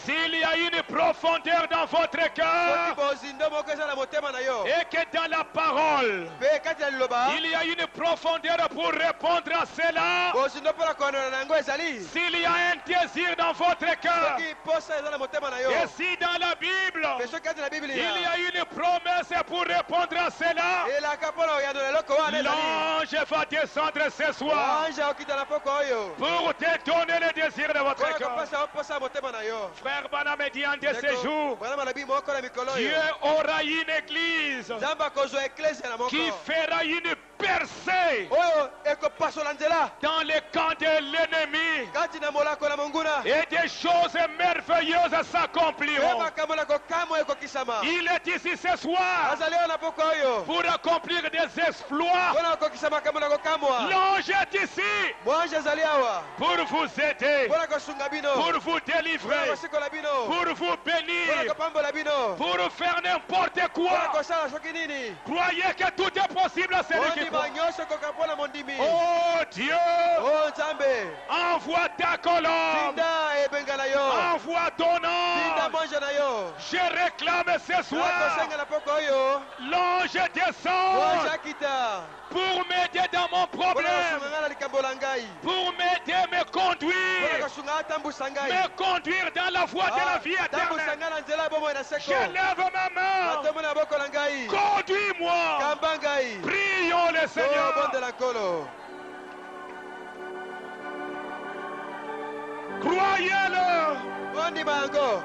S3: S'il y a une profondeur dans votre
S2: soki
S3: cœur
S2: bozindo moko eza na motema na yo
S3: et que dans la parole
S2: mpe kati na liloba
S3: il y a une profondeur pour répondre à cela,
S2: bozindo mpona koanola na yango ezali
S3: s'il y a un désir dans votre cœur
S2: soki posa eza na motema na yo
S3: et si dans la Bible
S2: mpe soki kati na
S3: il
S2: biblia
S3: y a une promesse pour répondre à cela,
S2: elaka mpona koyanola eloko wana ezali
S3: l'ange va descendre ce soir
S2: wanja okita na poko oyo
S3: pour te donner le désir de votre
S2: mpona
S3: cœur.
S2: kopesa yo posa ya motema na yo
S3: Frère Branham dit un de ces jours,
S2: bwana malobi moko na mikolo
S3: Dieu
S2: oyo
S3: aura une église
S2: nzambe akozwa eklesia na moko
S3: qui fera une percée
S2: oyo ekopasola nzela
S3: dans le camp de l'ennemi
S2: kati na molako na monguna
S3: et des choses merveilleuses
S2: mpe
S3: s'accompliront.
S2: makambo na kokamwa ekokisama
S3: Il est ici ce soir
S2: azali oyo na poko oyo
S3: pour accomplir des exploits.
S2: mpona kokokisa makambo na kokamwa
S3: L'ange est ici
S2: mwanje azali awa
S3: pour vous aider,
S2: mpona kosunga bino
S3: pour vous
S2: mpona
S3: délivrer,
S2: kosikola bino
S3: pour vous
S2: mpona
S3: bénir,
S2: kopambola bino
S3: pour faire n'importe
S2: mpona
S3: quoi.
S2: kosala soki nini
S3: Croyez que tout est possible à celui qui
S2: mondima
S3: croit.
S2: nyonso ekoka mpona mondimi
S3: Oh Dieu,
S2: o nzambe
S3: envoie ta colombe,
S2: tinda ebenga na yo
S3: envoie ton
S2: tinda
S3: ange.
S2: mwanje na yo
S3: Je réclame ce soir,
S2: nakosenga na poko oyo
S3: l'ange
S2: mwanje
S3: descend
S2: akita
S3: pour m'aider dans mon
S2: mpona
S3: problème,
S2: kosunga ngai na likambo na ngai
S3: pour m'aider, me
S2: mpona
S3: conduire,
S2: kosunga atambusa ngai
S3: me conduire dans la voie de la vie
S2: tambusa
S3: éternelle.
S2: ngai na nzela ya bomoi na seko
S3: Je lève ma main,
S2: matombo na boko na ngai
S3: conduis-moi.
S2: kamba ngai
S3: Prions le
S2: o
S3: Seigneur.
S2: bondela nkolo
S3: Croyez-le.
S2: ondima yango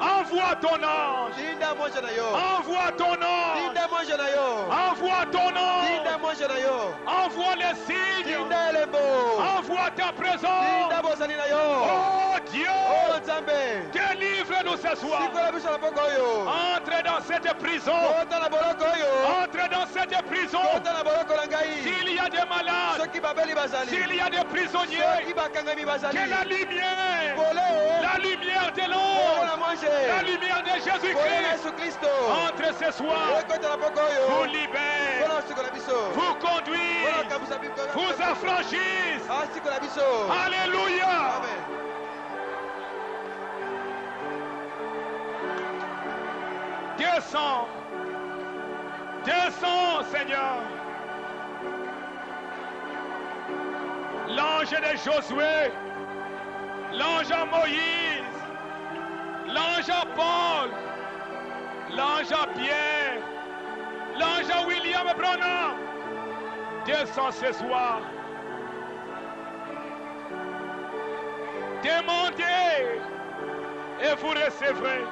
S3: Envoie ton ange.
S2: tinda mwanje na yo
S3: Envoie ton ange.
S2: tinda mwanje na yo
S3: Envoie ton
S2: tinda
S3: ange.
S2: mwanje na yo
S3: Envoie les signes.
S2: tinda elembo
S3: Envoie ta présence.
S2: tinda bozali na yo
S3: Oh Dieu,
S2: o nzambe
S3: délivre-nous nous ce soir.
S2: sikola biso na maboko oyo
S3: Entre dans cette prison.
S2: kota na boloko oyo
S3: Entre dans cette prison.
S2: kota na boloko na ngai
S3: S'il y a des malades,
S2: soki babeli bazali
S3: s'il y a des prisonniers,
S2: soki bakangami bazali
S3: que la lumière
S2: pole
S3: de
S2: pole
S3: l'ange,
S2: na mwanje
S3: la lumière de
S2: pole na
S3: Jésus-Christ,
S2: yesu kristo
S3: entre ce soir,
S2: ekota na maboko
S3: vous
S2: oyo
S3: libère,
S2: mpona sikola biso
S3: vous
S2: mpona
S3: conduit,
S2: kambusa
S3: vous affranchisse.
S2: asikola biso
S3: Alléluia.
S2: amen
S3: Descends. Descends, Seigneur. L'ange de Josué, l'ange à Moïse, l'ange à Paul, l'ange à Pierre, l'ange à William Branham, descends ce soir. Demandez et vous recevrez.